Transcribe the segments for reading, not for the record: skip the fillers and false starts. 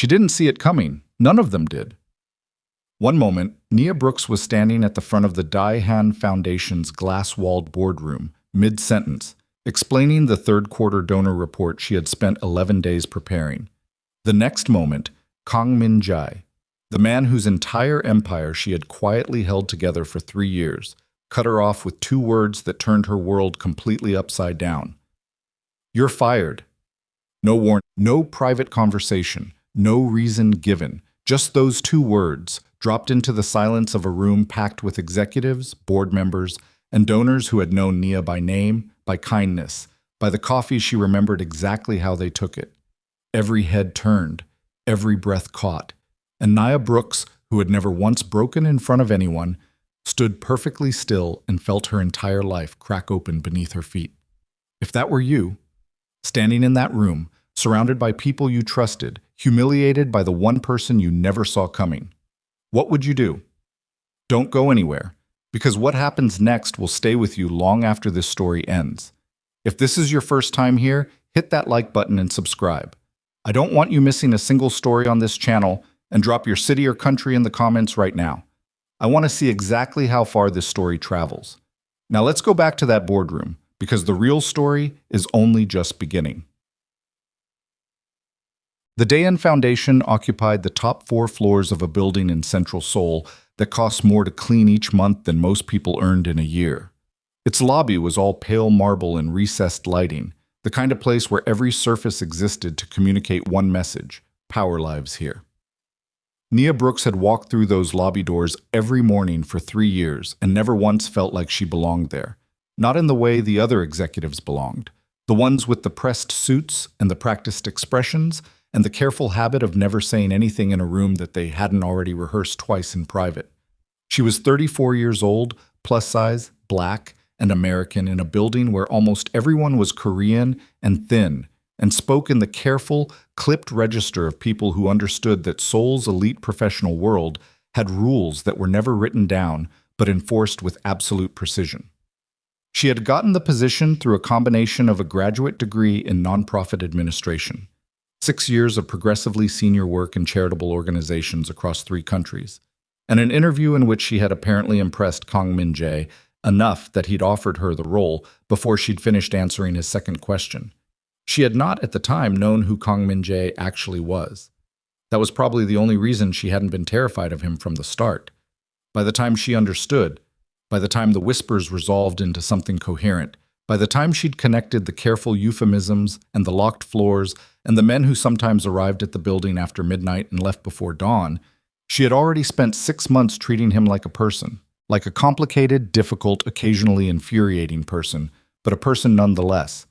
She didn't see it coming. None of them did. One moment, Nia Brooks was standing at the front of the Daihan Foundation's glass-walled boardroom, mid-sentence, explaining the third-quarter donor report she had spent 11 days preparing. The next moment, Kang Min-jae, the man whose entire empire she had quietly held together for 3 years, cut her off with 2 words that turned her world completely upside down. "You're fired." No warning, no private conversation, no reason given. Just those 2 words, dropped into the silence of a room packed with executives, board members, and donors who had known Nia by name, by kindness, by the coffee she remembered exactly how they took it. Every head turned, every breath caught, and Nia Brooks, who had never once broken in front of anyone, stood perfectly still and felt her entire life crack open beneath her feet. If that were you, standing in that room, surrounded by people you trusted, humiliated by the one person you never saw coming, what would you do? Don't go anywhere, because what happens next will stay with you long after this story ends. If this is your first time here, hit that like button and subscribe. I don't want you missing a single story on this channel, and drop your city or country in the comments right now. I want to see exactly how far this story travels. Now let's go back to that boardroom, because the real story is only just beginning. The Dayan Foundation occupied the top 4 floors of a building in central Seoul that cost more to clean each month than most people earned in a year. Its lobby was all pale marble and recessed lighting, the kind of place where every surface existed to communicate one message: power lives here. Nia Brooks had walked through those lobby doors every morning for 3 years and never once felt like she belonged there. Not in the way the other executives belonged, the ones with the pressed suits and the practiced expressions, and the careful habit of never saying anything in a room that they hadn't already rehearsed twice in private. She was 34 years old, plus size, black, and American in a building where almost everyone was Korean and thin, and spoke in the careful, clipped register of people who understood that Seoul's elite professional world had rules that were never written down but enforced with absolute precision. She had gotten the position through a combination of a graduate degree in nonprofit administration, 6 years of progressively senior work in charitable organizations across 3 countries, and an interview in which she had apparently impressed Kang Min-jae enough that he'd offered her the role before she'd finished answering his second question. She had not at the time known who Kang Min-jae actually was. That was probably the only reason she hadn't been terrified of him from the start. By the time she understood, by the time the whispers resolved into something coherent, by the time she'd connected the careful euphemisms and the locked floors and the men who sometimes arrived at the building after midnight and left before dawn, she had already spent 6 months treating him like a person, like a complicated, difficult, occasionally infuriating person, but a person nonetheless.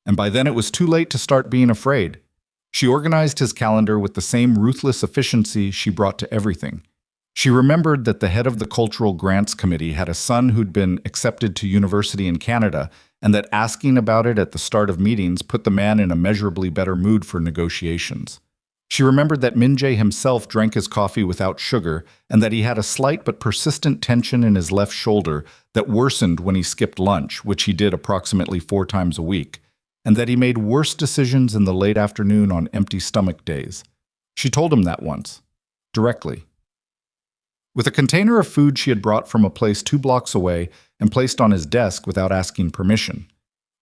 And by then it was too late to start being afraid. She organized his calendar with the same ruthless efficiency she brought to everything. She remembered that the head of the Cultural Grants Committee had a son who'd been accepted to university in Canada, and that asking about it at the start of meetings put the man in a measurably better mood for negotiations. She remembered that Min-jae himself drank his coffee without sugar, and that he had a slight but persistent tension in his left shoulder that worsened when he skipped lunch, which he did approximately 4 times a week, and that he made worse decisions in the late afternoon on empty stomach days. She told him that once, directly. With a container of food she had brought from a place 2 blocks away and placed on his desk without asking permission,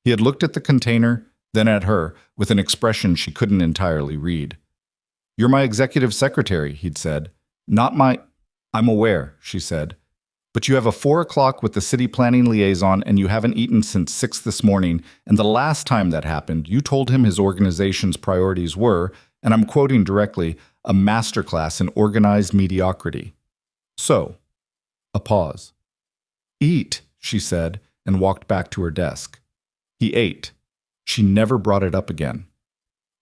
he had looked at the container, then at her, with an expression she couldn't entirely read. "You're my executive secretary," he'd said. "Not my—" "I'm aware," she said. "But you have a 4 o'clock with the city planning liaison and you haven't eaten since 6 this morning, and the last time that happened, you told him his organization's priorities were, and I'm quoting directly, a masterclass in organized mediocrity. So," a pause. "Eat," she said, and walked back to her desk. He ate. She never brought it up again.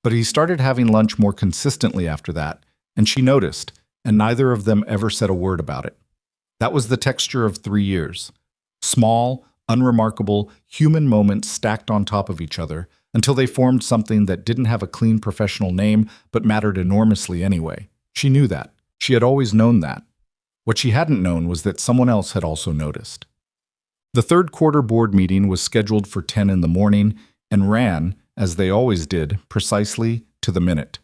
But he started having lunch more consistently after that, and she noticed, and neither of them ever said a word about it. That was the texture of 3 years. Small, unremarkable, human moments stacked on top of each other until they formed something that didn't have a clean professional name but mattered enormously anyway. She knew that. She had always known that. What she hadn't known was that someone else had also noticed. The third quarter board meeting was scheduled for 10 in the morning and ran, as they always did, precisely to the minute.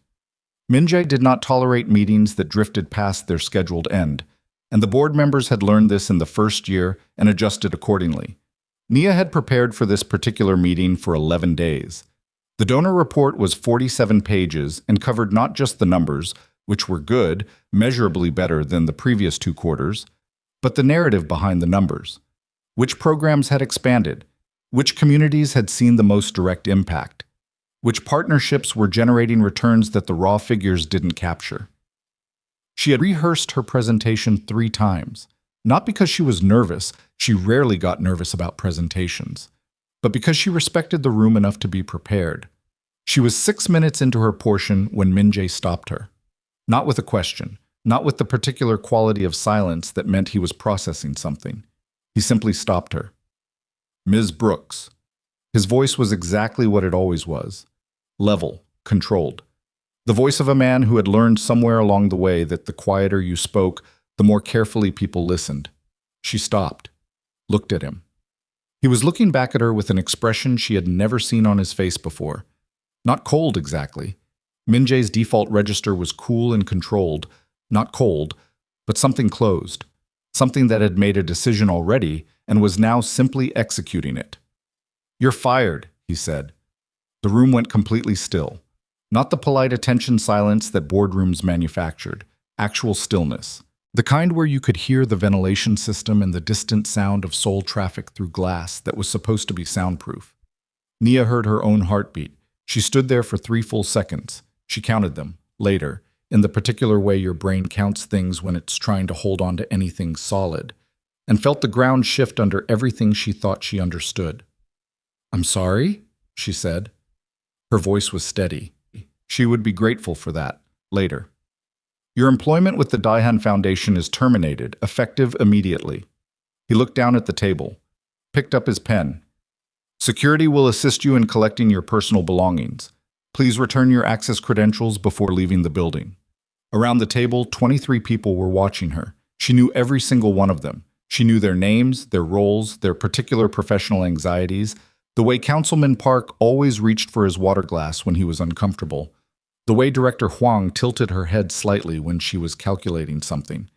Min-jae did not tolerate meetings that drifted past their scheduled end, and the board members had learned this in the first year and adjusted accordingly. Nia had prepared for this particular meeting for 11 days. The donor report was 47 pages and covered not just the numbers, which were good, measurably better than the previous 2 quarters, but the narrative behind the numbers. Which programs had expanded? Which communities had seen the most direct impact? Which partnerships were generating returns that the raw figures didn't capture? She had rehearsed her presentation 3 times, not because she was nervous, she rarely got nervous about presentations, but because she respected the room enough to be prepared. She was 6 minutes into her portion when Min-jae stopped her. Not with a question, not with the particular quality of silence that meant he was processing something. He simply stopped her. "Ms. Brooks." His voice was exactly what it always was. Level, controlled. The voice of a man who had learned somewhere along the way that the quieter you spoke, the more carefully people listened. She stopped, looked at him. He was looking back at her with an expression she had never seen on his face before. Not cold exactly. Min-jae's default register was cool and controlled, not cold, but something closed, something that had made a decision already and was now simply executing it. "You're fired," he said. The room went completely still. Not the polite attention silence that boardrooms manufactured, actual stillness. The kind where you could hear the ventilation system and the distant sound of soul traffic through glass that was supposed to be soundproof. Nia heard her own heartbeat. She stood there for 3 full seconds. She counted them, later, in the particular way your brain counts things when it's trying to hold on to anything solid, and felt the ground shift under everything she thought she understood. "I'm sorry," she said. Her voice was steady. She would be grateful for that, later. "Your employment with the Daihan Foundation is terminated, effective immediately." He looked down at the table, picked up his pen. "Security will assist you in collecting your personal belongings. Please return your access credentials before leaving the building." Around the table, 23 people were watching her. She knew every single one of them. She knew their names, their roles, their particular professional anxieties, the way Councilman Park always reached for his water glass when he was uncomfortable, the way Director Huang tilted her head slightly when she was calculating something.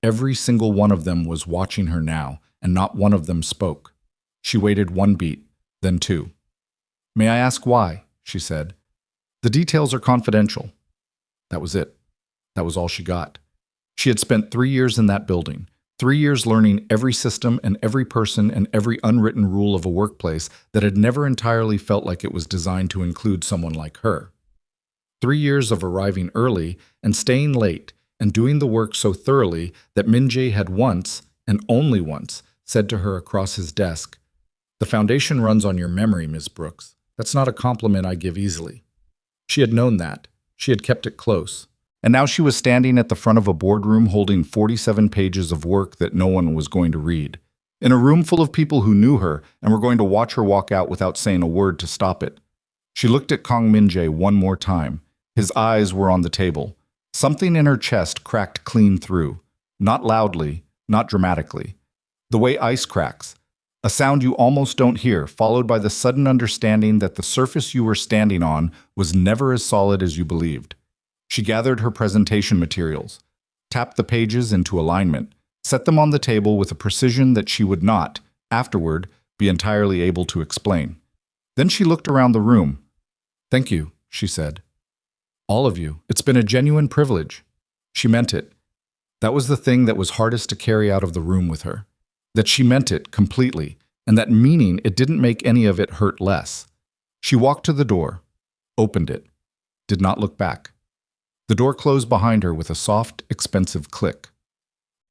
Every single one of them was watching her now, and not one of them spoke. She waited 1 beat, then 2. "May I ask why?" she said. "The details are confidential." That was it. That was all she got. She had spent 3 years in that building, 3 years learning every system and every person and every unwritten rule of a workplace that had never entirely felt like it was designed to include someone like her. 3 years of arriving early and staying late and doing the work so thoroughly that Min-jae had once, and only once, said to her across his desk, "The foundation runs on your memory, Ms. Brooks. That's not a compliment I give easily." She had known that. She had kept it close. And now she was standing at the front of a boardroom holding 47 pages of work that no one was going to read. In a room full of people who knew her and were going to watch her walk out without saying a word to stop it. She looked at Kang Min-jae one more time. His eyes were on the table. Something in her chest cracked clean through. Not loudly, not dramatically. The way ice cracks. A sound you almost don't hear, followed by the sudden understanding that the surface you were standing on was never as solid as you believed. She gathered her presentation materials, tapped the pages into alignment, set them on the table with a precision that she would not, afterward, be entirely able to explain. Then she looked around the room. "Thank you," she said. "All of you. It's been a genuine privilege." She meant it. That was the thing that was hardest to carry out of the room with her. That she meant it completely, and that meaning it didn't make any of it hurt less. She walked to the door, opened it, did not look back. The door closed behind her with a soft, expensive click.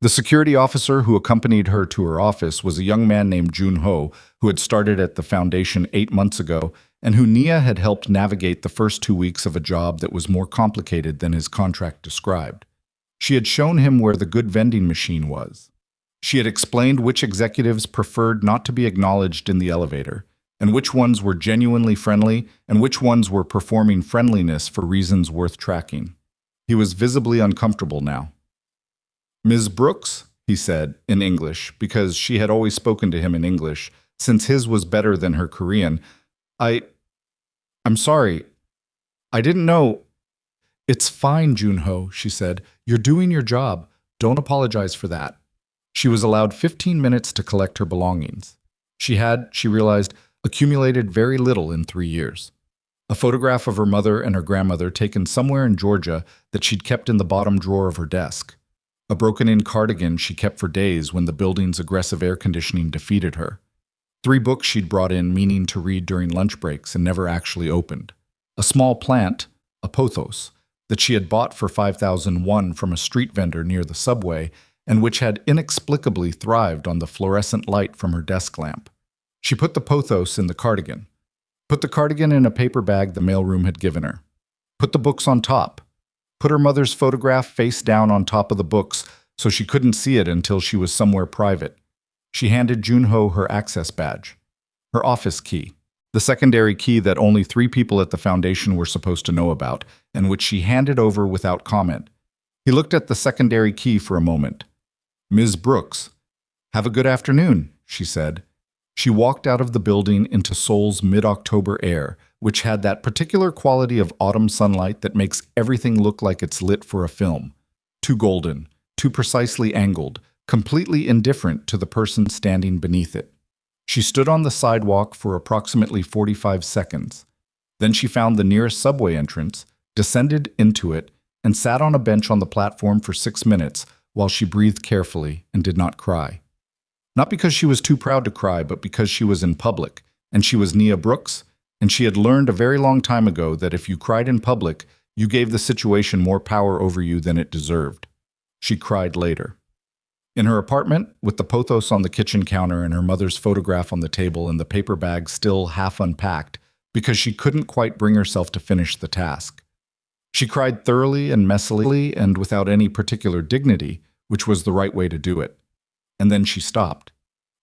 The security officer who accompanied her to her office was a young man named Jun-ho, who had started at the foundation 8 months ago and who Nia had helped navigate the first 2 weeks of a job that was more complicated than his contract described. She had shown him where the good vending machine was. She had explained which executives preferred not to be acknowledged in the elevator, and which ones were genuinely friendly, and which ones were performing friendliness for reasons worth tracking. He was visibly uncomfortable now. "Ms. Brooks," he said, in English, because she had always spoken to him in English, since his was better than her Korean. I'm sorry. I didn't know." "It's fine, Junho," she said. "You're doing your job. Don't apologize for that." She was allowed 15 minutes to collect her belongings. She realized, accumulated very little in 3 years. A photograph of her mother and her grandmother taken somewhere in Georgia that she'd kept in the bottom drawer of her desk. A broken-in cardigan she kept for days when the building's aggressive air conditioning defeated her. 3 books she'd brought in meaning to read during lunch breaks and never actually opened. A small plant, a pothos, that she had bought for 5,001 from a street vendor near the subway and which had inexplicably thrived on the fluorescent light from her desk lamp. She put the pothos in the cardigan. Put the cardigan in a paper bag the mailroom had given her. Put the books on top. Put her mother's photograph face down on top of the books so she couldn't see it until she was somewhere private. She handed Junho her access badge, her office key, the secondary key that only 3 people at the foundation were supposed to know about, and which she handed over without comment. He looked at the secondary key for a moment. "Ms. Brooks, have a good afternoon," she said. She walked out of the building into Seoul's mid-October air, which had that particular quality of autumn sunlight that makes everything look like it's lit for a film. Too golden, too precisely angled, completely indifferent to the person standing beneath it. She stood on the sidewalk for approximately 45 seconds. Then she found the nearest subway entrance, descended into it, and sat on a bench on the platform for 6 minutes while she breathed carefully and did not cry. Not because she was too proud to cry, but because she was in public, and she was Nia Brooks, and she had learned a very long time ago that if you cried in public, you gave the situation more power over you than it deserved. She cried later. In her apartment, with the pothos on the kitchen counter and her mother's photograph on the table and the paper bag still half unpacked, because she couldn't quite bring herself to finish the task. She cried thoroughly and messily and without any particular dignity, which was the right way to do it. And then she stopped.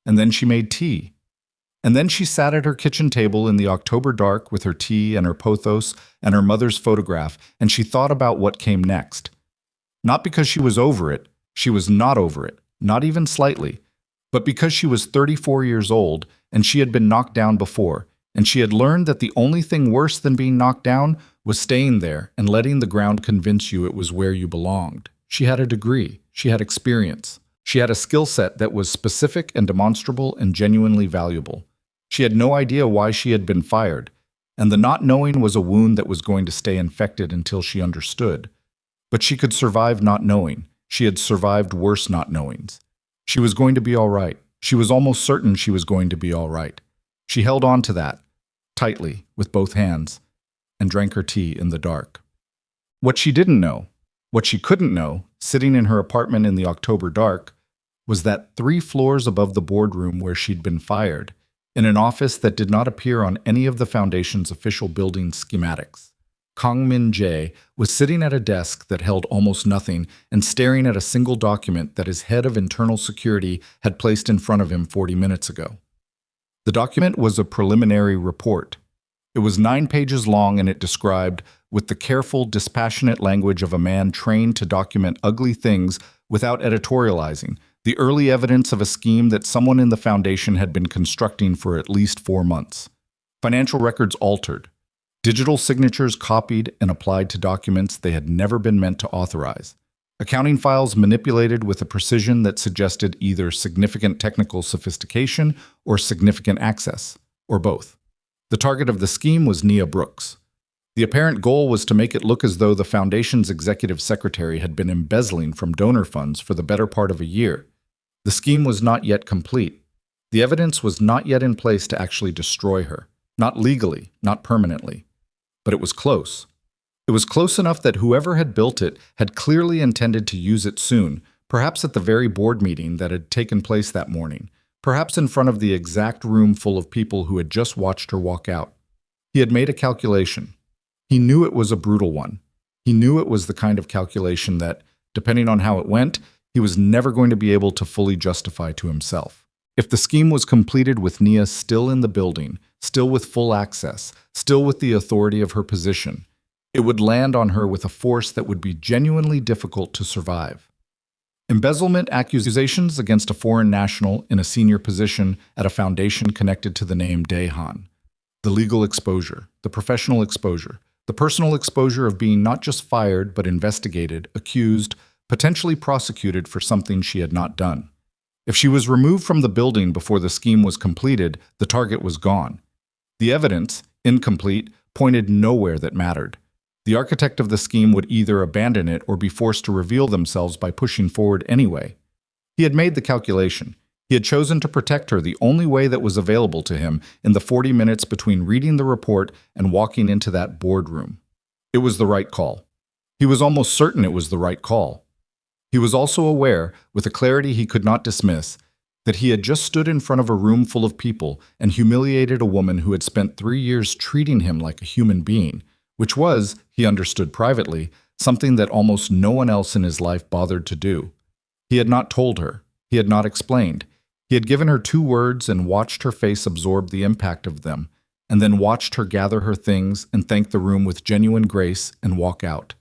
And then she made tea. And then she sat at her kitchen table in the October dark with her tea and her pothos and her mother's photograph, and she thought about what came next. Not because she was over it, she was not over it, not even slightly, but because she was 34 years old and she had been knocked down before, and she had learned that the only thing worse than being knocked down was staying there and letting the ground convince you it was where you belonged. She had a degree, she had experience. She had a skill set that was specific and demonstrable and genuinely valuable. She had no idea why she had been fired, and the not knowing was a wound that was going to stay infected until she understood. But she could survive not knowing. She had survived worse not knowings. She was going to be all right. She was almost certain she was going to be all right. She held on to that, tightly, with both hands, and drank her tea in the dark. What she didn't know, what she couldn't know, sitting in her apartment in the October dark, was that 3 floors above the boardroom where she'd been fired, in an office that did not appear on any of the Foundation's official building schematics, Kang Min-jae was sitting at a desk that held almost nothing and staring at a single document that his head of internal security had placed in front of him 40 minutes ago. The document was a preliminary report. It was 9 pages long, and it described, with the careful, dispassionate language of a man trained to document ugly things without editorializing, the early evidence of a scheme that someone in the Foundation had been constructing for at least 4 months. Financial records altered. Digital signatures copied and applied to documents they had never been meant to authorize. Accounting files manipulated with a precision that suggested either significant technical sophistication or significant access, or both. The target of the scheme was Nia Brooks. The apparent goal was to make it look as though the Foundation's executive secretary had been embezzling from donor funds for the better part of a year. The scheme was not yet complete. The evidence was not yet in place to actually destroy her. Not legally, not permanently. But it was close. It was close enough that whoever had built it had clearly intended to use it soon, perhaps at the very board meeting that had taken place that morning, perhaps in front of the exact room full of people who had just watched her walk out. He had made a calculation. He knew it was a brutal one. He knew it was the kind of calculation that, depending on how it went, he was never going to be able to fully justify to himself. If the scheme was completed with Nia still in the building, still with full access, still with the authority of her position, it would land on her with a force that would be genuinely difficult to survive. Embezzlement accusations against a foreign national in a senior position at a foundation connected to the name Daehan. The legal exposure, the professional exposure, The personal exposure of being not just fired, but investigated, accused, potentially prosecuted for something she had not done. If she was removed from the building before the scheme was completed, the target was gone. The evidence, incomplete, pointed nowhere that mattered. The architect of the scheme would either abandon it or be forced to reveal themselves by pushing forward anyway. He had made the calculation. He had chosen to protect her the only way that was available to him in the 40 minutes between reading the report and walking into that boardroom. It was the right call. He was almost certain it was the right call. He was also aware, with a clarity he could not dismiss, that he had just stood in front of a room full of people and humiliated a woman who had spent 3 years treating him like a human being, which was, he understood privately, something that almost no one else in his life bothered to do. He had not told her. He had not explained. He had given her 2 words and watched her face absorb the impact of them, and then watched her gather her things and thank the room with genuine grace and walk out.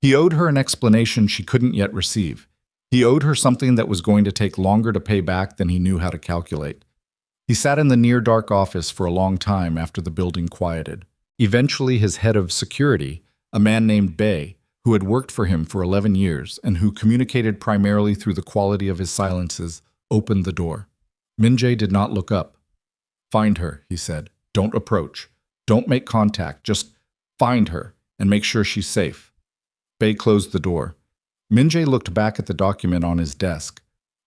He owed her an explanation she couldn't yet receive. He owed her something that was going to take longer to pay back than he knew how to calculate. He sat in the near-dark office for a long time after the building quieted. Eventually, his head of security, a man named Bay, who had worked for him for 11 years and who communicated primarily through the quality of his silences, opened the door. Min-jae did not look up. "Find her," he said. "Don't approach. Don't make contact. Just find her and make sure she's safe." Bay closed the door. Min-jae looked back at the document on his desk.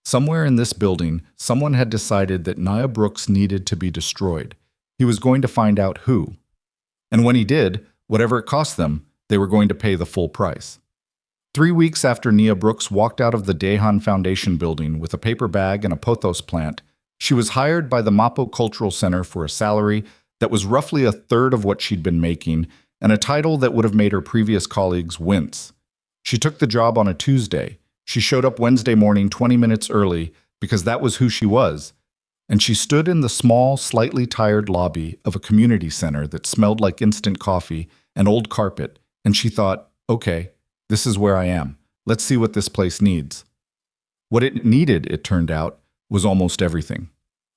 Somewhere in this building, someone had decided that Nia Brooks needed to be destroyed. He was going to find out who. And when he did, whatever it cost them, they were going to pay the full price. 3 weeks after Nia Brooks walked out of the Daehan Foundation building with a paper bag and a pothos plant, she was hired by the Mapo Cultural Center for a salary that was roughly a third of what she'd been making and a title that would have made her previous colleagues wince. She took the job on a Tuesday. She showed up Wednesday morning 20 minutes early because that was who she was, and she stood in the small, slightly tired lobby of a community center that smelled like instant coffee and old carpet, and she thought, okay, this is where I am. Let's see what this place needs. What it needed, it turned out, was almost everything.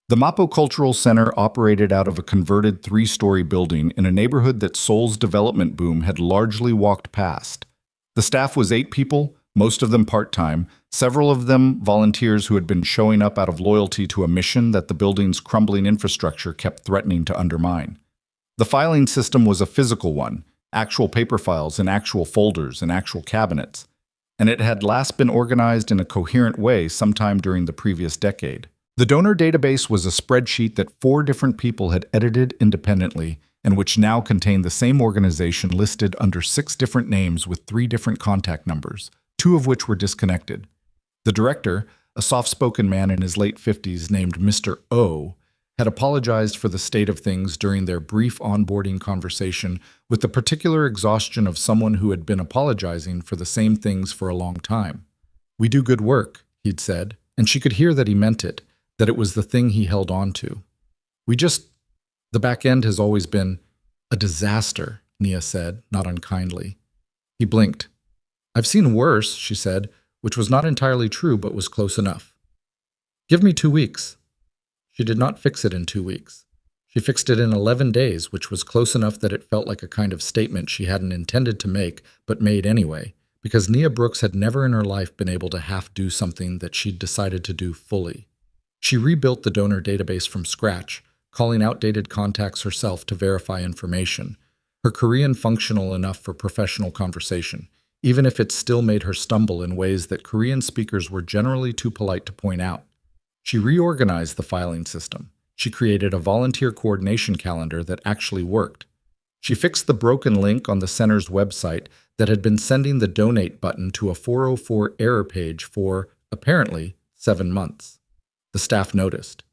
The Mapo Cultural Center operated out of a converted 3-story building in a neighborhood that Seoul's development boom had largely walked past. The staff was 8 people, most of them part-time, several of them volunteers who had been showing up out of loyalty to a mission that the building's crumbling infrastructure kept threatening to undermine. The filing system was a physical one, actual paper files in actual folders and actual cabinets, and it had last been organized in a coherent way sometime during the previous decade. The donor database was a spreadsheet that 4 different people had edited independently and which now contained the same organization listed under 6 different names with 3 different contact numbers, 2 of which were disconnected. The director, a soft-spoken man in his late 50s named Mr. O, had apologized for the state of things during their brief onboarding conversation with the particular exhaustion of someone who had been apologizing for the same things for a long time. "We do good work," he'd said, and she could hear that he meant it, that it was the thing he held on to. The back end has always been a disaster," Nia said, not unkindly. He blinked. "I've seen worse," she said, which was not entirely true but was close enough. "Give me 2 weeks." She did not fix it in 2 weeks. She fixed it in 11 days, which was close enough that it felt like a kind of statement she hadn't intended to make, but made anyway, because Nia Brooks had never in her life been able to half-do something that she'd decided to do fully. She rebuilt the donor database from scratch, calling outdated contacts herself to verify information. Her Korean functional enough for professional conversation, even if it still made her stumble in ways that Korean speakers were generally too polite to point out. She reorganized the filing system. She created a volunteer coordination calendar that actually worked. She fixed the broken link on the center's website that had been sending the donate button to a 404 error page for, apparently, 7 months. The staff noticed.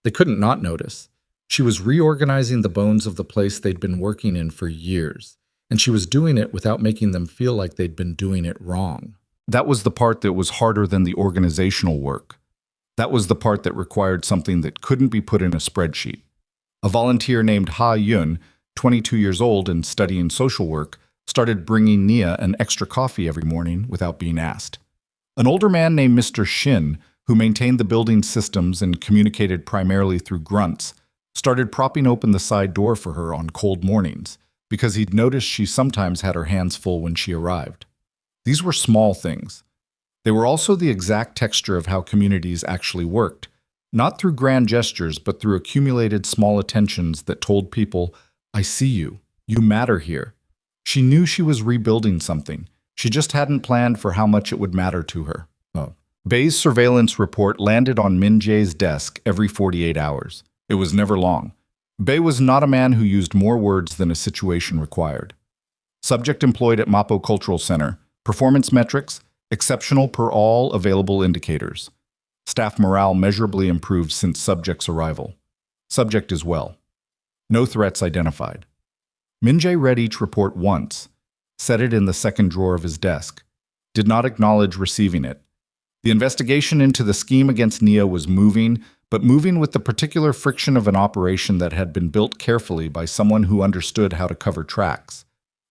They couldn't not notice. She was reorganizing the bones of the place they'd been working in for years, and she was doing it without making them feel like they'd been doing it wrong. That was the part that was harder than the organizational work. That was the part that required something that couldn't be put in a spreadsheet. A volunteer named Ha Yun, 22 years old and studying social work, started bringing Nia an extra coffee every morning without being asked. An older man named Mr. Shin, who maintained the building's systems and communicated primarily through grunts, started propping open the side door for her on cold mornings, because he'd noticed she sometimes had her hands full when she arrived. These were small things. They were also the exact texture of how communities actually worked, not through grand gestures, but through accumulated small attentions that told people, "I see you. You matter here." She knew she was rebuilding something. She just hadn't planned for how much it would matter to her. Bay's surveillance report landed on Min Jae's desk every 48 hours. It was never long. Bay was not a man who used more words than a situation required. Subject employed at Mapo Cultural Center. Performance metrics, exceptional per all available indicators. Staff morale measurably improved since subject's arrival. Subject is well. No threats identified. Min Jae read each report once, set it in the second drawer of his desk, did not acknowledge receiving it. The investigation into the scheme against Nia was moving, but moving with the particular friction of an operation that had been built carefully by someone who understood how to cover tracks.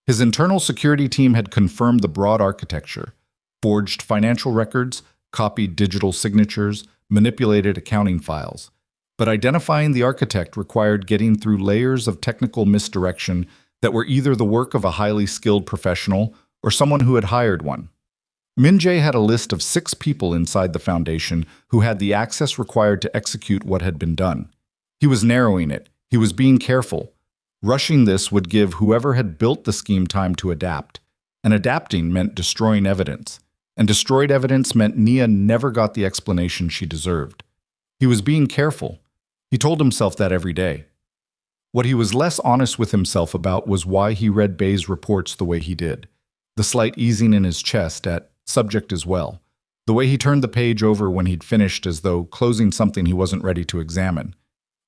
His internal security team had confirmed the broad architecture, forged financial records, copied digital signatures, manipulated accounting files. But identifying the architect required getting through layers of technical misdirection that were either the work of a highly skilled professional or someone who had hired one. Min Jae had a list of 6 people inside the foundation who had the access required to execute what had been done. He was narrowing it. He was being careful. Rushing this would give whoever had built the scheme time to adapt. And adapting meant destroying evidence. And destroyed evidence meant Nia never got the explanation she deserved. He was being careful. He told himself that every day. What he was less honest with himself about was why he read Bay's reports the way he did. The slight easing in his chest at subject as well. The way he turned the page over when he'd finished as though closing something he wasn't ready to examine.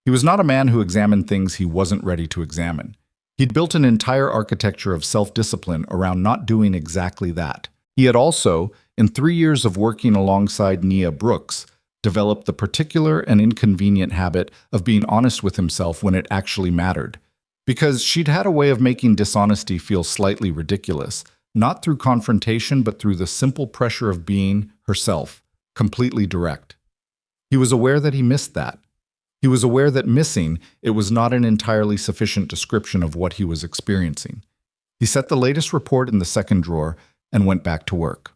He was not a man who examined things he wasn't ready to examine. He'd built an entire architecture of self-discipline around not doing exactly that. He had also, in 3 years of working alongside Nia Brooks, developed the particular and inconvenient habit of being honest with himself when it actually mattered. Because she'd had a way of making dishonesty feel slightly ridiculous, not through confrontation, but through the simple pressure of being, herself, completely direct. He was aware that he missed that. He was aware that missing it was not an entirely sufficient description of what he was experiencing. He set the latest report in the second drawer and went back to work.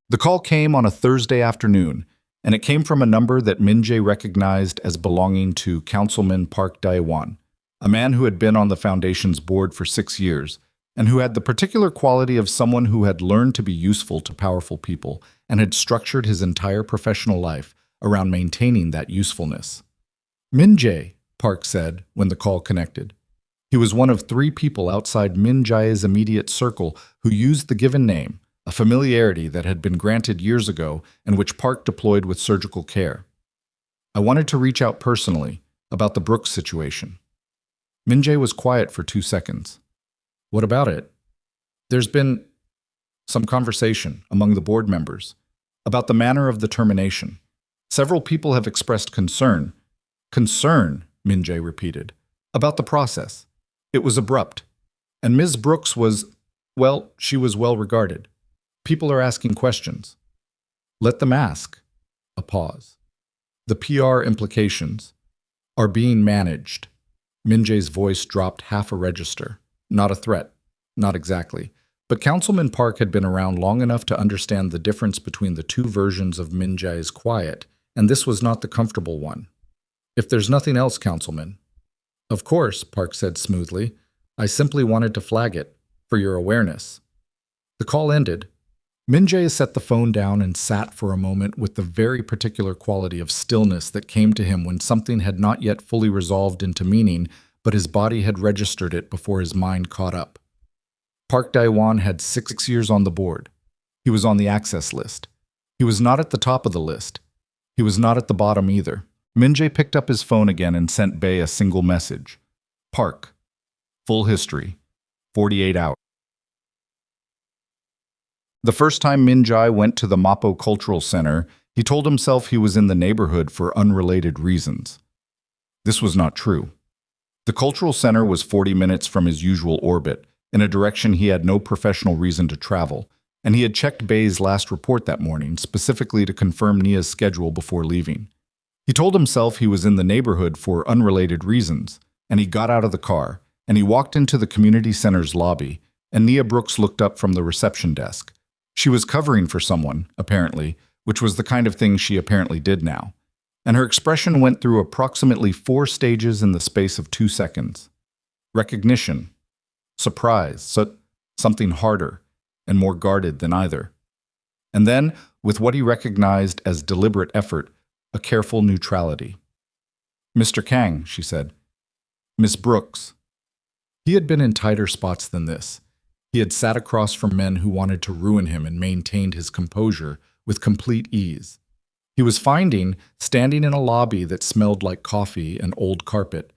The call came on a Thursday afternoon, and it came from a number that Min Jae recognized as belonging to Councilman Park Dae-won, a man who had been on the foundation's board for 6 years, and who had the particular quality of someone who had learned to be useful to powerful people and had structured his entire professional life around maintaining that usefulness. Min Jae, Park said when the call connected. He was one of 3 people outside Min Jae's immediate circle who used the given name, a familiarity that had been granted years ago and which Park deployed with surgical care. I wanted to reach out personally about the Brooks situation. Min Jae was quiet for 2 seconds. What about it? There's been some conversation among the board members about the manner of the termination. Several people have expressed concern. Concern, Min Jae repeated, about the process. It was abrupt. And Ms. Brooks was, well, she was well regarded. People are asking questions. Let them ask. A pause. The PR implications are being managed. Min Jae's voice dropped half a register. Not a threat. Not exactly. But Councilman Park had been around long enough to understand the difference between the 2 versions of Min Jae's quiet, and this was not the comfortable one. If there's nothing else, Councilman. Of course, Park said smoothly. I simply wanted to flag it, for your awareness. The call ended. Min Jae set the phone down and sat for a moment with the very particular quality of stillness that came to him when something had not yet fully resolved into meaning, but his body had registered it before his mind caught up. Park Dae-won had 6 years on the board. He was on the access list. He was not at the top of the list. He was not at the bottom either. Min Jae picked up his phone again and sent Bae a single message. Park. Full history. 48 hours. The first time Min Jae went to the Mapo Cultural Center, he told himself he was in the neighborhood for unrelated reasons. This was not true. The Cultural Center was 40 minutes from his usual orbit, in a direction he had no professional reason to travel, and he had checked Bae's last report that morning, specifically to confirm Nia's schedule before leaving. He told himself he was in the neighborhood for unrelated reasons, and he got out of the car, and he walked into the community center's lobby, and Nia Brooks looked up from the reception desk. She was covering for someone, apparently, which was the kind of thing she apparently did now. And her expression went through approximately 4 stages in the space of 2 seconds. Recognition, surprise, something harder and more guarded than either. And then, with what he recognized as deliberate effort, a careful neutrality. "Mr. Kang," she said. "Miss Brooks." He had been in tighter spots than this. He had sat across from men who wanted to ruin him and maintained his composure with complete ease. He was finding, standing in a lobby that smelled like coffee and old carpet,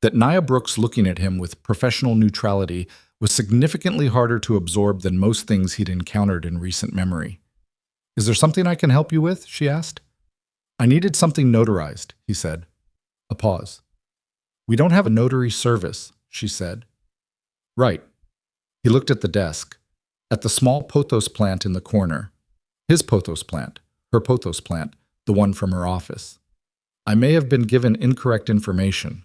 that Nia Brooks looking at him with professional neutrality was significantly harder to absorb than most things he'd encountered in recent memory. "Is there something I can help you with?" she asked. "I needed something notarized," he said. A pause. "We don't have a notary service," she said. "Right." He looked at the desk, at the small pothos plant in the corner. His pothos plant, her pothos plant, the one from her office. "I may have been given incorrect information."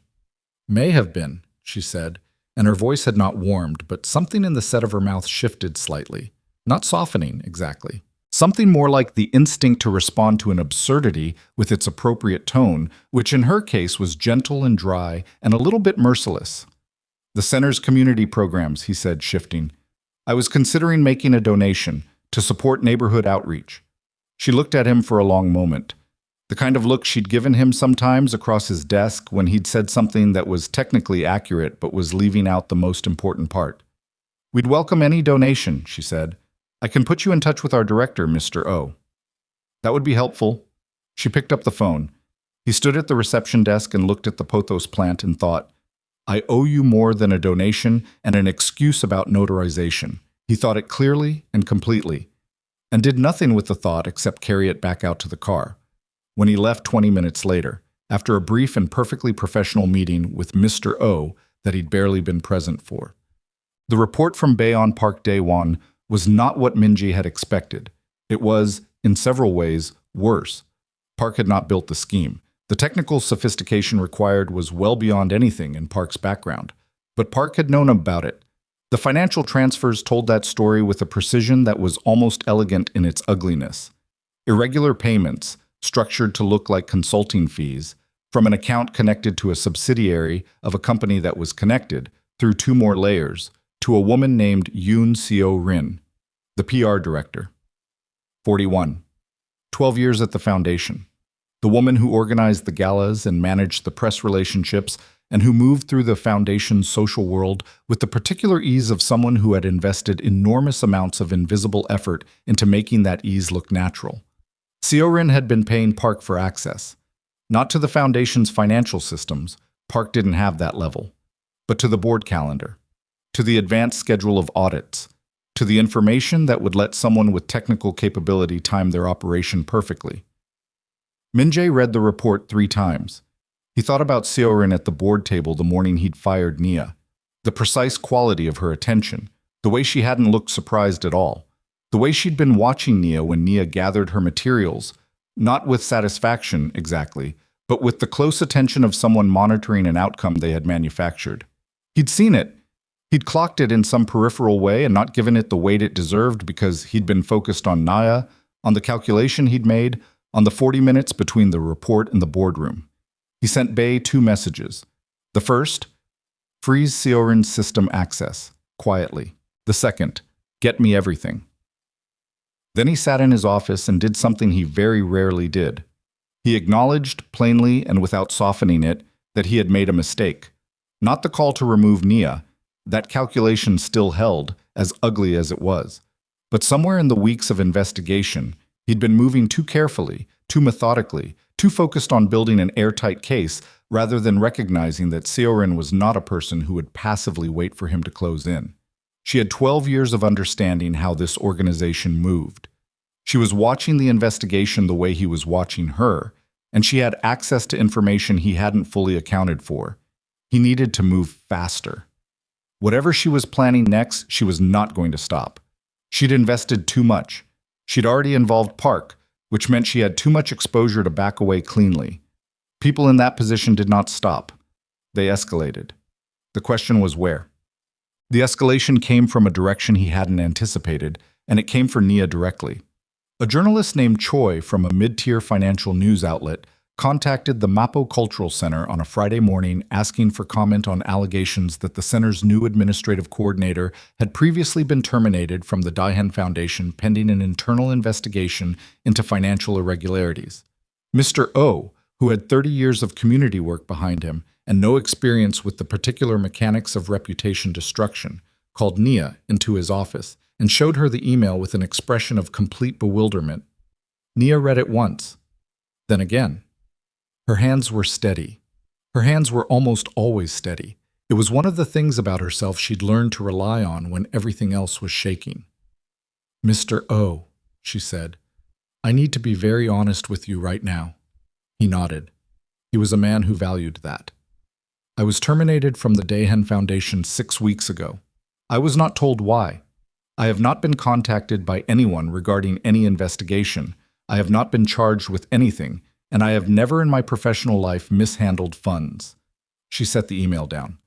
"May have been," she said, and her voice had not warmed, but something in the set of her mouth shifted slightly. Not softening, exactly. Something more like the instinct to respond to an absurdity with its appropriate tone, which in her case was gentle and dry and a little bit merciless. "The center's community programs," he said, shifting. "I was considering making a donation to support neighborhood outreach." She looked at him for a long moment. The kind of look she'd given him sometimes across his desk when he'd said something that was technically accurate but was leaving out the most important part. "We'd welcome any donation," she said. "I can put you in touch with our director, Mr. O." "That would be helpful." She picked up the phone. He stood at the reception desk and looked at the pothos plant and thought, "I owe you more than a donation and an excuse about notarization." He thought it clearly and completely, and did nothing with the thought except carry it back out to the car. When he left 20 minutes later, after a brief and perfectly professional meeting with Mr. O that he'd barely been present for. The report from Bayon Park Daewon was not what Minji had expected. It was, in several ways, worse. Park had not built the scheme. The technical sophistication required was well beyond anything in Park's background. But Park had known about it. The financial transfers told that story with a precision that was almost elegant in its ugliness. Irregular payments, structured to look like consulting fees, from an account connected to a subsidiary of a company that was connected, through 2 more layers, to a woman named Yoon Seo-rin, the PR director. 41. 12 years at the foundation. The woman who organized the galas and managed the press relationships and who moved through the foundation's social world with the particular ease of someone who had invested enormous amounts of invisible effort into making that ease look natural. Seo-rin had been paying Park for access. Not to the foundation's financial systems, Park didn't have that level, but to the board calendar, to the advanced schedule of audits, to the information that would let someone with technical capability time their operation perfectly. Min-jae read the report 3 times. He thought about Seo-rin at the board table the morning he'd fired Nia. The precise quality of her attention, the way she hadn't looked surprised at all, the way she'd been watching Nia when Nia gathered her materials, not with satisfaction exactly, but with the close attention of someone monitoring an outcome they had manufactured. He'd seen it. He'd clocked it in some peripheral way and not given it the weight it deserved because he'd been focused on Nia, on the calculation he'd made, on the 40 minutes between the report and the boardroom. He sent Bae 2 messages. The first, freeze Seo-rin's system access, quietly. The second, get me everything. Then he sat in his office and did something he very rarely did. He acknowledged, plainly and without softening it, that he had made a mistake. Not the call to remove Nia. That calculation still held, as ugly as it was. But somewhere in the weeks of investigation, he'd been moving too carefully, too methodically, too focused on building an airtight case rather than recognizing that Seo-rin was not a person who would passively wait for him to close in. She had 12 years of understanding how this organization moved. She was watching the investigation the way he was watching her, and she had access to information he hadn't fully accounted for. He needed to move faster. Whatever she was planning next, she was not going to stop. She'd invested too much. She'd already involved Park, which meant she had too much exposure to back away cleanly. People in that position did not stop. They escalated. The question was where. The escalation came from a direction he hadn't anticipated, and it came for Nia directly. A journalist named Choi from a mid-tier financial news outlet contacted the Mapo Cultural Center on a Friday morning asking for comment on allegations that the center's new administrative coordinator had previously been terminated from the Daehan Foundation pending an internal investigation into financial irregularities. Mr. Oh, who had 30 years of community work behind him and no experience with the particular mechanics of reputation destruction, called Nia into his office and showed her the email with an expression of complete bewilderment. Nia read it once, then again. Her hands were steady. Her hands were almost always steady. It was one of the things about herself she'd learned to rely on when everything else was shaking. "Mr. O," she said, "I need to be very honest with you right now." He nodded. He was a man who valued that. "I was terminated from the Daehan Foundation 6 weeks ago. I was not told why. I have not been contacted by anyone regarding any investigation. I have not been charged with anything, and I have never in my professional life mishandled funds." She set the email down.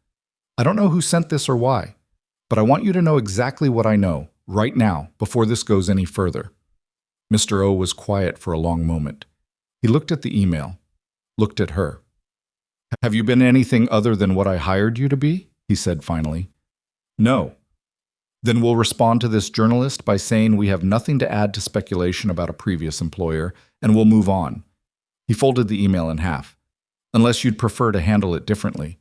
"I don't know who sent this or why, but I want you to know exactly what I know, right now, before this goes any further." Mr. O was quiet for a long moment. He looked at the email, looked at her. "Have you been anything other than what I hired you to be?" he said finally. "No." "Then we'll respond to this journalist by saying we have nothing to add to speculation about a previous employer, and we'll move on." He folded the email in half. "Unless you'd prefer to handle it differently."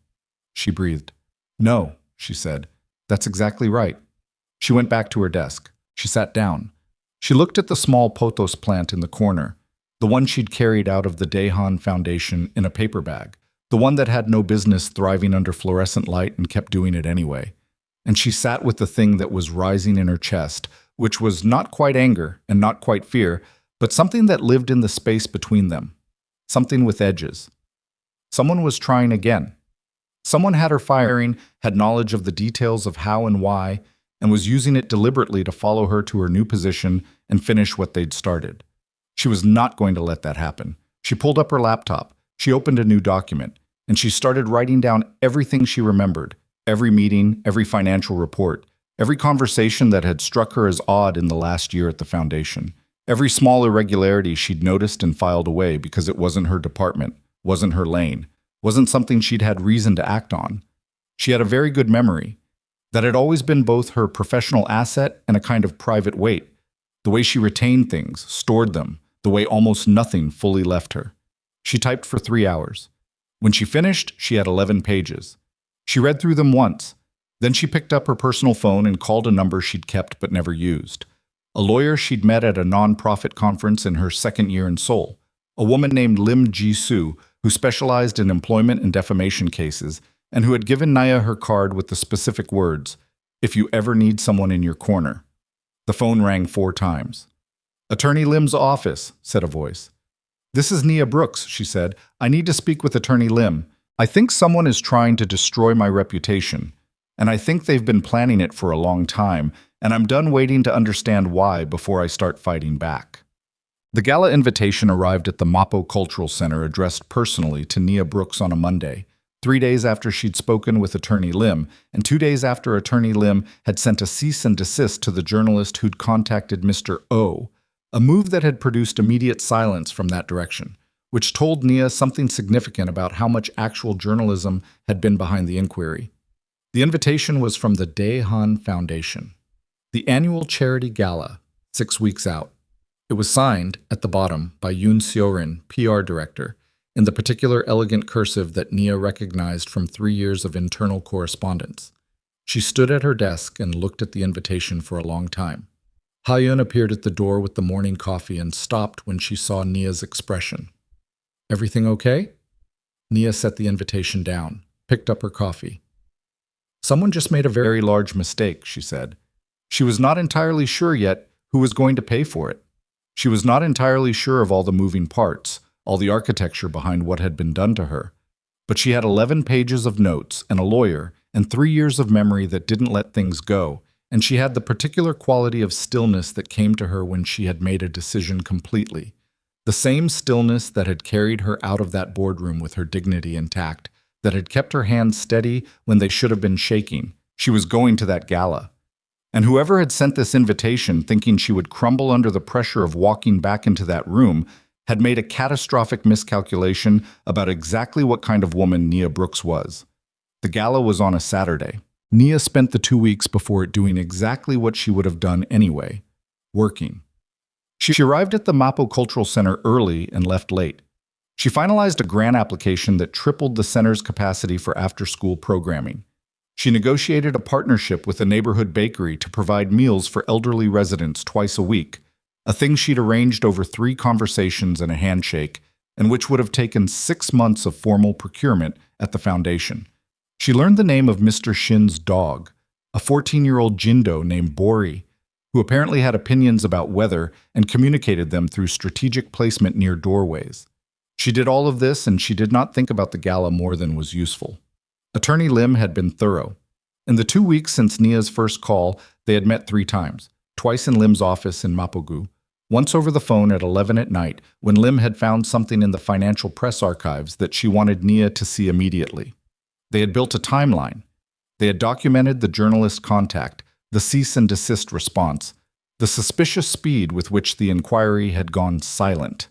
She breathed. "No," she said. "That's exactly right." She went back to her desk. She sat down. She looked at the small pothos plant in the corner, the one she'd carried out of the Daehan Foundation in a paper bag, the one that had no business thriving under fluorescent light and kept doing it anyway. And she sat with the thing that was rising in her chest, which was not quite anger and not quite fear, but something that lived in the space between them. Something with edges. Someone was trying again. Someone had her firing, had knowledge of the details of how and why, and was using it deliberately to follow her to her new position and finish what they'd started. She was not going to let that happen. She pulled up her laptop, she opened a new document, and she started writing down everything she remembered, every meeting, every financial report, every conversation that had struck her as odd in the last year at the foundation, every small irregularity she'd noticed and filed away because it wasn't her department, wasn't her lane, wasn't something she'd had reason to act on. She had a very good memory. That had always been both her professional asset and a kind of private weight. The way she retained things, stored them, the way almost nothing fully left her. She typed for 3 hours. When she finished, she had 11 pages. She read through them once. Then she picked up her personal phone and called a number she'd kept but never used. A lawyer she'd met at a non-profit conference in her second year in Seoul. A woman named Lim Ji-soo, who specialized in employment and defamation cases, and who had given Nia her card with the specific words, "If you ever need someone in your corner." The phone rang 4 times. "Attorney Lim's office," said a voice. "This is Nia Brooks," she said. "I need to speak with Attorney Lim. I think someone is trying to destroy my reputation, and I think they've been planning it for a long time, and I'm done waiting to understand why before I start fighting back." The gala invitation arrived at the Mapo Cultural Center addressed personally to Nia Brooks on a Monday, 3 days after she'd spoken with Attorney Lim, and 2 days after Attorney Lim had sent a cease and desist to the journalist who'd contacted Mr. O, a move that had produced immediate silence from that direction, which told Nia something significant about how much actual journalism had been behind the inquiry. The invitation was from the Daehan Foundation, the annual charity gala, 6 weeks out. It was signed, at the bottom, by Yoon Seo-rin, PR director, in the particular elegant cursive that Nia recognized from 3 years of internal correspondence. She stood at her desk and looked at the invitation for a long time. Ha-yeon appeared at the door with the morning coffee and stopped when she saw Nia's expression. "Everything okay?" Nia set the invitation down, picked up her coffee. "Someone just made a very large mistake," she said. She was not entirely sure yet who was going to pay for it. She was not entirely sure of all the moving parts, all the architecture behind what had been done to her. But she had 11 pages of notes and a lawyer and 3 years of memory that didn't let things go, and she had the particular quality of stillness that came to her when she had made a decision completely. The same stillness that had carried her out of that boardroom with her dignity intact, that had kept her hands steady when they should have been shaking. She was going to that gala. And whoever had sent this invitation thinking she would crumble under the pressure of walking back into that room had made a catastrophic miscalculation about exactly what kind of woman Nia Brooks was. The gala was on a Saturday. Nia spent the 2 weeks before it doing exactly what she would have done anyway, working. She arrived at the Mapo Cultural Center early and left late. She finalized a grant application that tripled the center's capacity for after-school programming. She negotiated a partnership with a neighborhood bakery to provide meals for elderly residents twice a week, a thing she'd arranged over 3 conversations and a handshake, and which would have taken 6 months of formal procurement at the foundation. She learned the name of Mr. Shin's dog, a 14-year-old Jindo named Bori, who apparently had opinions about weather and communicated them through strategic placement near doorways. She did all of this, and she did not think about the gala more than was useful. Attorney Lim had been thorough. In the 2 weeks since Nia's first call, they had met 3 times, twice in Lim's office in Mapogu, once over the phone at 11 at night when Lim had found something in the financial press archives that she wanted Nia to see immediately. They had built a timeline. They had documented the journalist contact, the cease and desist response, the suspicious speed with which the inquiry had gone silent.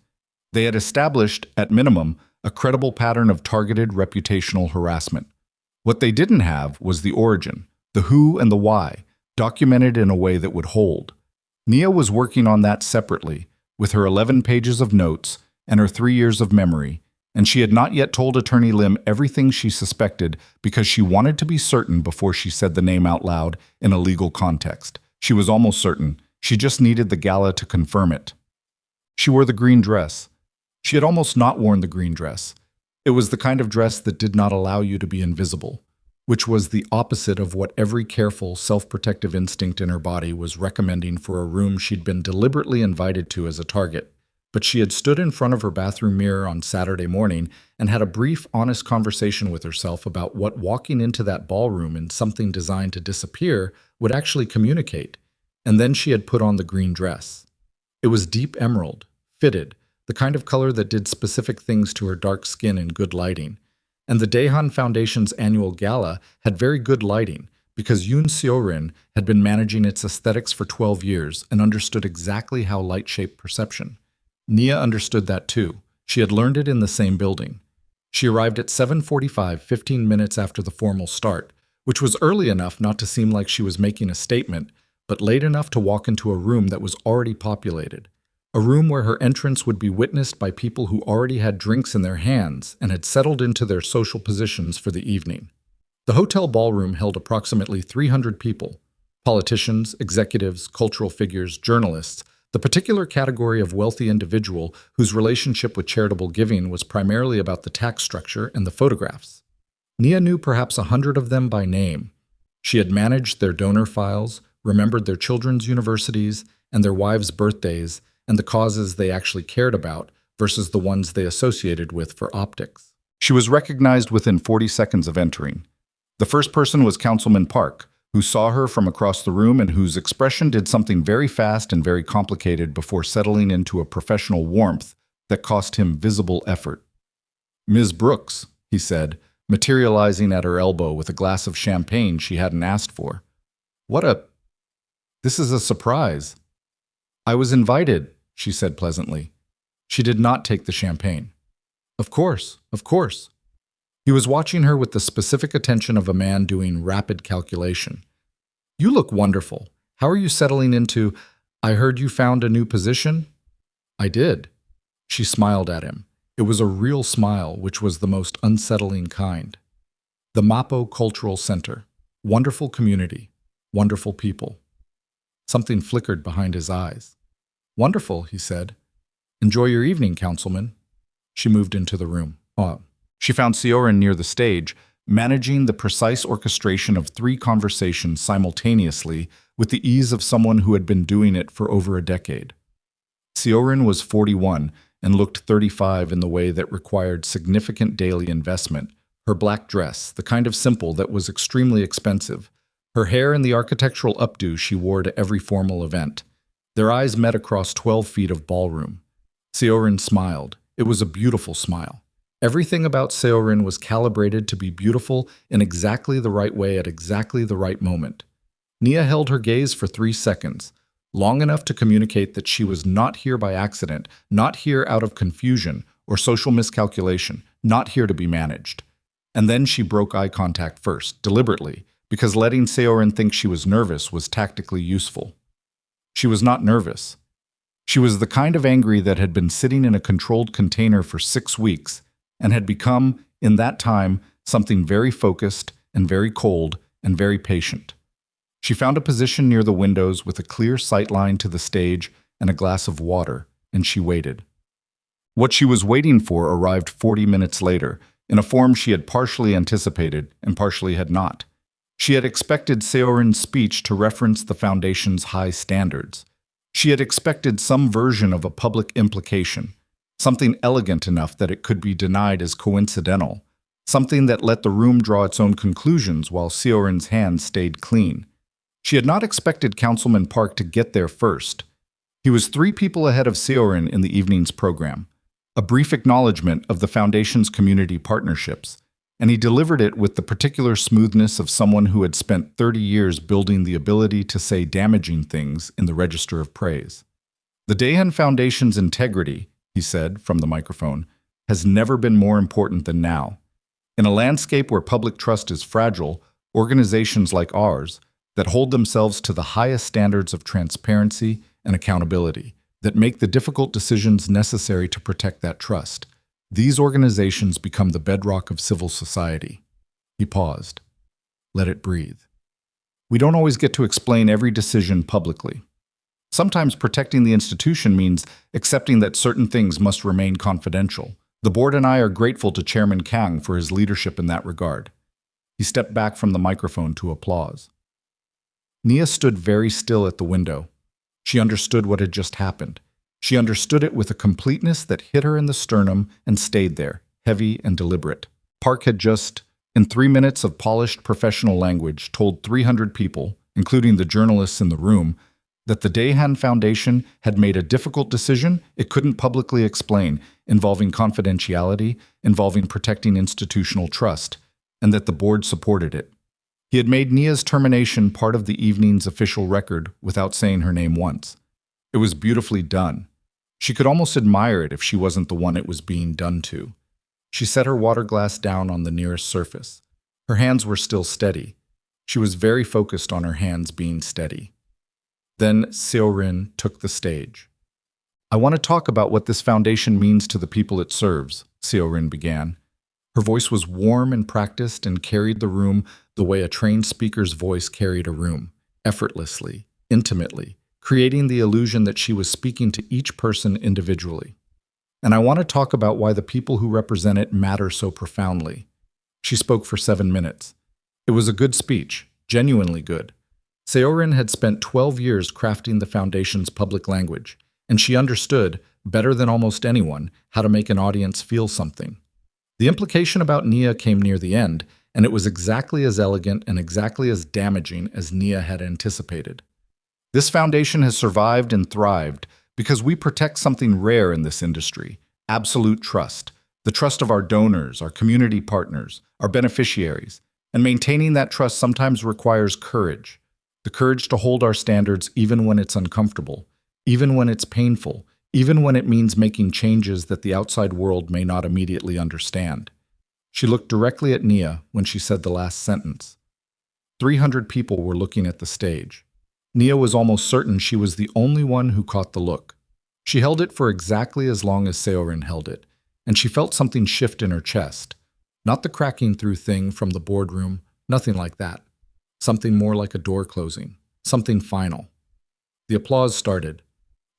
They had established, at minimum, a credible pattern of targeted reputational harassment. What they didn't have was the origin, the who and the why, documented in a way that would hold. Nia was working on that separately, with her 11 pages of notes and her 3 years of memory, and she had not yet told Attorney Lim everything she suspected because she wanted to be certain before she said the name out loud in a legal context. She was almost certain. She just needed the gala to confirm it. She wore the green dress. She had almost not worn the green dress. It was the kind of dress that did not allow you to be invisible, which was the opposite of what every careful, self-protective instinct in her body was recommending for a room she'd been deliberately invited to as a target. But she had stood in front of her bathroom mirror on Saturday morning and had a brief, honest conversation with herself about what walking into that ballroom in something designed to disappear would actually communicate. And then she had put on the green dress. It was deep emerald, fitted, the kind of color that did specific things to her dark skin in good lighting. And the Daehan Foundation's annual gala had very good lighting because Yoon Seo-rin had been managing its aesthetics for 12 years and understood exactly how light shaped perception. Nia understood that too. She had learned it in the same building. She arrived at 7:45, 15 minutes after the formal start, which was early enough not to seem like she was making a statement, but late enough to walk into a room that was already populated. A room where her entrance would be witnessed by people who already had drinks in their hands and had settled into their social positions for the evening. The hotel ballroom held approximately 300 people, politicians, executives, cultural figures, journalists, the particular category of wealthy individual whose relationship with charitable giving was primarily about the tax structure and the photographs. Nia knew perhaps 100 of them by name. She had managed their donor files, remembered their children's universities and their wives' birthdays, and the causes they actually cared about versus the ones they associated with for optics. She was recognized within 40 seconds of entering. The first person was Councilman Park, who saw her from across the room and whose expression did something very fast and very complicated before settling into a professional warmth that cost him visible effort. "Ms. Brooks," he said, materializing at her elbow with a glass of champagne she hadn't asked for. This is a surprise." "I was invited," she said pleasantly. She did not take the champagne. Of course, of course." He was watching her with the specific attention of a man doing rapid calculation. "You look wonderful. How are you settling into... I heard you found a new position?" "I did." She smiled at him. It was a real smile, which was the most unsettling kind. The Mapo Cultural Center. Wonderful community. Wonderful people. Something flickered behind his eyes. "Wonderful," he said. "Enjoy your evening, Councilman." She moved into the room. She found Seo-rin near the stage, managing the precise orchestration of 3 conversations simultaneously with the ease of someone who had been doing it for over a decade. Seo-rin was 41 and looked 35 in the way that required significant daily investment. Her black dress, the kind of simple that was extremely expensive. Her hair in the architectural updo she wore to every formal event. Their eyes met across 12 feet of ballroom. Seo-rin smiled. It was a beautiful smile. Everything about Seorin was calibrated to be beautiful in exactly the right way at exactly the right moment. Nia held her gaze for 3 seconds, long enough to communicate that she was not here by accident, not here out of confusion or social miscalculation, not here to be managed. And then she broke eye contact first, deliberately, because letting Seorin think she was nervous was tactically useful. She was not nervous. She was the kind of angry that had been sitting in a controlled container for 6 weeks and had become, in that time, something very focused and very cold and very patient. She found a position near the windows with a clear sight line to the stage and a glass of water, and she waited. What she was waiting for arrived 40 minutes later, in a form she had partially anticipated and partially had not. She had expected Seorin's speech to reference the Foundation's high standards. She had expected some version of a public implication, something elegant enough that it could be denied as coincidental, something that let the room draw its own conclusions while Seorin's hands stayed clean. She had not expected Councilman Park to get there first. He was 3 people ahead of Seorin in the evening's program, a brief acknowledgement of the Foundation's community partnerships, and he delivered it with the particular smoothness of someone who had spent 30 years building the ability to say damaging things in the register of praise. The Daehan Foundation's integrity, he said from the microphone, has never been more important than now. In a landscape where public trust is fragile, organizations like ours, that hold themselves to the highest standards of transparency and accountability, that make the difficult decisions necessary to protect that trust, these organizations become the bedrock of civil society. He paused. Let it breathe. We don't always get to explain every decision publicly. Sometimes protecting the institution means accepting that certain things must remain confidential. The board and I are grateful to Chairman Kang for his leadership in that regard. He stepped back from the microphone to applause. Nia stood very still at the window. She understood what had just happened. She understood it with a completeness that hit her in the sternum and stayed there, heavy and deliberate. Park had just, in 3 minutes of polished professional language, told 300 people, including the journalists in the room, that the Daehan Foundation had made a difficult decision it couldn't publicly explain, involving confidentiality, involving protecting institutional trust, and that the board supported it. He had made Nia's termination part of the evening's official record without saying her name once. It was beautifully done. She could almost admire it if she wasn't the one it was being done to. She set her water glass down on the nearest surface. Her hands were still steady. She was very focused on her hands being steady. Then Seorin took the stage. I want to talk about what this foundation means to the people it serves, Seorin began. Her voice was warm and practiced and carried the room the way a trained speaker's voice carried a room, effortlessly, intimately, creating the illusion that she was speaking to each person individually. And I want to talk about why the people who represent it matter so profoundly. She spoke for 7 minutes. It was a good speech, genuinely good. Seorin had spent 12 years crafting the Foundation's public language, and she understood, better than almost anyone, how to make an audience feel something. The implication about Nia came near the end, and it was exactly as elegant and exactly as damaging as Nia had anticipated. This foundation has survived and thrived because we protect something rare in this industry: absolute trust, the trust of our donors, our community partners, our beneficiaries. And maintaining that trust sometimes requires courage, the courage to hold our standards even when it's uncomfortable, even when it's painful, even when it means making changes that the outside world may not immediately understand. She looked directly at Nia when she said the last sentence. 300 people were looking at the stage. Nia was almost certain she was the only one who caught the look. She held it for exactly as long as Seorin held it, and she felt something shift in her chest. Not the cracking through thing from the boardroom, nothing like that. Something more like a door closing, something final. The applause started.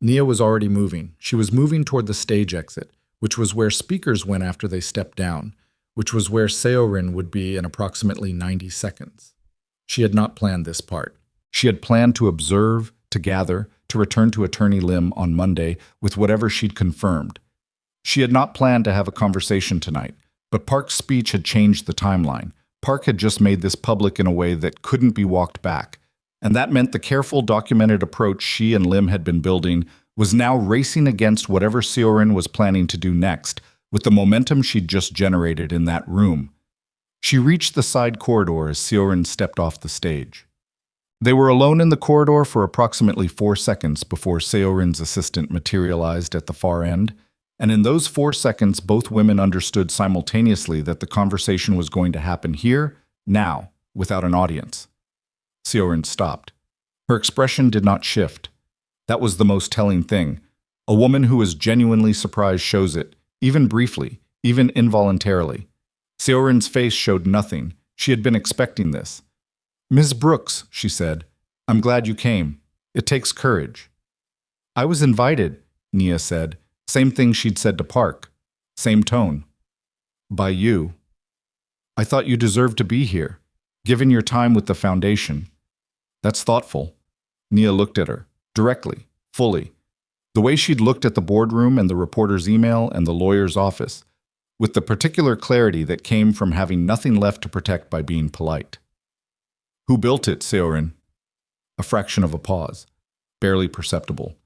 Nia was already moving. She was moving toward the stage exit, which was where speakers went after they stepped down, which was where Seorin would be in approximately 90 seconds. She had not planned this part. She had planned to observe, to gather, to return to Attorney Lim on Monday with whatever she'd confirmed. She had not planned to have a conversation tonight, but Park's speech had changed the timeline. Park had just made this public in a way that couldn't be walked back, and that meant the careful, documented approach she and Lim had been building was now racing against whatever Seorin was planning to do next, with the momentum she'd just generated in that room. She reached the side corridor as Sioran stepped off the stage. They were alone in the corridor for approximately 4 seconds before Sioran's assistant materialized at the far end, and in those 4 seconds both women understood simultaneously that the conversation was going to happen here, now, without an audience. Sioran stopped. Her expression did not shift. That was the most telling thing. A woman who is genuinely surprised shows it, even briefly, even involuntarily. Sioran's face showed nothing. She had been expecting this. "Ms. Brooks," she said, "I'm glad you came. It takes courage." "I was invited," Nia said. Same thing she'd said to Park. Same tone. "By you. I thought you deserved to be here, given your time with the Foundation." "That's thoughtful." Nia looked at her, directly, fully. The way she'd looked at the boardroom and the reporter's email and the lawyer's office, with the particular clarity that came from having nothing left to protect by being polite. "Who built it, Sioran?" A fraction of a pause, barely perceptible.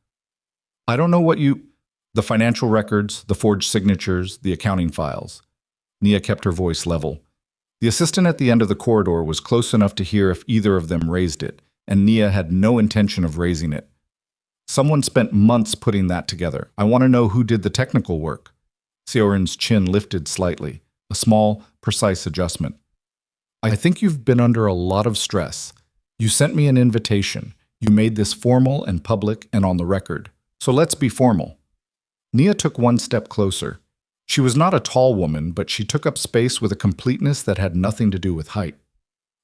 "I don't know what you—" "The financial records, the forged signatures, the accounting files." Nia kept her voice level. The assistant at the end of the corridor was close enough to hear if either of them raised it, and Nia had no intention of raising it. "Someone spent months putting that together. I want to know who did the technical work." Sioran's chin lifted slightly, a small, precise adjustment. "I think you've been under a lot of stress. You sent me an invitation. You made this formal and public and on the record. So let's be formal." Nia took one step closer. She was not a tall woman, but she took up space with a completeness that had nothing to do with height.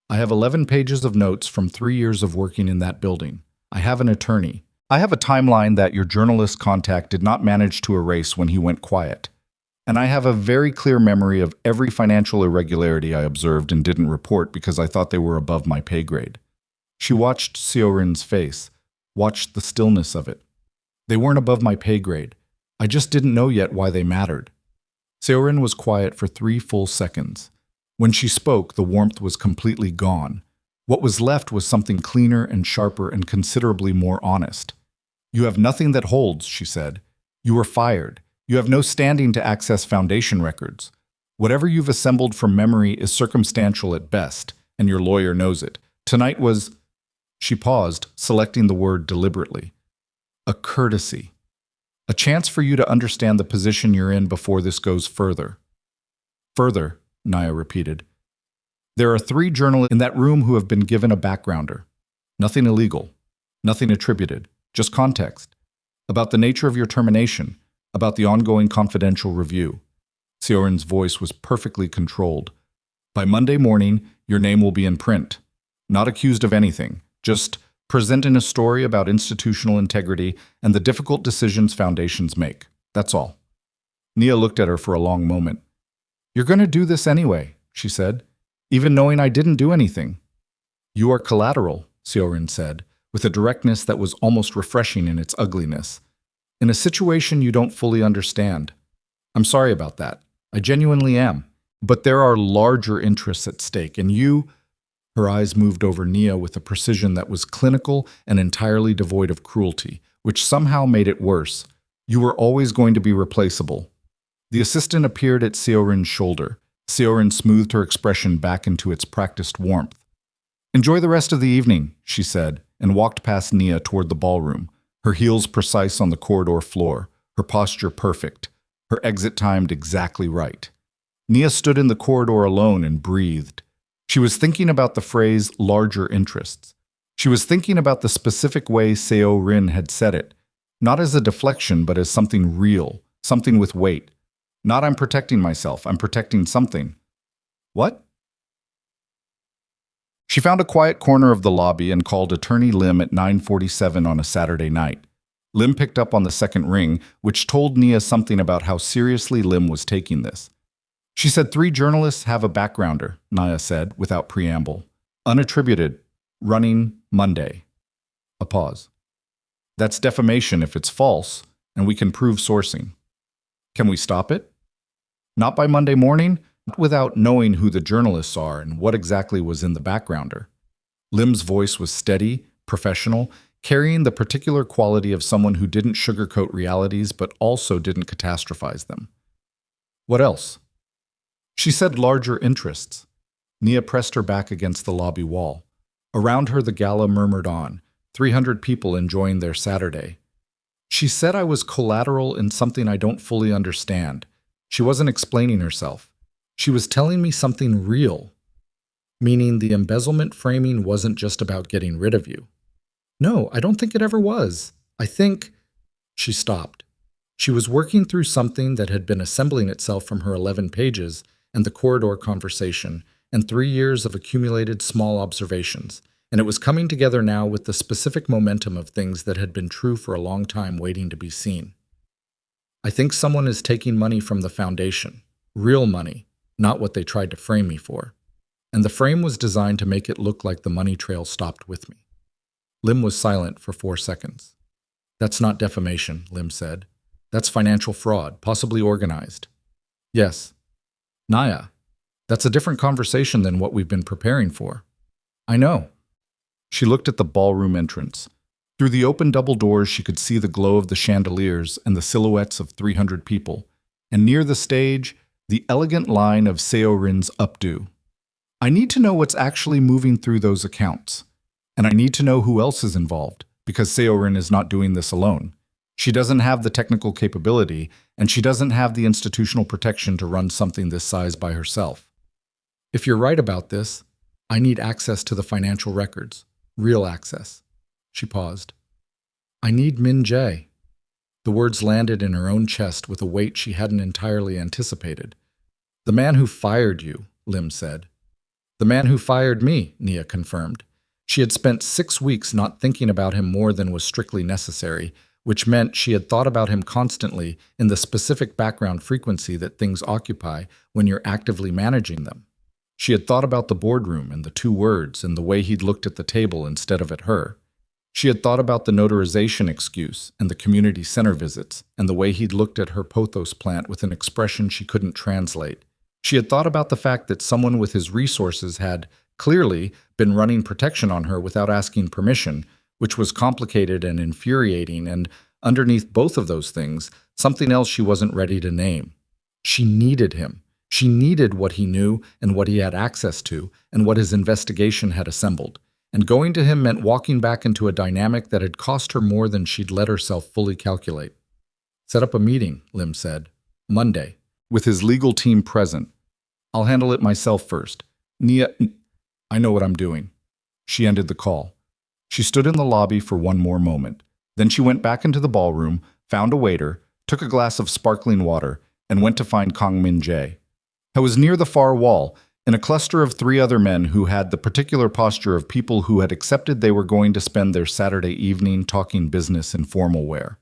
"I have 11 pages of notes from 3 years of working in that building. I have an attorney. I have a timeline that your journalist contact did not manage to erase when he went quiet. And I have a very clear memory of every financial irregularity I observed and didn't report because I thought they were above my pay grade." She watched Sioran's face, watched the stillness of it. "They weren't above my pay grade. I just didn't know yet why they mattered." Sioran was quiet for 3 full seconds. When she spoke, the warmth was completely gone. What was left was something cleaner and sharper and considerably more honest. "You have nothing that holds," she said. "You were fired. You have no standing to access Foundation records. Whatever you've assembled from memory is circumstantial at best, and your lawyer knows it. Tonight was—" She paused, selecting the word deliberately. "A courtesy. A chance for you to understand the position you're in before this goes further." "Further," Nia repeated. "There are 3 journalists in that room who have been given a backgrounder. Nothing illegal. Nothing attributed. Just context. About the nature of your termination. About the ongoing confidential review." Sioran's voice was perfectly controlled. "By Monday morning, your name will be in print. Not accused of anything. Just presenting a story about institutional integrity and the difficult decisions foundations make. That's all." Nia looked at her for a long moment. "You're going to do this anyway," she said, "even knowing I didn't do anything." "You are collateral," Sioran said, with a directness that was almost refreshing in its ugliness. "In a situation you don't fully understand. I'm sorry about that. I genuinely am. But there are larger interests at stake, and you—" Her eyes moved over Nia with a precision that was clinical and entirely devoid of cruelty, which somehow made it worse. "You were always going to be replaceable." The assistant appeared at Sioran's shoulder. Sioran smoothed her expression back into its practiced warmth. "Enjoy the rest of the evening," she said, and walked past Nia toward the ballroom, her heels precise on the corridor floor, her posture perfect, her exit timed exactly right. Nia stood in the corridor alone and breathed. She was thinking about the phrase larger interests. She was thinking about the specific way Sioran had said it, not as a deflection but as something real, something with weight. Not "I'm protecting myself, I'm protecting something." What? She found a quiet corner of the lobby and called Attorney Lim at 9:47 on a Saturday night. Lim picked up on the second ring, which told Nia something about how seriously Lim was taking this. She said 3 journalists have a backgrounder, Nia said, without preamble. Unattributed. Running Monday. A pause. "That's defamation if it's false, and we can prove sourcing." "Can we stop it?" "Not by Monday morning, without knowing who the journalists are and what exactly was in the backgrounder." Lim's voice was steady, professional, carrying the particular quality of someone who didn't sugarcoat realities but also didn't catastrophize them. What else? She said larger interests. Nia pressed her back against the lobby wall. Around her the gala murmured on, 300 people enjoying their Saturday. She said I was collateral in something I don't fully understand. She wasn't explaining herself. She was telling me something real, meaning the embezzlement framing wasn't just about getting rid of you. No, I don't think it ever was. I think... She stopped. She was working through something that had been assembling itself from her 11 pages and the corridor conversation and 3 years of accumulated small observations, and it was coming together now with the specific momentum of things that had been true for a long time waiting to be seen. I think someone is taking money from the foundation. Real money, not what they tried to frame me for. And the frame was designed to make it look like the money trail stopped with me. Lim was silent for 4 seconds. That's not defamation, Lim said. That's financial fraud, possibly organized. Yes. Nia, that's a different conversation than what we've been preparing for. I know. She looked at the ballroom entrance. Through the open double doors she could see the glow of the chandeliers and the silhouettes of 300 people, and near the stage, the elegant line of Seorin's updo. I need to know what's actually moving through those accounts. And I need to know who else is involved, because Seorin is not doing this alone. She doesn't have the technical capability, and she doesn't have the institutional protection to run something this size by herself. If you're right about this, I need access to the financial records. Real access. She paused. I need Min Jae. The words landed in her own chest with a weight she hadn't entirely anticipated. The man who fired you, Lim said. The man who fired me, Nia confirmed. She had spent 6 weeks not thinking about him more than was strictly necessary, which meant she had thought about him constantly in the specific background frequency that things occupy when you're actively managing them. She had thought about the boardroom and the 2 words and the way he'd looked at the table instead of at her. She had thought about the notarization excuse and the community center visits and the way he'd looked at her pothos plant with an expression she couldn't translate. She had thought about the fact that someone with his resources had, clearly, been running protection on her without asking permission, which was complicated and infuriating, and underneath both of those things, something else she wasn't ready to name. She needed him. She needed what he knew and what he had access to and what his investigation had assembled. And going to him meant walking back into a dynamic that had cost her more than she'd let herself fully calculate. Set up a meeting, Lim said. Monday. With his legal team present. I'll handle it myself first. Nia, I know what I'm doing. She ended the call. She stood in the lobby for one more moment. Then she went back into the ballroom, found a waiter, took a glass of sparkling water, and went to find Kang Min Jae. I was near the far wall, in a cluster of 3 other men who had the particular posture of people who had accepted they were going to spend their Saturday evening talking business in formal wear.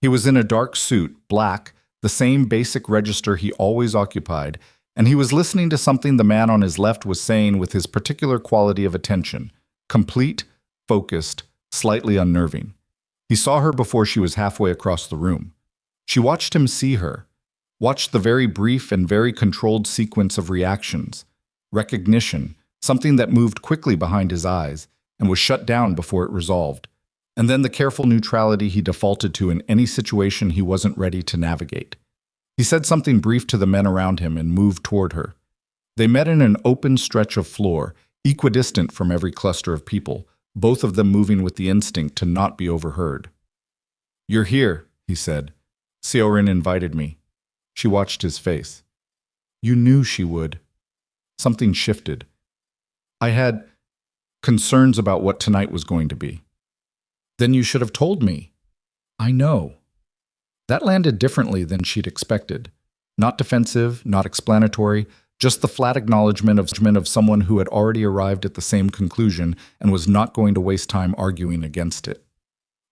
He was in a dark suit, black, the same basic register he always occupied, and he was listening to something the man on his left was saying with his particular quality of attention, complete, focused, slightly unnerving. He saw her before she was halfway across the room. She watched him see her, watched the very brief and very controlled sequence of reactions, recognition, something that moved quickly behind his eyes and was shut down before it resolved, and then the careful neutrality he defaulted to in any situation he wasn't ready to navigate. He said something brief to the men around him and moved toward her. They met in an open stretch of floor, equidistant from every cluster of people, both of them moving with the instinct to not be overheard. You're here, he said. Seorin invited me. She watched his face. You knew she would. Something shifted. I had concerns about what tonight was going to be. Then you should have told me. I know. That landed differently than she'd expected. Not defensive, not explanatory, just the flat acknowledgement of someone who had already arrived at the same conclusion and was not going to waste time arguing against it.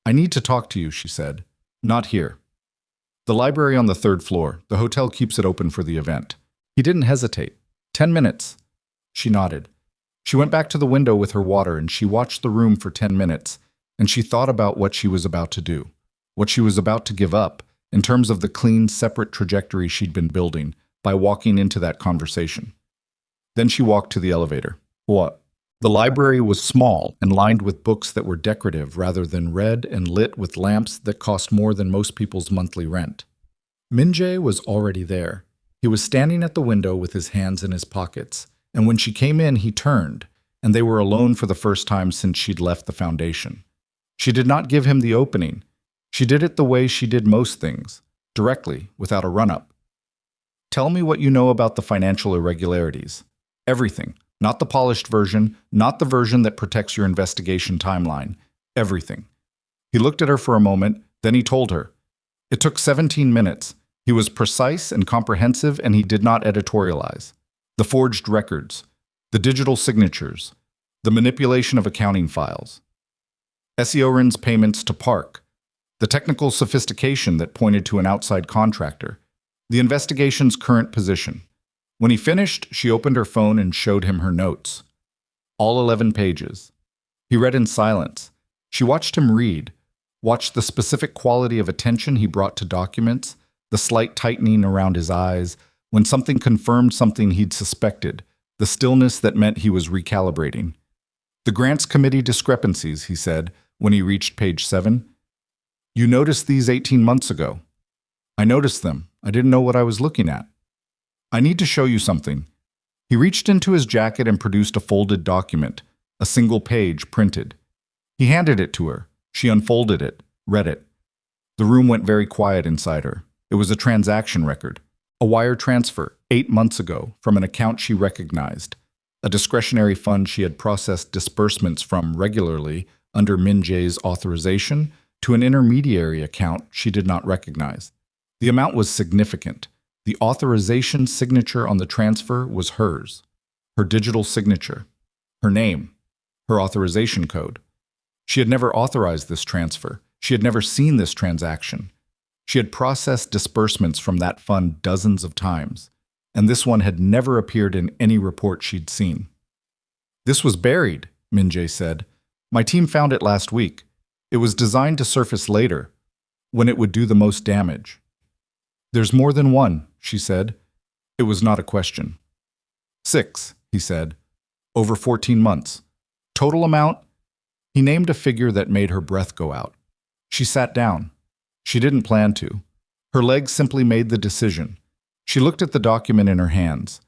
I need to talk to you, she said. Not here. The library on the 3rd floor. The hotel keeps it open for the event. He didn't hesitate. 10 minutes. She nodded. She went back to the window with her water and she watched the room for 10 minutes, and she thought about what she was about to do, what she was about to give up in terms of the clean, separate trajectory she'd been building by walking into that conversation. Then she walked to the elevator. What? The library was small and lined with books that were decorative rather than read and lit with lamps that cost more than most people's monthly rent. Min Jae was already there. He was standing at the window with his hands in his pockets, and when she came in, he turned, and they were alone for the first time since she'd left the foundation. She did not give him the opening. She did it the way she did most things, directly, without a run-up. Tell me what you know about the financial irregularities. Everything. Not the polished version, not the version that protects your investigation timeline. Everything. He looked at her for a moment, then he told her. It took 17 minutes. He was precise and comprehensive, and he did not editorialize. The forged records, the digital signatures, the manipulation of accounting files. Seorin's payments to Park, the technical sophistication that pointed to an outside contractor, the investigation's current position. When he finished, she opened her phone and showed him her notes. All 11 pages. He read in silence. She watched him read, watched the specific quality of attention he brought to documents, the slight tightening around his eyes, when something confirmed something he'd suspected, the stillness that meant he was recalibrating. The Grants Committee discrepancies, he said, when he reached page 7. You noticed these 18 months ago. I noticed them. I didn't know what I was looking at. I need to show you something. He reached into his jacket and produced a folded document, a single page printed. He handed it to her. She unfolded it, read it. The room went very quiet inside her. It was a transaction record, a wire transfer 8 months ago from an account she recognized, a discretionary fund she had processed disbursements from regularly under Min Jae's authorization to an intermediary account she did not recognize. The amount was significant. The authorization signature on the transfer was hers, her digital signature, her name, her authorization code. She had never authorized this transfer. She had never seen this transaction. She had processed disbursements from that fund dozens of times, and this one had never appeared in any report she'd seen. This was buried, Min Jae said. My team found it last week. It was designed to surface later, when it would do the most damage. There's more than one, she said. It was not a question. 6, he said. Over 14 months. Total amount? He named a figure that made her breath go out. She sat down. She didn't plan to. Her legs simply made the decision. She looked at the document in her hands.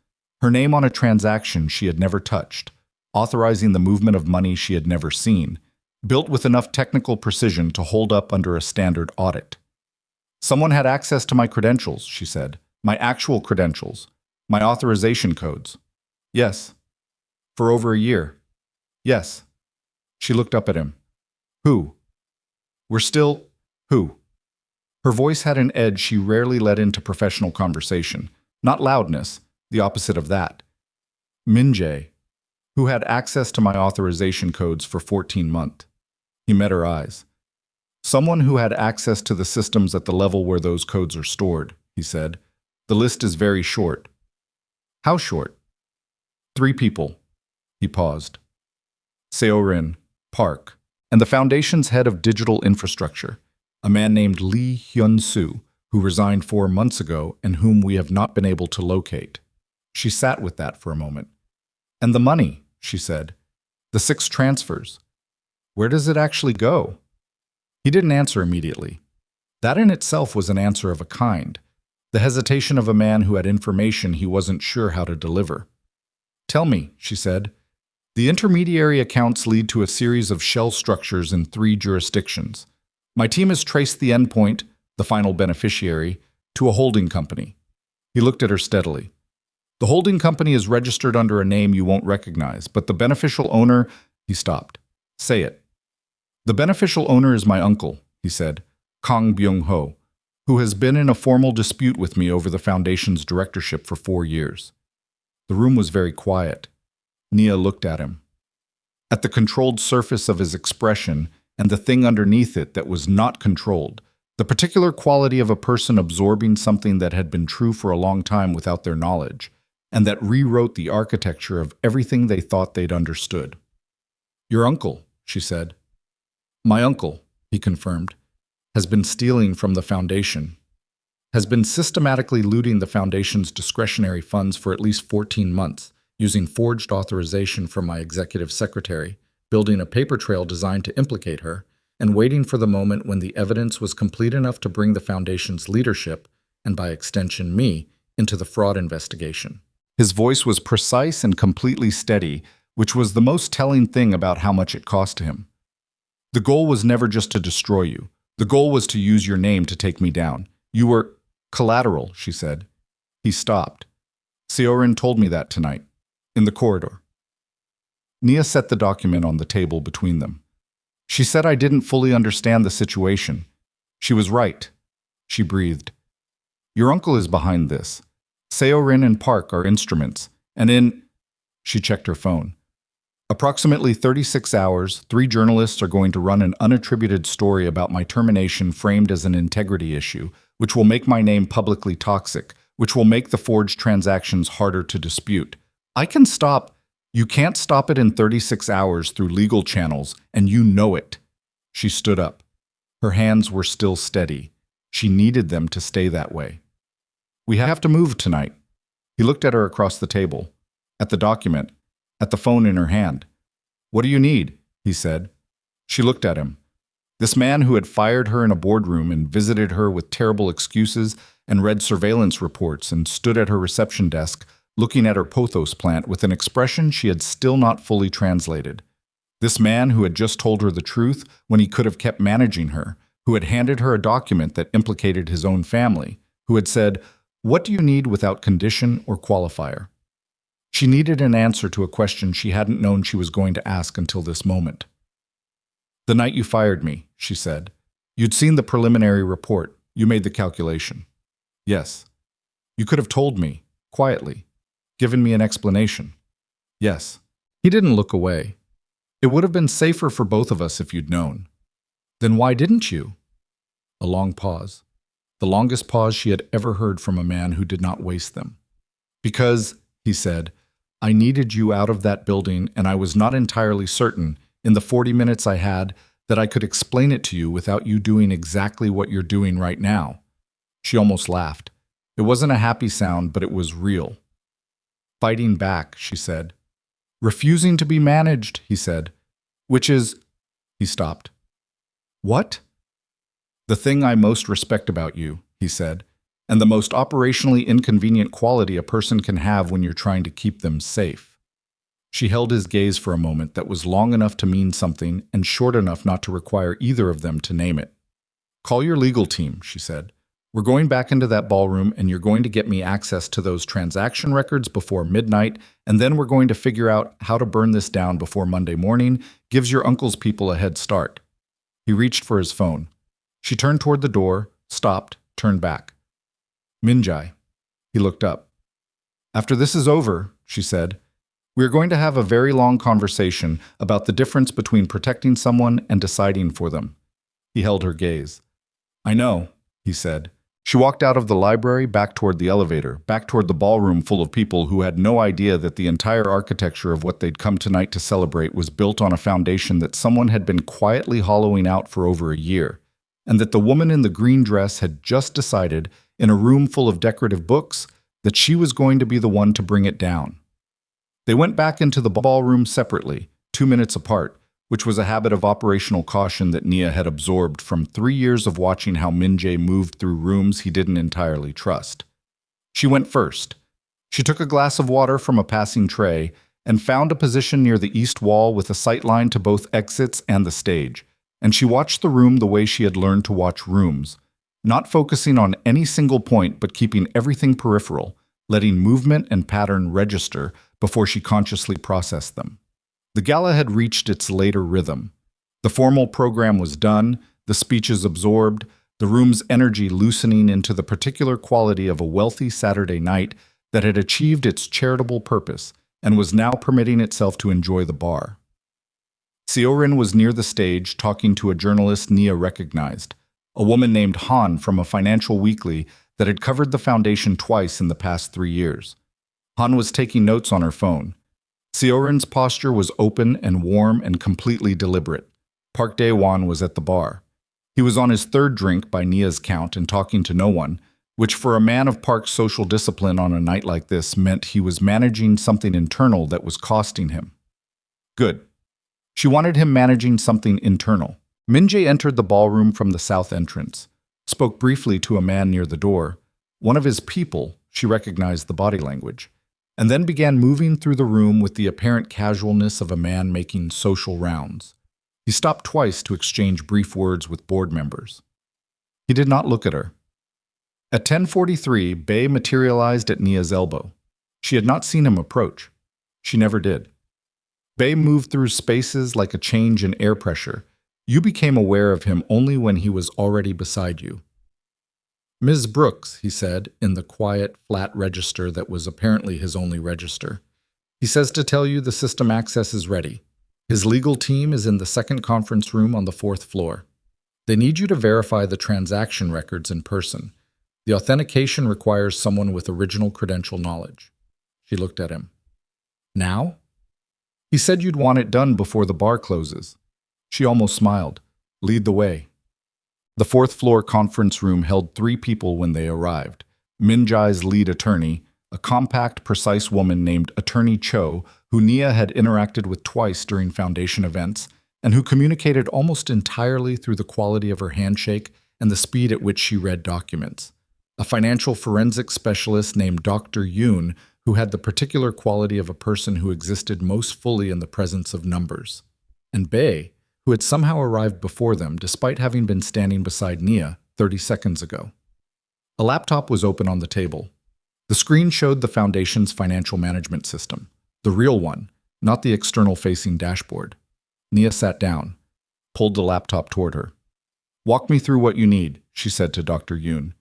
Her name on a transaction she had never touched, authorizing the movement of money she had never seen, built with enough technical precision to hold up under a standard audit. Someone had access to my credentials, she said. My actual credentials. My authorization codes. Yes. For over a year. Yes. She looked up at him. Who? We're still... Who? Her voice had an edge she rarely let into professional conversation. Not loudness, the opposite of that. Min Jae, who had access to my authorization codes for 14 months. He met her eyes. Someone who had access to the systems at the level where those codes are stored, he said. The list is very short. How short? 3 people. He paused. Seorin, Park, and the Foundation's head of digital infrastructure, a man named Lee Hyun-soo, who resigned 4 months ago and whom we have not been able to locate. She sat with that for a moment. And the money, she said. The 6 transfers. Where does it actually go? He didn't answer immediately. That in itself was an answer of a kind, the hesitation of a man who had information he wasn't sure how to deliver. Tell me, she said. The intermediary accounts lead to a series of shell structures in 3 jurisdictions. My team has traced the endpoint, the final beneficiary, to a holding company. He looked at her steadily. The holding company is registered under a name you won't recognize, but the beneficial owner... He stopped. Say it. The beneficial owner is my uncle, he said, Kang Byung-ho, who has been in a formal dispute with me over the Foundation's directorship for 4 years. The room was very quiet. Nia looked at him. At the controlled surface of his expression and the thing underneath it that was not controlled, the particular quality of a person absorbing something that had been true for a long time without their knowledge, and that rewrote the architecture of everything they thought they'd understood. Your uncle, she said. My uncle, he confirmed, has been stealing from the Foundation, has been systematically looting the Foundation's discretionary funds for at least 14 months, using forged authorization from my executive secretary, building a paper trail designed to implicate her, and waiting for the moment when the evidence was complete enough to bring the Foundation's leadership, and by extension me, into the fraud investigation. His voice was precise and completely steady, which was the most telling thing about how much it cost him. The goal was never just to destroy you. The goal was to use your name to take me down. You were collateral, she said. He stopped. Seorin told me that tonight, in the corridor. Nia set the document on the table between them. She said I didn't fully understand the situation. She was right. She breathed. Your uncle is behind this. Seorin and Park are instruments, and in... She checked her phone. Approximately 36 hours, 3 journalists are going to run an unattributed story about my termination framed as an integrity issue, which will make my name publicly toxic, which will make the forged transactions harder to dispute. I can stop. You can't stop it in 36 hours through legal channels, and you know it. She stood up. Her hands were still steady. She needed them to stay that way. We have to move tonight. He looked at her across the table, at the document, at the phone in her hand. What do you need? He said. She looked at him. This man who had fired her in a boardroom and visited her with terrible excuses and read surveillance reports and stood at her reception desk looking at her pothos plant with an expression she had still not fully translated. This man who had just told her the truth when he could have kept managing her, who had handed her a document that implicated his own family, who had said, "What do you need?" without condition or qualifier. She needed an answer to a question she hadn't known she was going to ask until this moment. The night you fired me, she said. You'd seen the preliminary report. You made the calculation. Yes. You could have told me, quietly, given me an explanation. Yes. He didn't look away. It would have been safer for both of us if you'd known. Then why didn't you? A long pause. The longest pause she had ever heard from a man who did not waste them. Because, he said, I needed you out of that building, and I was not entirely certain, in the 40 minutes I had, that I could explain it to you without you doing exactly what you're doing right now. She almost laughed. It wasn't a happy sound, but it was real. Fighting back, she said. Refusing to be managed, he said. Which is... He stopped. What? The thing I most respect about you, he said, and the most operationally inconvenient quality a person can have when you're trying to keep them safe. She held his gaze for a moment that was long enough to mean something and short enough not to require either of them to name it. Call your legal team, she said. We're going back into that ballroom and you're going to get me access to those transaction records before midnight, and then we're going to figure out how to burn this down before Monday morning. Gives your uncle's people a head start. He reached for his phone. She turned toward the door, stopped, turned back. Minjai. He looked up. After this is over, she said, we are going to have a very long conversation about the difference between protecting someone and deciding for them. He held her gaze. I know, he said. She walked out of the library back toward the elevator, back toward the ballroom full of people who had no idea that the entire architecture of what they'd come tonight to celebrate was built on a foundation that someone had been quietly hollowing out for over a year, and that the woman in the green dress had just decided, in a room full of decorative books, that she was going to be the one to bring it down. They went back into the ballroom separately, 2 minutes apart, which was a habit of operational caution that Nia had absorbed from 3 years of watching how Minjae moved through rooms he didn't entirely trust. She went first. She took a glass of water from a passing tray and found a position near the east wall with a sight line to both exits and the stage, and she watched the room the way she had learned to watch rooms, not focusing on any single point but keeping everything peripheral, letting movement and pattern register before she consciously processed them. The gala had reached its later rhythm. The formal program was done, the speeches absorbed, the room's energy loosening into the particular quality of a wealthy Saturday night that had achieved its charitable purpose and was now permitting itself to enjoy the bar. Seorin was near the stage talking to a journalist Nia recognized, a woman named Han from a financial weekly that had covered the foundation twice in the past 3 years. Han was taking notes on her phone. Seorin's posture was open and warm and completely deliberate. Park Dae-won was at the bar. He was on his 3rd drink by Nia's count and talking to no one, which for a man of Park's social discipline on a night like this meant he was managing something internal that was costing him. Good. She wanted him managing something internal. Minjae entered the ballroom from the south entrance, spoke briefly to a man near the door, One of his people, she recognized the body language, and then began moving through the room with the apparent casualness of a man making social rounds. He stopped twice to exchange brief words with board members. He did not look at her. At 10:43, Bay materialized at Nia's elbow. She had not seen him approach. She never did. Bay moved through spaces like a change in air pressure. You became aware of him only when he was already beside you. "Ms. Brooks," he said, in the quiet, flat register that was apparently his only register. "He says to tell you the system access is ready. His legal team is in the second conference room on the 4th floor. They need you to verify the transaction records in person. The authentication requires someone with original credential knowledge." She looked at him. "Now?" "He said you'd want it done before the bar closes." She almost smiled. "Lead the way." The 4th floor conference room held 3 people when they arrived. Min Jae's lead attorney, a compact, precise woman named Attorney Cho, who Nia had interacted with twice during Foundation events, and who communicated almost entirely through the quality of her handshake and the speed at which she read documents. A financial forensics specialist named Dr. Yoon, who had the particular quality of a person who existed most fully in the presence of numbers. And Bay, who had somehow arrived before them despite having been standing beside Nia 30 seconds ago. A laptop was open on the table. The screen showed the Foundation's financial management system, the real one, not the external-facing dashboard. Nia sat down, pulled the laptop toward her. "Walk me through what you need," she said to Dr. Yoon.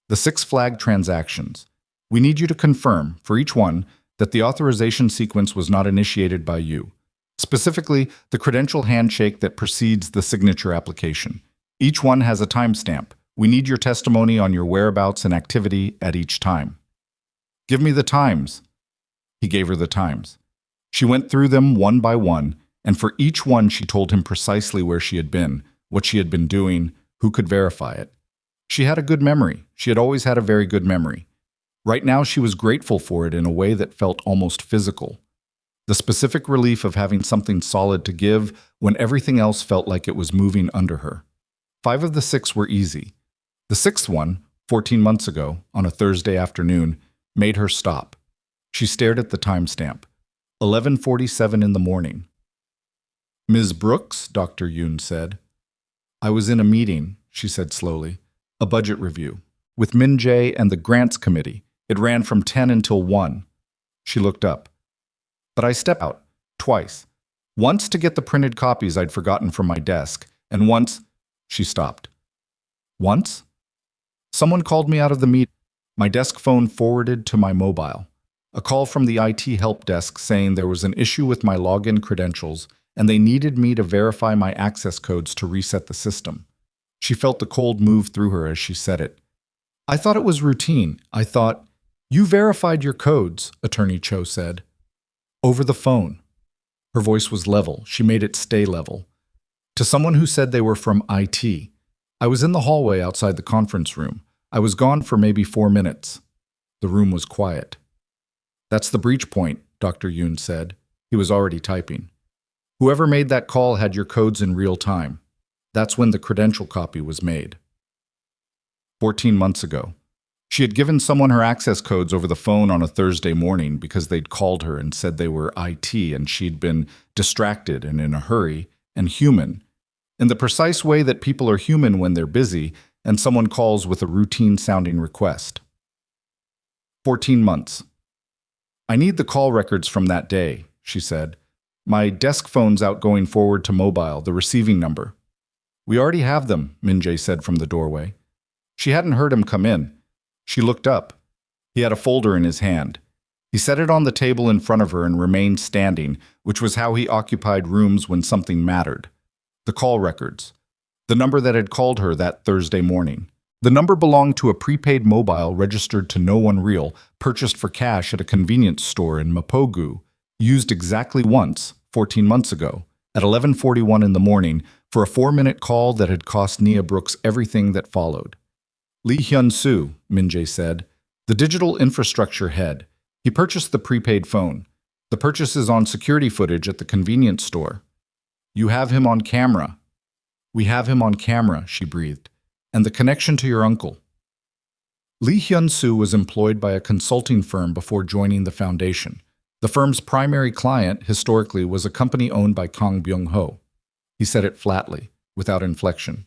"The 6 flagged transactions. We need you to confirm, for each one, that the authorization sequence was not initiated by you. Specifically, the credential handshake that precedes the signature application. Each one has a timestamp. We need your testimony on your whereabouts and activity at each time." "Give me the times." He gave her the times. She went through them one by one, and for each one she told him precisely where she had been, what she had been doing, who could verify it. She had a good memory. She had always had a very good memory. Right now she was grateful for it in a way that felt almost physical. The specific relief of having something solid to give when everything else felt like it was moving under her. 5 of the 6 were easy. The 6th one, 14 months ago, on a Thursday afternoon, made her stop. She stared at the timestamp. 11:47 in the morning. "Ms. Brooks," Dr. Yoon said. "I was in a meeting," she said slowly. "A budget review. With Min Jae and the Grants Committee. It ran from 10 until 1. She looked up. "But I stepped out. Twice. Once to get the printed copies I'd forgotten from my desk, and once—" She stopped. "Once? Someone called me out of the meeting. My desk phone forwarded to my mobile. A call from the IT help desk saying there was an issue with my login credentials and they needed me to verify my access codes to reset the system." She felt the cold move through her as she said it. "I thought it was routine. I thought—" "You verified your codes," Attorney Cho said. "Over the phone." Her voice was level. She made it stay level. "To someone who said they were from IT. I was in the hallway outside the conference room. I was gone for maybe 4 minutes. The room was quiet. "That's the breach point," Dr. Yoon said. He was already typing. "Whoever made that call had your codes in real time. That's when the credential copy was made." 14 months ago. She had given someone her access codes over the phone on a Thursday morning because they'd called her and said they were IT and she'd been distracted and in a hurry and human. In the precise way that people are human when they're busy and someone calls with a routine-sounding request. 14 months. "I need the call records from that day," she said. "My desk phone's out going forward to mobile, the receiving number." "We already have them," Min Jae said from the doorway. She hadn't heard him come in. She looked up. He had a folder in his hand. He set it on the table in front of her and remained standing, which was how he occupied rooms when something mattered. The call records. The number that had called her that Thursday morning. The number belonged to a prepaid mobile registered to no one real, purchased for cash at a convenience store in Mapogu, used exactly once, 14 months ago, at 11:41 in the morning, for a 4-minute call that had cost Nia Brooks everything that followed. "Lee Hyun-soo," Min Jae said, "the digital infrastructure head. He purchased the prepaid phone. The purchase is on security footage at the convenience store." "You have him on camera." "We have him on camera," she breathed. "And the connection to your uncle." Lee Hyun-soo was employed by a consulting firm before joining the foundation. The firm's primary client, historically, was a company owned by Kang Byung-ho. He said it flatly, without inflection.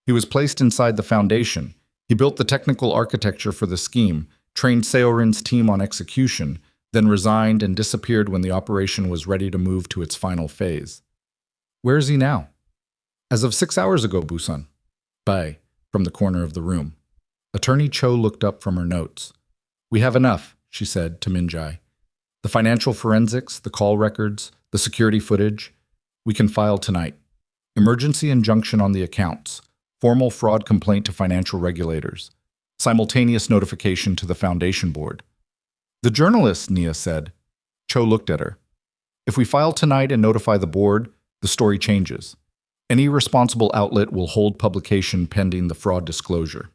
He was placed inside the foundation. He built the technical architecture for the scheme, trained Seorin's team on execution, then resigned and disappeared when the operation was ready to move to its final phase. Where is he now? As of 6 hours ago, Busan. Bai, from the corner of the room. Attorney Cho looked up from her notes. We have enough, she said to Min-jae. The financial forensics, the call records, the security footage. We can file tonight. Emergency injunction on the accounts. Formal fraud complaint to financial regulators. Simultaneous notification to the foundation board. The journalist, Nia said. Cho looked at her. If we file tonight and notify the board, the story changes. Any responsible outlet will hold publication pending the fraud disclosure.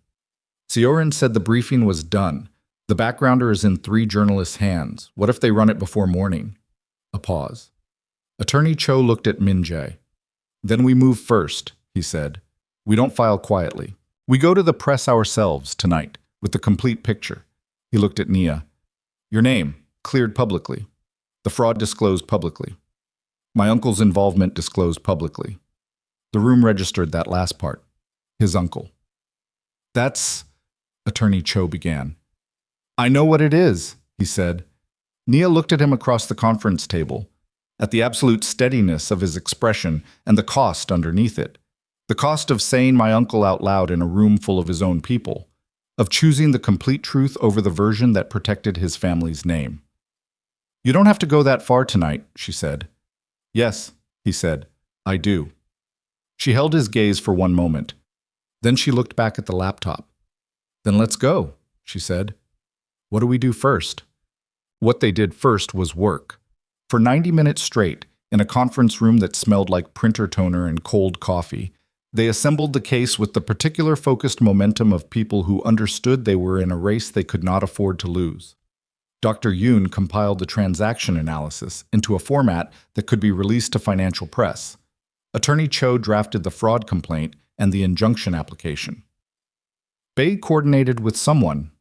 Seorin said the briefing was done. The backgrounder is in 3 journalists' hands. What if they run it before morning? A pause. Attorney Cho looked at Min-jae. Then we move first, he said. We don't file quietly. We go to the press ourselves tonight, with the complete picture. He looked at Nia. Your name, cleared publicly. The fraud disclosed publicly. My uncle's involvement disclosed publicly. The room registered that last part. His uncle. That's... Attorney Cho began. I know what it is, he said. Nia looked at him across the conference table, at the absolute steadiness of his expression and the cost underneath it. The cost of saying my uncle out loud in a room full of his own people, of choosing the complete truth over the version that protected his family's name. You don't have to go that far tonight, she said. Yes, he said, I do. She held his gaze for one moment. Then she looked back at the laptop. Then let's go, she said. What do we do first? What they did first was work. For 90 minutes straight, in a conference room that smelled like printer toner and cold coffee, they assembled the case with the particular focused momentum of people who understood they were in a race they could not afford to lose. Dr. Yoon compiled the transaction analysis into a format that could be released to financial press. Attorney Cho drafted the fraud complaint and the injunction application. Bae coordinated with someone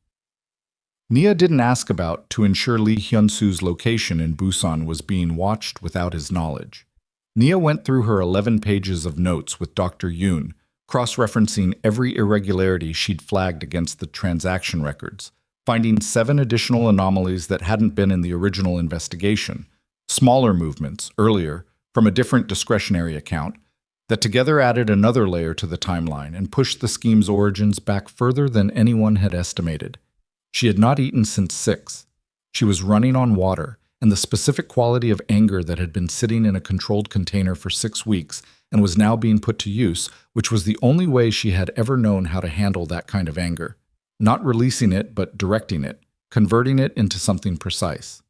Nia didn't ask about to ensure Lee Hyun-soo's location in Busan was being watched without his knowledge. Nia went through her 11 pages of notes with Dr. Yoon, cross-referencing every irregularity she'd flagged against the transaction records, finding 7 additional anomalies that hadn't been in the original investigation, smaller movements, earlier, from a different discretionary account, that together added another layer to the timeline and pushed the scheme's origins back further than anyone had estimated. She had not eaten since 6. She was running on water, and the specific quality of anger that had been sitting in a controlled container for 6 weeks and was now being put to use, which was the only way she had ever known how to handle that kind of anger. Not releasing it, but directing it, converting it into something precise.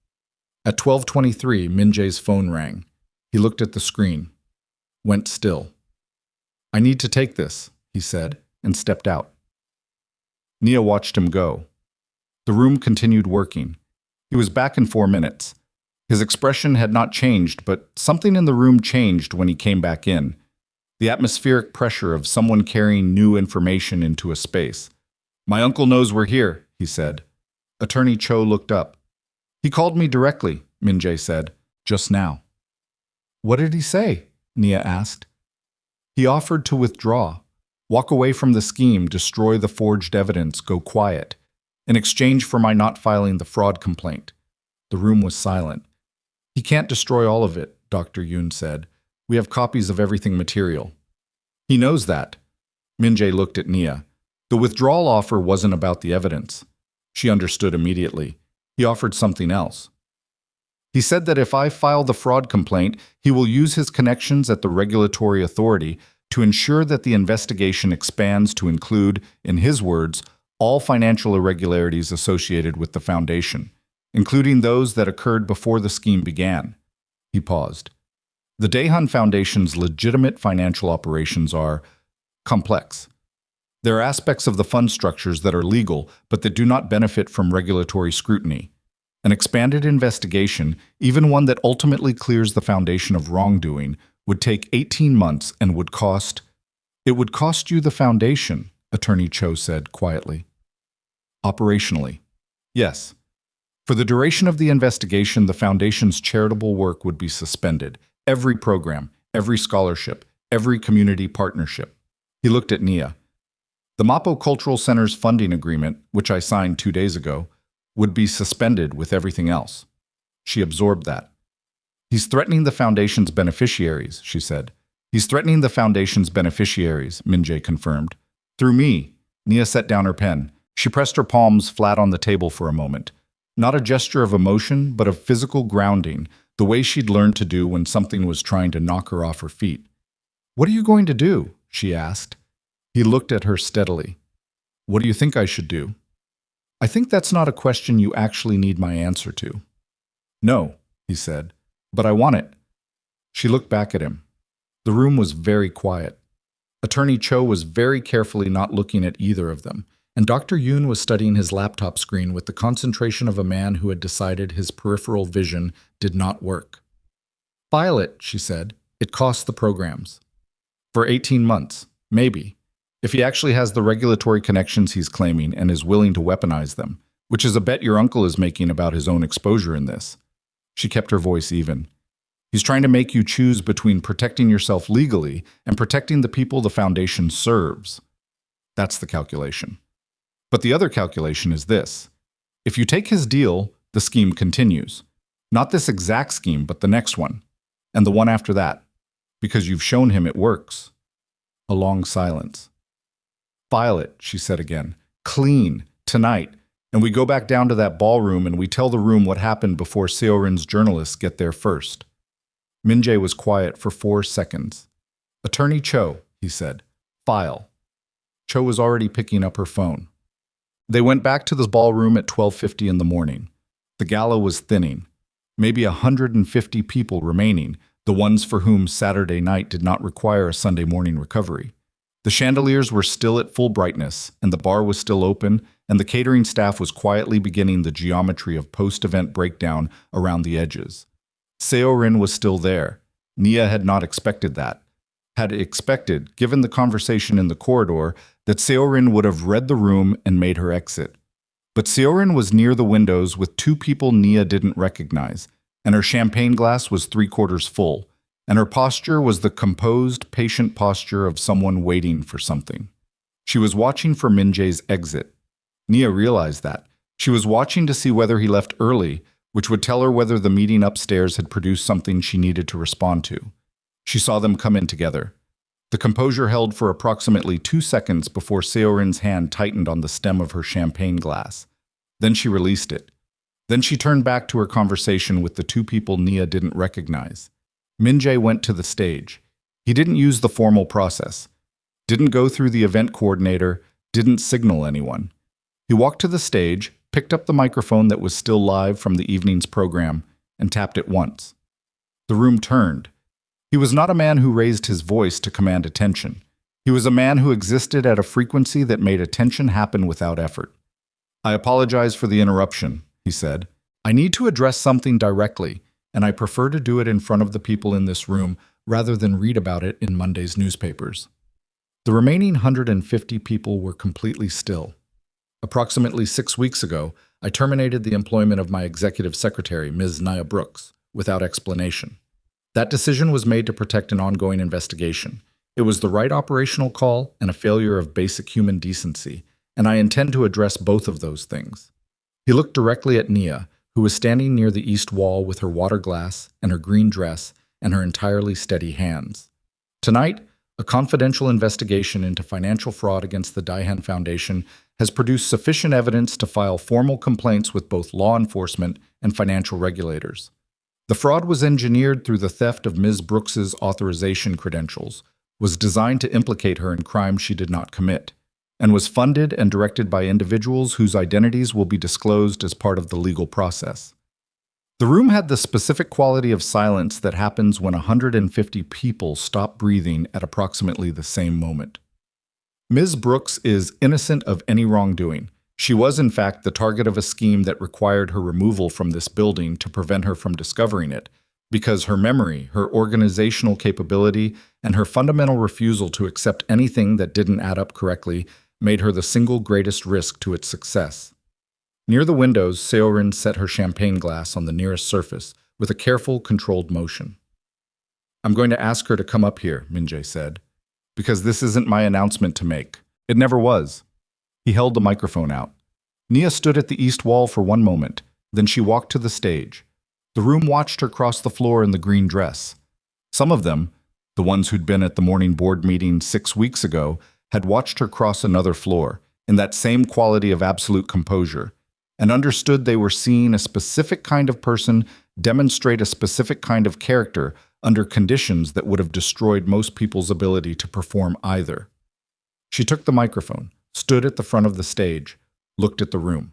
At 12:23, Min-jae's phone rang. He looked at the screen. Went still. I need to take this, he said, and stepped out. Nia watched him go. The room continued working. He was back in 4 minutes. His expression had not changed, but something in the room changed when he came back in. The atmospheric pressure of someone carrying new information into a space. My uncle knows we're here, he said. Attorney Cho looked up. He called me directly, Min-jae said, just now. What did he say? Nia asked. He offered to withdraw, walk away from the scheme, destroy the forged evidence, go quiet, in exchange for my not filing the fraud complaint. The room was silent. He can't destroy all of it, Dr. Yoon said. We have copies of everything material. He knows that. Min-jae looked at Nia. The withdrawal offer wasn't about the evidence. She understood immediately. He offered something else. He said that if I file the fraud complaint, he will use his connections at the regulatory authority to ensure that the investigation expands to include, in his words, all financial irregularities associated with the foundation, including those that occurred before the scheme began. He paused. The Daehan Foundation's legitimate financial operations are complex. There are aspects of the fund structures that are legal, but that do not benefit from regulatory scrutiny. An expanded investigation, even one that ultimately clears the foundation of wrongdoing, would take 18 months and would cost... It would cost you the foundation, Attorney Cho said quietly. Operationally, yes. For the duration of the investigation, the Foundation's charitable work would be suspended. Every program, every scholarship, every community partnership. He looked at Nia. The Mapo Cultural Center's funding agreement, which I signed 2 days ago, would be suspended with everything else. She absorbed that. He's threatening the Foundation's beneficiaries, she said. He's threatening the Foundation's beneficiaries, Minjae confirmed. Through me. Nia set down her pen. She pressed her palms flat on the table for a moment. Not a gesture of emotion, but of physical grounding, the way she'd learned to do when something was trying to knock her off her feet. What are you going to do? She asked. He looked at her steadily. What do you think I should do? I think that's not a question you actually need my answer to. No, he said, but I want it. She looked back at him. The room was very quiet. Attorney Cho was very carefully not looking at either of them, and Dr. Yoon was studying his laptop screen with the concentration of a man who had decided his peripheral vision did not work. File it, she said. It costs the programs. For 18 months, maybe. If he actually has the regulatory connections he's claiming and is willing to weaponize them, which is a bet your uncle is making about his own exposure in this. She kept her voice even. He's trying to make you choose between protecting yourself legally and protecting the people the Foundation serves. That's the calculation. But the other calculation is this. If you take his deal, the scheme continues. Not this exact scheme, but the next one. And the one after that. Because you've shown him it works. A long silence. File it, she said again. Clean, tonight. And we go back down to that ballroom and we tell the room what happened before Seorin's journalists get there first. Minjae was quiet for 4 seconds. Attorney Cho, he said. File. Cho was already picking up her phone. They went back to the ballroom at 12:50 in the morning. The gala was thinning. Maybe 150 people remaining, the ones for whom Saturday night did not require a Sunday morning recovery. The chandeliers were still at full brightness, and the bar was still open, and the catering staff was quietly beginning the geometry of post-event breakdown around the edges. Seorin was still there. Nia had not expected that. Had expected, given the conversation in the corridor, that Seorin would have read the room and made her exit. But Seorin was near the windows with 2 people Nia didn't recognize, and her champagne glass was 3/4 full, and her posture was the composed, patient posture of someone waiting for something. She was watching for Minjae's exit. Nia realized that. She was watching to see whether he left early, which would tell her whether the meeting upstairs had produced something she needed to respond to. She saw them come in together. The composure held for approximately 2 seconds before Seorin's hand tightened on the stem of her champagne glass. Then she released it. Then she turned back to her conversation with the 2 people Nia didn't recognize. Minjae went to the stage. He didn't use the formal process. Didn't go through the event coordinator, didn't signal anyone. He walked to the stage, picked up the microphone that was still live from the evening's program, and tapped it once. The room turned. He was not a man who raised his voice to command attention. He was a man who existed at a frequency that made attention happen without effort. I apologize for the interruption, he said. I need to address something directly, and I prefer to do it in front of the people in this room rather than read about it in Monday's newspapers. The remaining 150 people were completely still. Approximately 6 weeks ago, I terminated the employment of my executive secretary, Ms. Nia Brooks, without explanation. That decision was made to protect an ongoing investigation. It was the right operational call and a failure of basic human decency, and I intend to address both of those things. He looked directly at Nia, who was standing near the east wall with her water glass and her green dress and her entirely steady hands. Tonight, a confidential investigation into financial fraud against the Daihan Foundation has produced sufficient evidence to file formal complaints with both law enforcement and financial regulators. The fraud was engineered through the theft of Ms. Brooks's authorization credentials, was designed to implicate her in crimes she did not commit, and was funded and directed by individuals whose identities will be disclosed as part of the legal process. The room had the specific quality of silence that happens when 150 people stop breathing at approximately the same moment. Ms. Brooks is innocent of any wrongdoing. She was, in fact, the target of a scheme that required her removal from this building to prevent her from discovering it, because her memory, her organizational capability, and her fundamental refusal to accept anything that didn't add up correctly made her the single greatest risk to its success. Near the windows, Seorin set her champagne glass on the nearest surface with a careful, controlled motion. I'm going to ask her to come up here, Minjae said, because this isn't my announcement to make. It never was. He held the microphone out. Nia stood at the east wall for one moment, then she walked to the stage. The room watched her cross the floor in the green dress. Some of them, the ones who'd been at the morning board meeting 6 weeks ago, had watched her cross another floor, in that same quality of absolute composure, and understood they were seeing a specific kind of person demonstrate a specific kind of character under conditions that would have destroyed most people's ability to perform either. She took the microphone, stood at the front of the stage, looked at the room.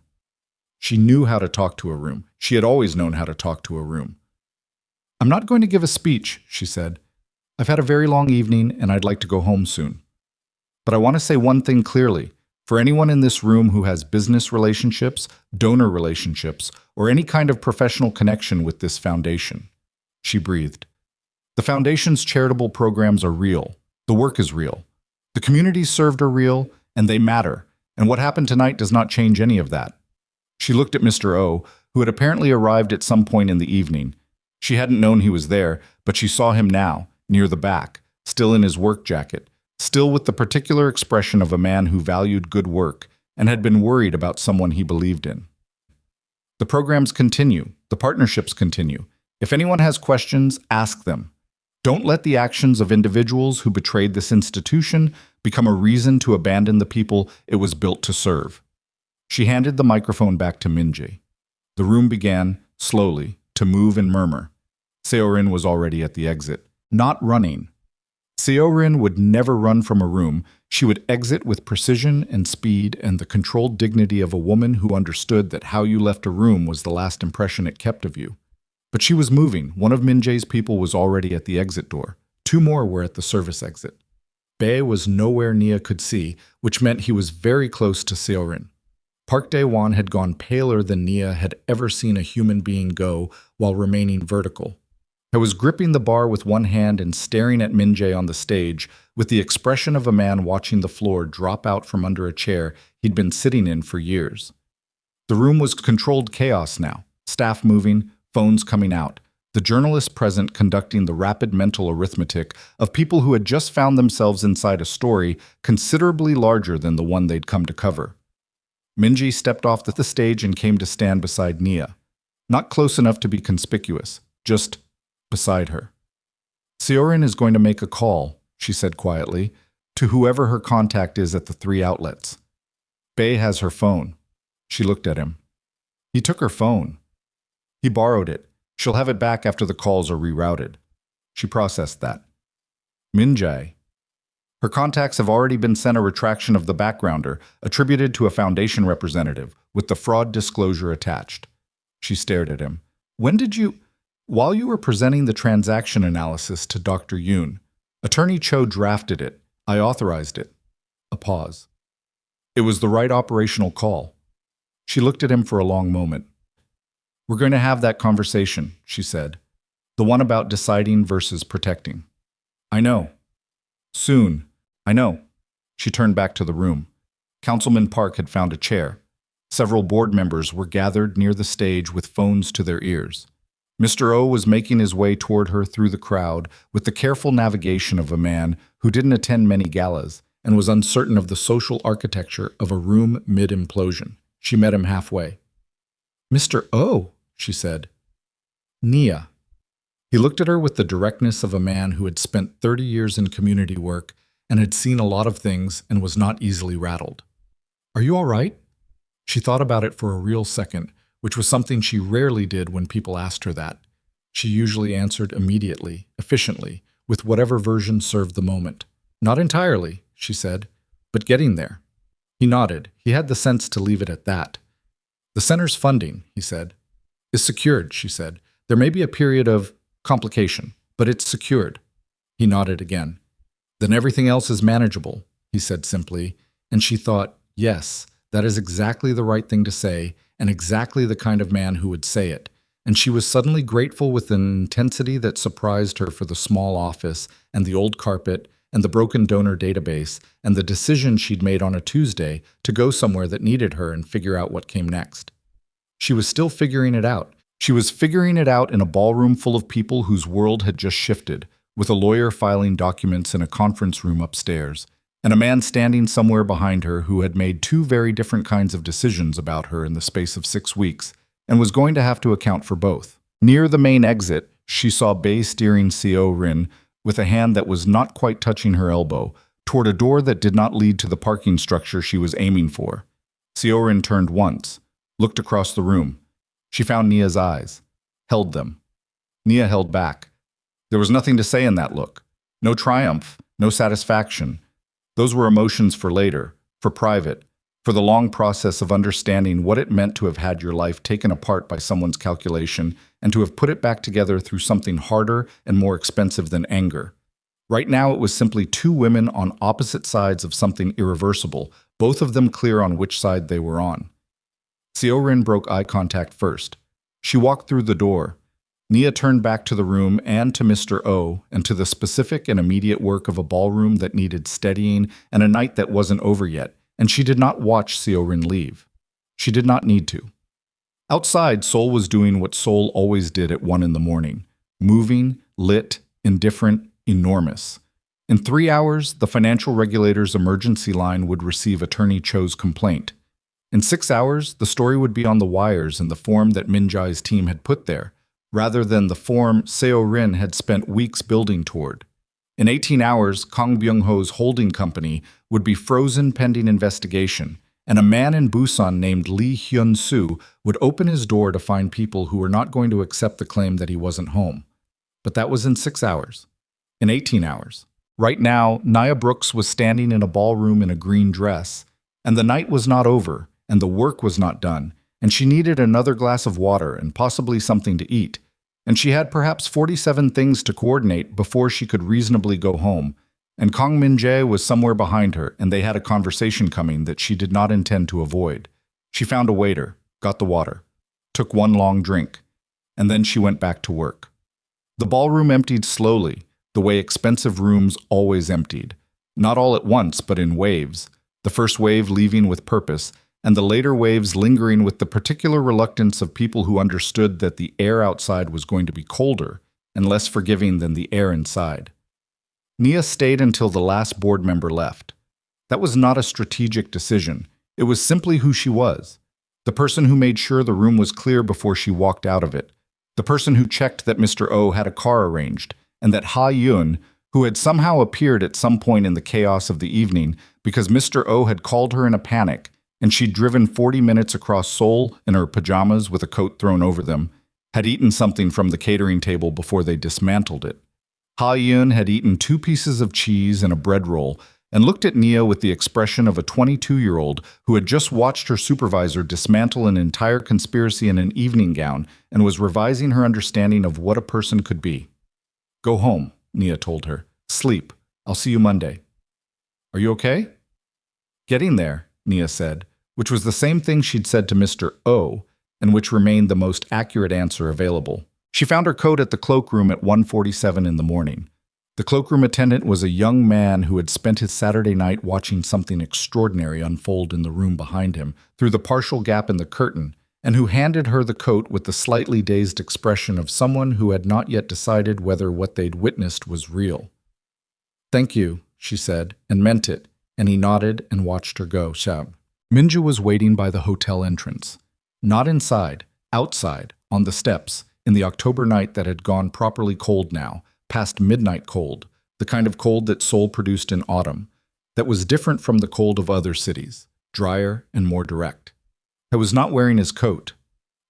She knew how to talk to a room. She had always known how to talk to a room. I'm not going to give a speech, she said. I've had a very long evening and I'd like to go home soon. But I want to say one thing clearly. For anyone in this room who has business relationships, donor relationships, or any kind of professional connection with this foundation, she breathed. The foundation's charitable programs are real. The work is real. The communities served are real, and they matter. And what happened tonight does not change any of that. She looked at Mr. O, who had apparently arrived at some point in the evening. She hadn't known he was there, but she saw him now, near the back, still in his work jacket, still with the particular expression of a man who valued good work and had been worried about someone he believed in. The programs continue. The partnerships continue. If anyone has questions, ask them. Don't let the actions of individuals who betrayed this institution become a reason to abandon the people it was built to serve. She handed the microphone back to Minjae. The room began, slowly, to move and murmur. Seorin was already at the exit, not running. Seorin would never run from a room. She would exit with precision and speed and the controlled dignity of a woman who understood that how you left a room was the last impression it kept of you. But she was moving. One of Minjae's people was already at the exit door. 2 more were at the service exit. Bae was nowhere Nia could see, which meant he was very close to Seorin. Park Dae-won had gone paler than Nia had ever seen a human being go while remaining vertical. I was gripping the bar with one hand and staring at Minjae on the stage with the expression of a man watching the floor drop out from under a chair he'd been sitting in for years. The room was controlled chaos now, staff moving, phones coming out, the journalists present conducting the rapid mental arithmetic of people who had just found themselves inside a story considerably larger than the one they'd come to cover. Minjae stepped off the stage and came to stand beside Nia. Not close enough to be conspicuous, just beside her. Seorin is going to make a call, she said quietly, to whoever her contact is at the 3 outlets. Bae has her phone. She looked at him. He took her phone. He borrowed it. She'll have it back after the calls are rerouted. She processed that. Minjae. Her contacts have already been sent a retraction of the backgrounder, attributed to a foundation representative, with the fraud disclosure attached. She stared at him. When did you... While you were presenting the transaction analysis to Dr. Yoon, Attorney Cho drafted it. I authorized it. A pause. It was the right operational call. She looked at him for a long moment. We're going to have that conversation, she said. The one about deciding versus protecting. I know. Soon. I know. She turned back to the room. Councilman Park had found a chair. Several board members were gathered near the stage with phones to their ears. Mr. O was making his way toward her through the crowd with the careful navigation of a man who didn't attend many galas and was uncertain of the social architecture of a room mid-implosion. She met him halfway. Mr. O, she said. Nia. He looked at her with the directness of a man who had spent 30 years in community work and had seen a lot of things and was not easily rattled. Are you all right? She thought about it for a real second, which was something she rarely did when people asked her that. She usually answered immediately, efficiently, with whatever version served the moment. Not entirely, she said, but getting there. He nodded. He had the sense to leave it at that. The center's funding, he said, is secured, she said. There may be a period of complication, but it's secured. He nodded again. Then everything else is manageable, he said simply, and she thought, yes, that is exactly the right thing to say, and exactly the kind of man who would say it, and she was suddenly grateful with an intensity that surprised her for the small office and the old carpet and the broken donor database and the decision she'd made on a Tuesday to go somewhere that needed her and figure out what came next. She was still figuring it out. She was figuring it out in a ballroom full of people whose world had just shifted, with a lawyer filing documents in a conference room upstairs, and a man standing somewhere behind her who had made two very different kinds of decisions about her in the space of 6 weeks, and was going to have to account for both. Near the main exit, she saw Bei steering Seo Rin with a hand that was not quite touching her elbow, toward a door that did not lead to the parking structure she was aiming for. Seo Rin turned once, looked across the room. She found Nia's eyes, held them. Nia held back. There was nothing to say in that look. No triumph, no satisfaction. Those were emotions for later, for private, for the long process of understanding what it meant to have had your life taken apart by someone's calculation and to have put it back together through something harder and more expensive than anger. Right now it was simply two women on opposite sides of something irreversible, both of them clear on which side they were on. Seo Rin broke eye contact first. She walked through the door. Nia turned back to the room and to Mr. O and to the specific and immediate work of a ballroom that needed steadying and a night that wasn't over yet, and she did not watch Seo Rin leave. She did not need to. Outside, Seoul was doing what Seoul always did at 1 in the morning, moving, lit, indifferent, enormous. In 3 hours, the financial regulator's emergency line would receive Attorney Cho's complaint. In 6 hours, the story would be on the wires in the form that Min Jae's team had put there, rather than the form Seo Rin had spent weeks building toward. In 18 hours, Kang Byung-ho's holding company would be frozen pending investigation, and a man in Busan named Lee Hyun-soo would open his door to find people who were not going to accept the claim that he wasn't home. But that was in 6 hours. In 18 hours. Right now, Nia Brooks was standing in a ballroom in a green dress, and the night was not over, and the work was not done, and she needed another glass of water and possibly something to eat, and she had perhaps 47 things to coordinate before she could reasonably go home, and Kang Min-jae was somewhere behind her, and they had a conversation coming that she did not intend to avoid. She found a waiter, got the water, took one long drink, and then she went back to work. The ballroom emptied slowly, the way expensive rooms always emptied, not all at once but in waves, the first wave leaving with purpose, and the later waves lingering with the particular reluctance of people who understood that the air outside was going to be colder and less forgiving than the air inside. Nia stayed until the last board member left. That was not a strategic decision. It was simply who she was. The person who made sure the room was clear before she walked out of it. The person who checked that Mr. O had a car arranged, and that Ha Yun, who had somehow appeared at some point in the chaos of the evening because Mr. O had called her in a panic, and she'd driven 40 minutes across Seoul in her pajamas with a coat thrown over them, had eaten something from the catering table before they dismantled it. Ha Yun had eaten 2 pieces of cheese and a bread roll, and looked at Nia with the expression of a 22-year-old who had just watched her supervisor dismantle an entire conspiracy in an evening gown and was revising her understanding of what a person could be. "Go home," Nia told her. "Sleep. I'll see you Monday." "Are you okay?" "Getting there," Nia said, which was the same thing she'd said to Mr. O, and which remained the most accurate answer available. She found her coat at the cloakroom at 1:47 in the morning. The cloakroom attendant was a young man who had spent his Saturday night watching something extraordinary unfold in the room behind him through the partial gap in the curtain, and who handed her the coat with the slightly dazed expression of someone who had not yet decided whether what they'd witnessed was real. "Thank you," she said, and meant it, and he nodded and watched her go. Shab. Minja was waiting by the hotel entrance. Not inside, outside, on the steps, in the October night that had gone properly cold now, past midnight cold, the kind of cold that Seoul produced in autumn, that was different from the cold of other cities, drier and more direct. He was not wearing his coat.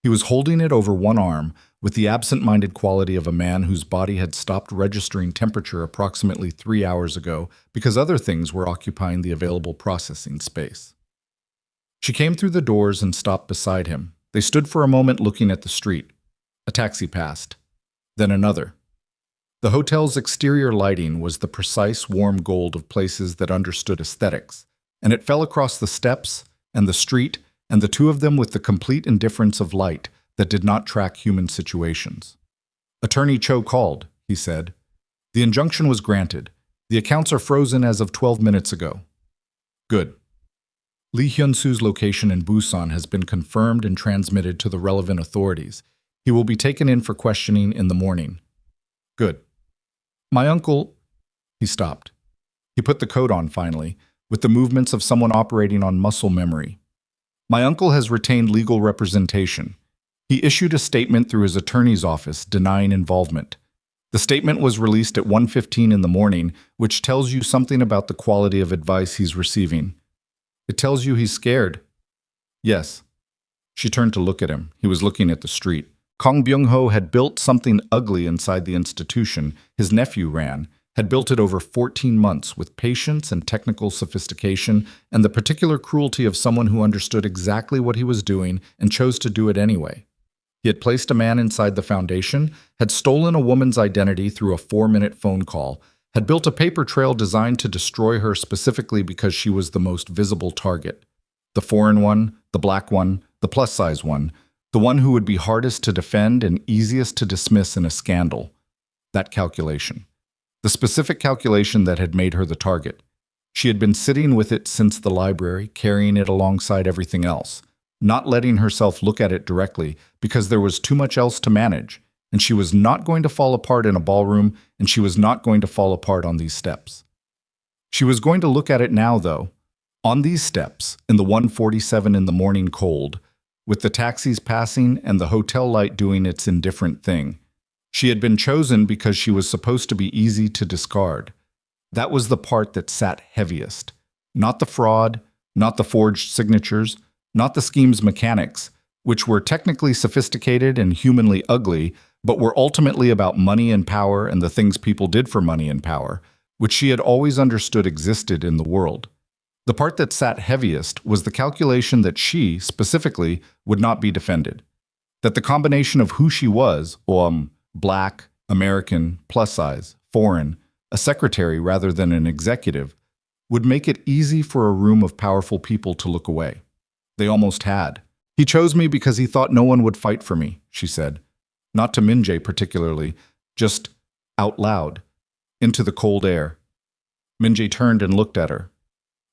He was holding it over one arm, with the absent-minded quality of a man whose body had stopped registering temperature approximately 3 hours ago because other things were occupying the available processing space. She came through the doors and stopped beside him. They stood for a moment looking at the street. A taxi passed. Then another. The hotel's exterior lighting was the precise warm gold of places that understood aesthetics, and it fell across the steps and the street and the two of them with the complete indifference of light that did not track human situations. "Attorney Cho called," he said. "The injunction was granted. The accounts are frozen as of 12 minutes ago." "Good." Lee Hyun-soo's location in Busan has been confirmed and transmitted to the relevant authorities. He will be taken in for questioning in the morning. Good. My uncle... He stopped. He put the coat on finally, with the movements of someone operating on muscle memory. My uncle has retained legal representation. He issued a statement through his attorney's office denying involvement. The statement was released at 1:15 in the morning, which tells you something about the quality of advice he's receiving. It tells you he's scared. Yes. She turned to look at him. He was looking at the street. Kong Byung-ho had built something ugly inside the institution his nephew ran, had built it over 14 months with patience and technical sophistication and the particular cruelty of someone who understood exactly what he was doing and chose to do it anyway. He had placed a man inside the foundation, had stolen a woman's identity through a 4-minute phone call, had built a paper trail designed to destroy her specifically because she was the most visible target. The foreign one, the black one, the plus-size one, the one who would be hardest to defend and easiest to dismiss in a scandal. That calculation. The specific calculation that had made her the target. She had been sitting with it since the library, carrying it alongside everything else, not letting herself look at it directly because there was too much else to manage, and she was not going to fall apart in a ballroom, and she was not going to fall apart on these steps. She was going to look at it now, though, on these steps, in the 1:47 in the morning cold, with the taxis passing and the hotel light doing its indifferent thing. She had been chosen because she was supposed to be easy to discard. That was the part that sat heaviest. Not the fraud, not the forged signatures, not the scheme's mechanics, which were technically sophisticated and humanly ugly, but were ultimately about money and power and the things people did for money and power, which she had always understood existed in the world. The part that sat heaviest was the calculation that she, specifically, would not be defended. That the combination of who she was, black, American, plus-size, foreign, a secretary rather than an executive, would make it easy for a room of powerful people to look away. They almost had. He chose me because he thought no one would fight for me, she said. Not to Min-jae particularly, just out loud, into the cold air. Min-jae turned and looked at her.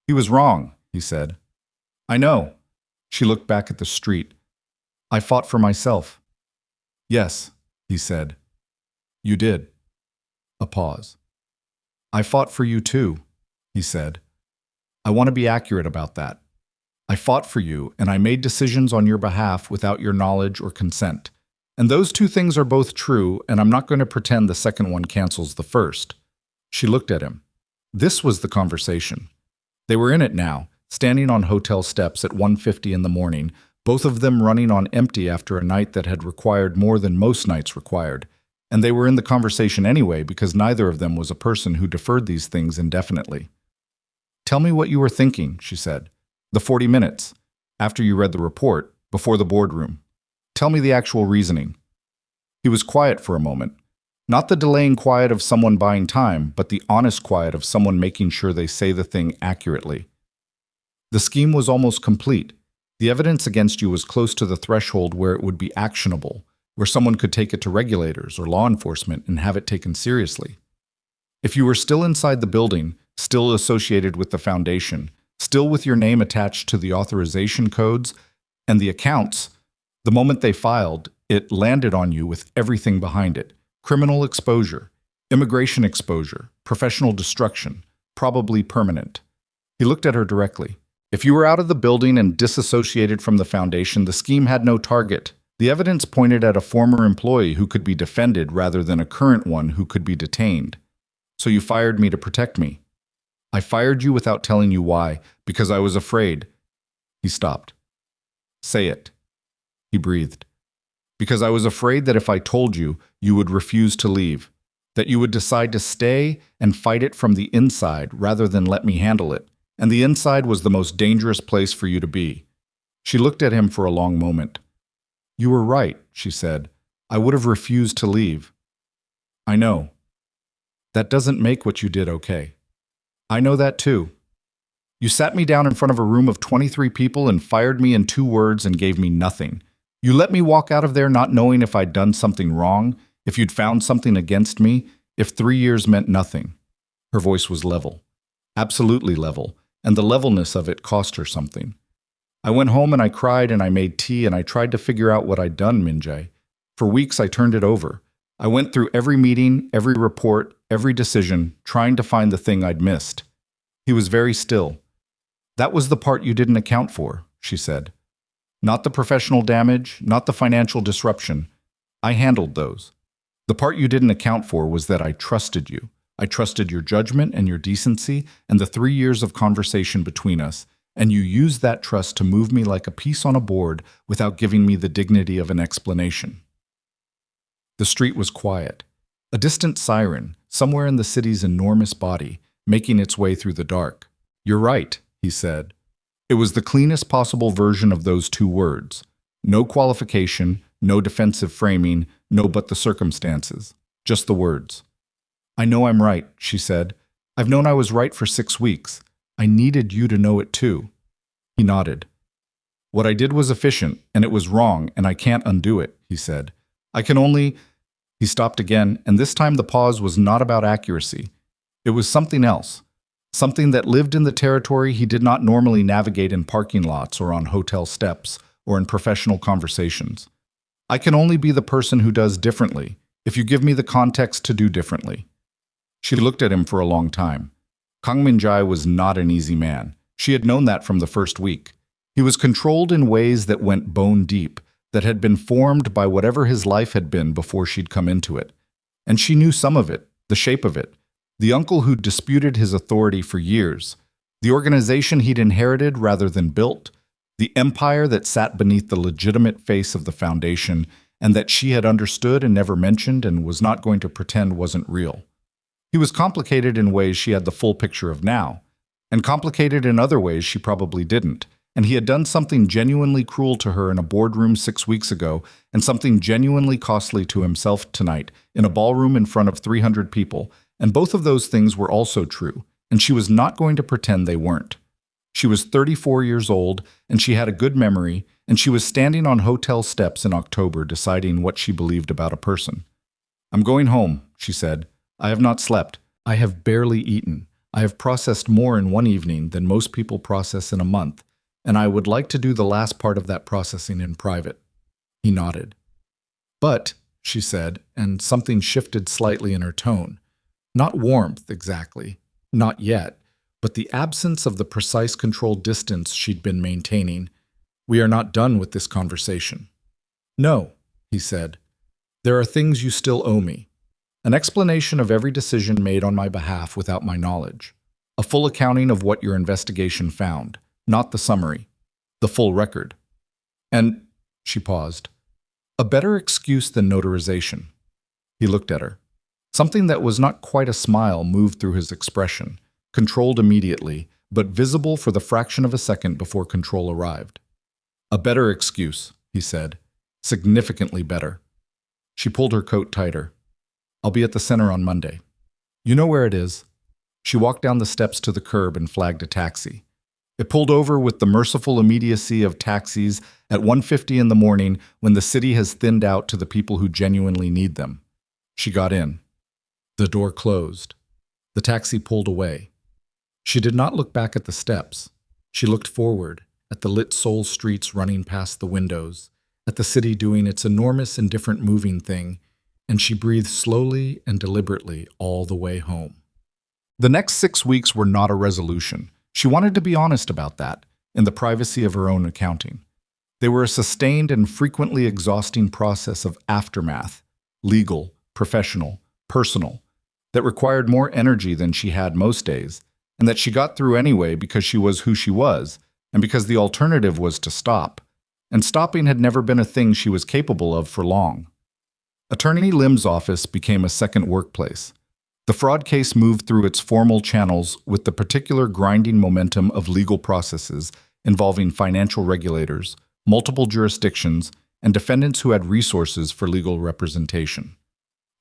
He was wrong, he said. I know. She looked back at the street. I fought for myself. Yes, he said. You did. A pause. I fought for you too, he said. I want to be accurate about that. I fought for you, and I made decisions on your behalf without your knowledge or consent. And those two things are both true, and I'm not going to pretend the second one cancels the first. She looked at him. This was the conversation. They were in it now, standing on hotel steps at 1:50 in the morning, both of them running on empty after a night that had required more than most nights required. And they were in the conversation anyway because neither of them was a person who deferred these things indefinitely. Tell me what you were thinking, she said. The 40 minutes, after you read the report, before the boardroom. Tell me the actual reasoning. He was quiet for a moment. Not the delaying quiet of someone buying time, but the honest quiet of someone making sure they say the thing accurately. The scheme was almost complete. The evidence against you was close to the threshold where it would be actionable, where someone could take it to regulators or law enforcement and have it taken seriously. If you were still inside the building, still associated with the foundation, still with your name attached to the authorization codes and the accounts, the moment they filed, it landed on you with everything behind it. Criminal exposure, immigration exposure, professional destruction, probably permanent. He looked at her directly. If you were out of the building and disassociated from the foundation, the scheme had no target. The evidence pointed at a former employee who could be defended rather than a current one who could be detained. So you fired me to protect me. I fired you without telling you why, because I was afraid. He stopped. Say it. He breathed. Because I was afraid that if I told you, you would refuse to leave, that you would decide to stay and fight it from the inside rather than let me handle it. And the inside was the most dangerous place for you to be. She looked at him for a long moment. You were right, she said. I would have refused to leave. I know. That doesn't make what you did okay. I know that too. You sat me down in front of a room of 23 people and fired me in 2 words and gave me nothing. You let me walk out of there not knowing if I'd done something wrong, if you'd found something against me, if 3 years meant nothing. Her voice was level. Absolutely level. and the levelness of it cost her something. I went home and I cried and I made tea and I tried to figure out what I'd done, Minjae. For weeks I turned it over. I went through every meeting, every report, every decision, trying to find the thing I'd missed. He was very still. That was the part you didn't account for, she said. Not the professional damage, not the financial disruption. I handled those. The part you didn't account for was that I trusted you. I trusted your judgment and your decency and the 3 years of conversation between us, and you used that trust to move me like a piece on a board without giving me the dignity of an explanation. The street was quiet. A distant siren, somewhere in the city's enormous body, making its way through the dark. You're right, he said. It was the cleanest possible version of those 2 words. No qualification, no defensive framing, no but the circumstances. Just the words. I know I'm right, she said. I've known I was right for 6 weeks. I needed you to know it too. He nodded. What I did was efficient, and it was wrong, and I can't undo it, he said. I can only... He stopped again, and this time the pause was not about accuracy. It was something else. Something that lived in the territory he did not normally navigate in parking lots or on hotel steps or in professional conversations. I can only be the person who does differently, if you give me the context to do differently. She looked at him for a long time. Kang Min-jae was not an easy man. She had known that from the first week. He was controlled in ways that went bone deep, that had been formed by whatever his life had been before she'd come into it. And she knew some of it, the shape of it. The uncle who'd disputed his authority for years, the organization he'd inherited rather than built, the empire that sat beneath the legitimate face of the foundation and that she had understood and never mentioned and was not going to pretend wasn't real. He was complicated in ways she had the full picture of now, and complicated in other ways she probably didn't. And he had done something genuinely cruel to her in a boardroom 6 weeks ago, and something genuinely costly to himself tonight in a ballroom in front of 300 people, and both of those things were also true, and she was not going to pretend they weren't. She was 34 years old, and she had a good memory, and she was standing on hotel steps in October deciding what she believed about a person. I'm going home, she said. I have not slept. I have barely eaten. I have processed more in one evening than most people process in a month, and I would like to do the last part of that processing in private. He nodded. But, she said, and something shifted slightly in her tone. Not warmth, exactly. Not yet, but the absence of the precise controlled distance she'd been maintaining. We are not done with this conversation. No, he said. There are things you still owe me. An explanation of every decision made on my behalf without my knowledge. A full accounting of what your investigation found. Not the summary, the full record. And, she paused, a better excuse than notarization. He looked at her. Something that was not quite a smile moved through his expression, controlled immediately, but visible for the fraction of a second before control arrived. A better excuse, he said, significantly better. She pulled her coat tighter. I'll be at the center on Monday. You know where it is? She walked down the steps to the curb and flagged a taxi. It pulled over with the merciful immediacy of taxis at 1:50 in the morning when the city has thinned out to the people who genuinely need them. She got in. The door closed. The taxi pulled away. She did not look back at the steps. She looked forward, at the lit Seoul streets running past the windows, at the city doing its enormous and different moving thing, and she breathed slowly and deliberately all the way home. The next 6 weeks were not a resolution. She wanted to be honest about that, in the privacy of her own accounting. They were a sustained and frequently exhausting process of aftermath, legal, professional, personal, that required more energy than she had most days, and that she got through anyway because she was who she was, and because the alternative was to stop. And stopping had never been a thing she was capable of for long. Attorney Lim's office became a second workplace. The fraud case moved through its formal channels with the particular grinding momentum of legal processes involving financial regulators, multiple jurisdictions, and defendants who had resources for legal representation.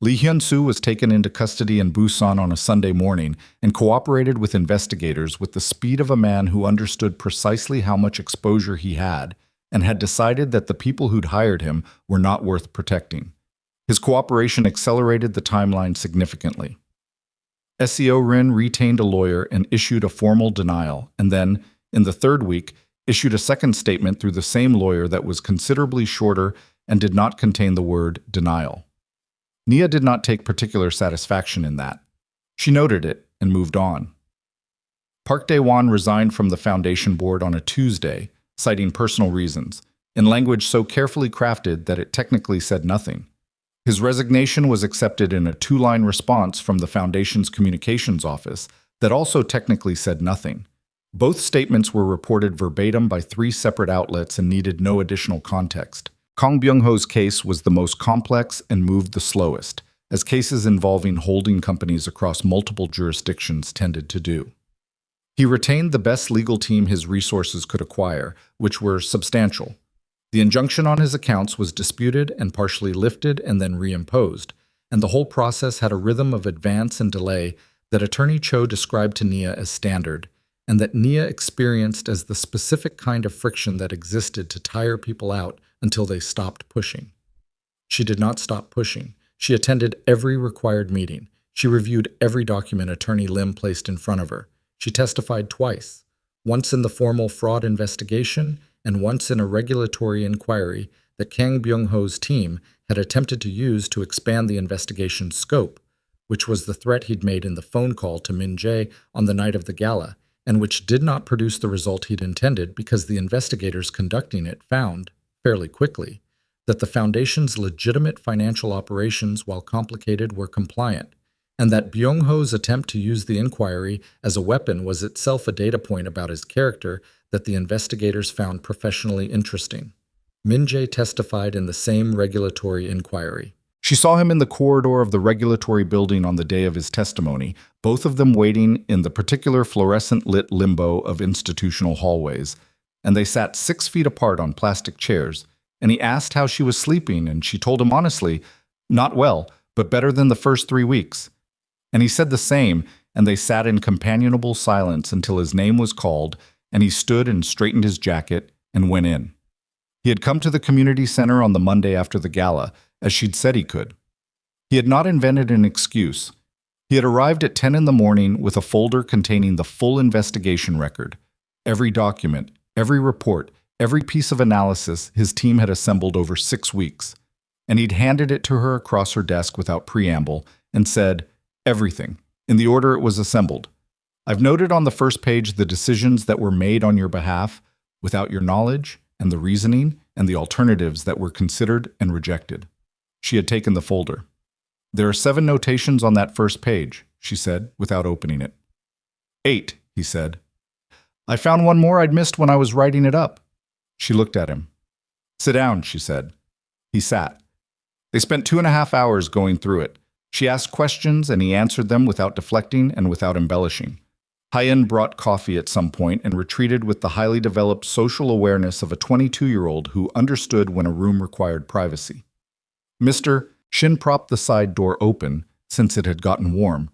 Lee Hyun-soo was taken into custody in Busan on a Sunday morning and cooperated with investigators with the speed of a man who understood precisely how much exposure he had and had decided that the people who'd hired him were not worth protecting. His cooperation accelerated the timeline significantly. SEO Rin retained a lawyer and issued a formal denial, and then, in the third week, issued a second statement through the same lawyer that was considerably shorter and did not contain the word denial. Nia did not take particular satisfaction in that. She noted it and moved on. Park Dae-won resigned from the foundation board on a Tuesday, citing personal reasons, in language so carefully crafted that it technically said nothing. His resignation was accepted in a two-line response from the foundation's communications office that also technically said nothing. Both statements were reported verbatim by 3 separate outlets and needed no additional context. Kang Byung-ho's case was the most complex and moved the slowest, as cases involving holding companies across multiple jurisdictions tended to do. He retained the best legal team his resources could acquire, which were substantial. The injunction on his accounts was disputed and partially lifted and then reimposed, and the whole process had a rhythm of advance and delay that Attorney Cho described to Nia as standard, and that Nia experienced as the specific kind of friction that existed to tire people out until they stopped pushing. She did not stop pushing. She attended every required meeting. She reviewed every document Attorney Lim placed in front of her. She testified twice, once in the formal fraud investigation and once in a regulatory inquiry that Kang Byung-ho's team had attempted to use to expand the investigation's scope, which was the threat he'd made in the phone call to Min Jae on the night of the gala, and which did not produce the result he'd intended because the investigators conducting it found, fairly quickly, that the foundation's legitimate financial operations, while complicated, were compliant, and that Byung-ho's attempt to use the inquiry as a weapon was itself a data point about his character that the investigators found professionally interesting. Min Jae testified in the same regulatory inquiry. She saw him in the corridor of the regulatory building on the day of his testimony, both of them waiting in the particular fluorescent-lit limbo of institutional hallways, and they sat 6 feet apart on plastic chairs, and he asked how she was sleeping, and she told him honestly, not well, but better than the first 3 weeks. And he said the same, and they sat in companionable silence until his name was called, and he stood and straightened his jacket and went in. He had come to the community center on the Monday after the gala, as she'd said he could. He had not invented an excuse. He had arrived at 10 in the morning with a folder containing the full investigation record. Every document, every report, every piece of analysis his team had assembled over 6 weeks. And he'd handed it to her across her desk without preamble and said, everything, in the order it was assembled. I've noted on the first page the decisions that were made on your behalf without your knowledge and the reasoning and the alternatives that were considered and rejected. She had taken the folder. There are 7 notations on that first page, she said, without opening it. 8, he said. I found one more I'd missed when I was writing it up. She looked at him. Sit down, she said. He sat. They spent 2.5 hours going through it. She asked questions and he answered them without deflecting and without embellishing. Hyen brought coffee at some point and retreated with the highly developed social awareness of a 22-year-old who understood when a room required privacy. Mr. Shin propped the side door open, since it had gotten warm,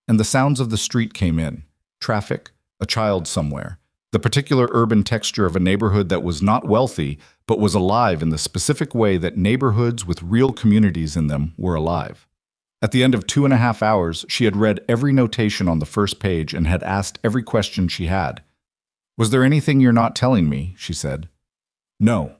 and the sounds of the street came in. Traffic, a child somewhere, the particular urban texture of a neighborhood that was not wealthy, but was alive in the specific way that neighborhoods with real communities in them were alive. At the end of 2.5 hours, she had read every notation on the first page and had asked every question she had. Was there anything you're not telling me? She said. No.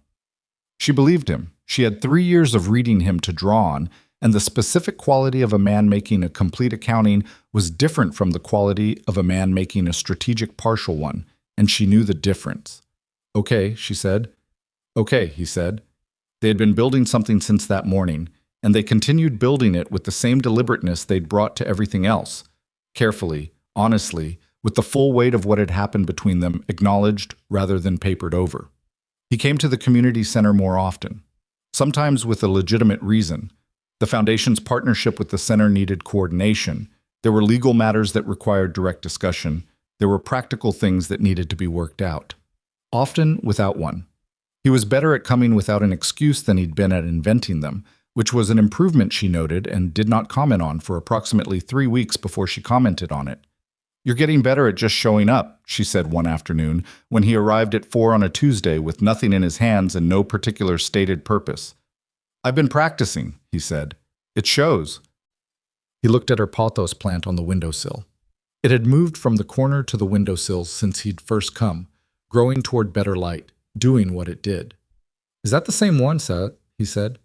She believed him. She had 3 years of reading him to draw on, and the specific quality of a man making a complete accounting was different from the quality of a man making a strategic partial one, and she knew the difference. Okay, she said. Okay, he said. They had been building something since that morning, and they continued building it with the same deliberateness they'd brought to everything else, carefully, honestly, with the full weight of what had happened between them acknowledged rather than papered over. He came to the community center more often, sometimes with a legitimate reason. The foundation's partnership with the center needed coordination. There were legal matters that required direct discussion. There were practical things that needed to be worked out, often without one. He was better at coming without an excuse than he'd been at inventing them, which was an improvement she noted and did not comment on for approximately 3 weeks before she commented on it. You're getting better at just showing up, she said one afternoon, when he arrived at 4 on a Tuesday with nothing in his hands and no particular stated purpose. I've been practicing, he said. It shows. He looked at her pothos plant on the windowsill. It had moved from the corner to the windowsill since he'd first come, growing toward better light, doing what it did. "Is that the same one, sir?" he said.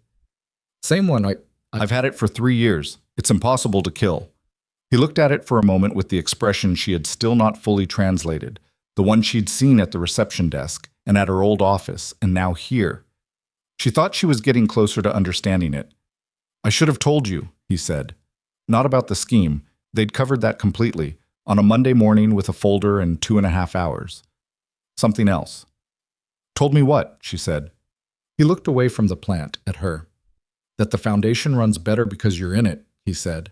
"Same one. I've had it for 3 years. It's impossible to kill." He looked at it for a moment with the expression she had still not fully translated, the one she'd seen at the reception desk and at her old office, and now here. She thought she was getting closer to understanding it. "I should have told you," he said. "Not about the scheme. They'd covered that completely, on a Monday morning with a folder and 2.5 hours. Something else." "Told me what?" she said. He looked away from the plant, at her. "That the foundation runs better because you're in it," he said.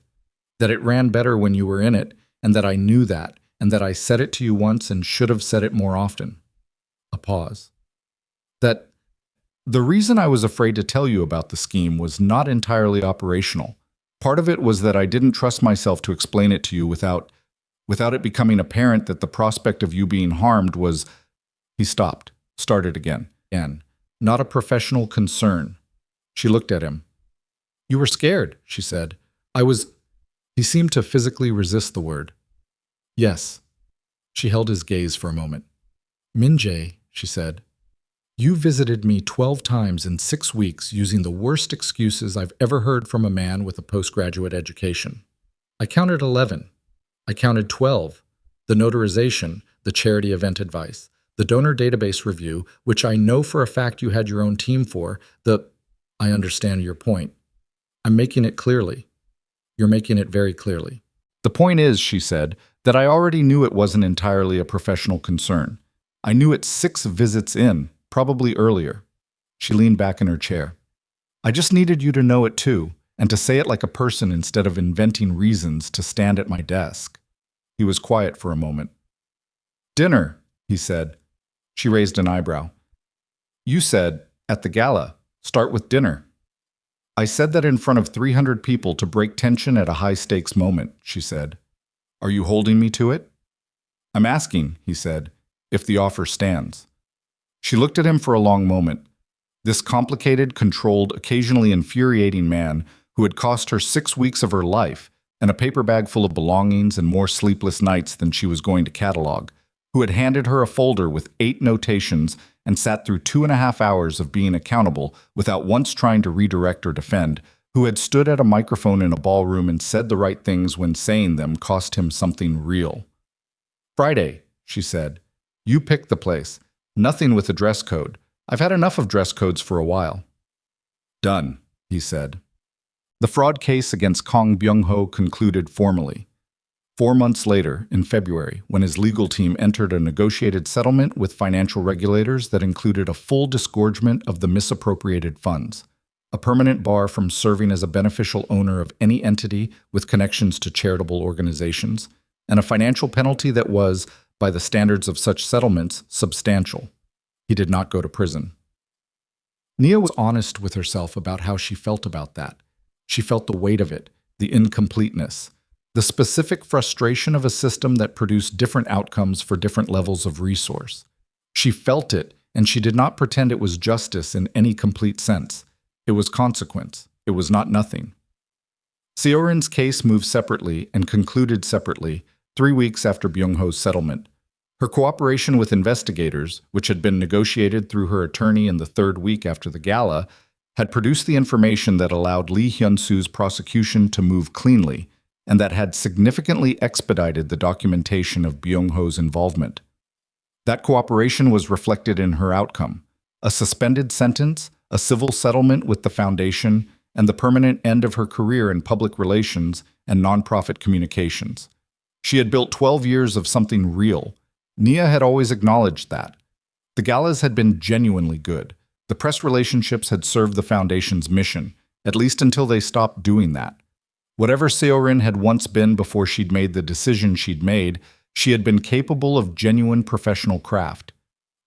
"That it ran better when you were in it, and that I knew that, and that I said it to you once and should have said it more often." A pause. "That the reason I was afraid to tell you about the scheme was not entirely operational. Part of it was that I didn't trust myself to explain it to you without it becoming apparent that the prospect of you being harmed was—" He stopped, started again. "Not a professional concern." She looked at him. "You were scared," she said. "I was—" He seemed to physically resist the word. "Yes." She held his gaze for a moment. "Min-jae," she said, "you visited me 12 times in 6 weeks using the worst excuses I've ever heard from a man with a postgraduate education. I counted 11. I counted 12. The notarization, the charity event advice, the donor database review, which I know for a fact you had your own team for, I understand your point. I'm making it clearly. You're making it very clearly." "The point is," she said, "that I already knew it wasn't entirely a professional concern. I knew it 6 visits in, probably earlier." She leaned back in her chair. "I just needed you to know it too, and to say it like a person instead of inventing reasons to stand at my desk." He was quiet for a moment. "Dinner," he said. She raised an eyebrow. "You said, at the gala, start with dinner." "I said that in front of 300 people to break tension at a high-stakes moment," she said. "Are you holding me to it?" "I'm asking," he said, "if the offer stands." She looked at him for a long moment. This complicated, controlled, occasionally infuriating man who had cost her 6 weeks of her life and a paper bag full of belongings and more sleepless nights than she was going to catalog, who had handed her a folder with 8 notations and sat through 2.5 hours of being accountable without once trying to redirect or defend, who had stood at a microphone in a ballroom and said the right things when saying them cost him something real. "Friday," she said. "You pick the place. Nothing with a dress code. I've had enough of dress codes for a while." "Done," he said. The fraud case against Kang Byung-ho concluded formally. 4 months later, in February, when his legal team entered a negotiated settlement with financial regulators that included a full disgorgement of the misappropriated funds, a permanent bar from serving as a beneficial owner of any entity with connections to charitable organizations, and a financial penalty that was, by the standards of such settlements, substantial. He did not go to prison. Nia was honest with herself about how she felt about that. She felt the weight of it, the incompleteness, the specific frustration of a system that produced different outcomes for different levels of resource. She felt it, and she did not pretend it was justice in any complete sense. It was consequence. It was not nothing. Seorin's case moved separately and concluded separately 3 weeks after Byung-ho's settlement. Her cooperation with investigators, which had been negotiated through her attorney in the 3rd week after the gala, had produced the information that allowed Lee Hyun-soo's prosecution to move cleanly, and that had significantly expedited the documentation of Byung-ho's involvement. That cooperation was reflected in her outcome: a suspended sentence, a civil settlement with the foundation, and the permanent end of her career in public relations and nonprofit communications. She had built 12 years of something real. Nia had always acknowledged that. The galas had been genuinely good. The press relationships had served the foundation's mission, at least until they stopped doing that. Whatever Seorin had once been before she'd made the decision she'd made, she had been capable of genuine professional craft.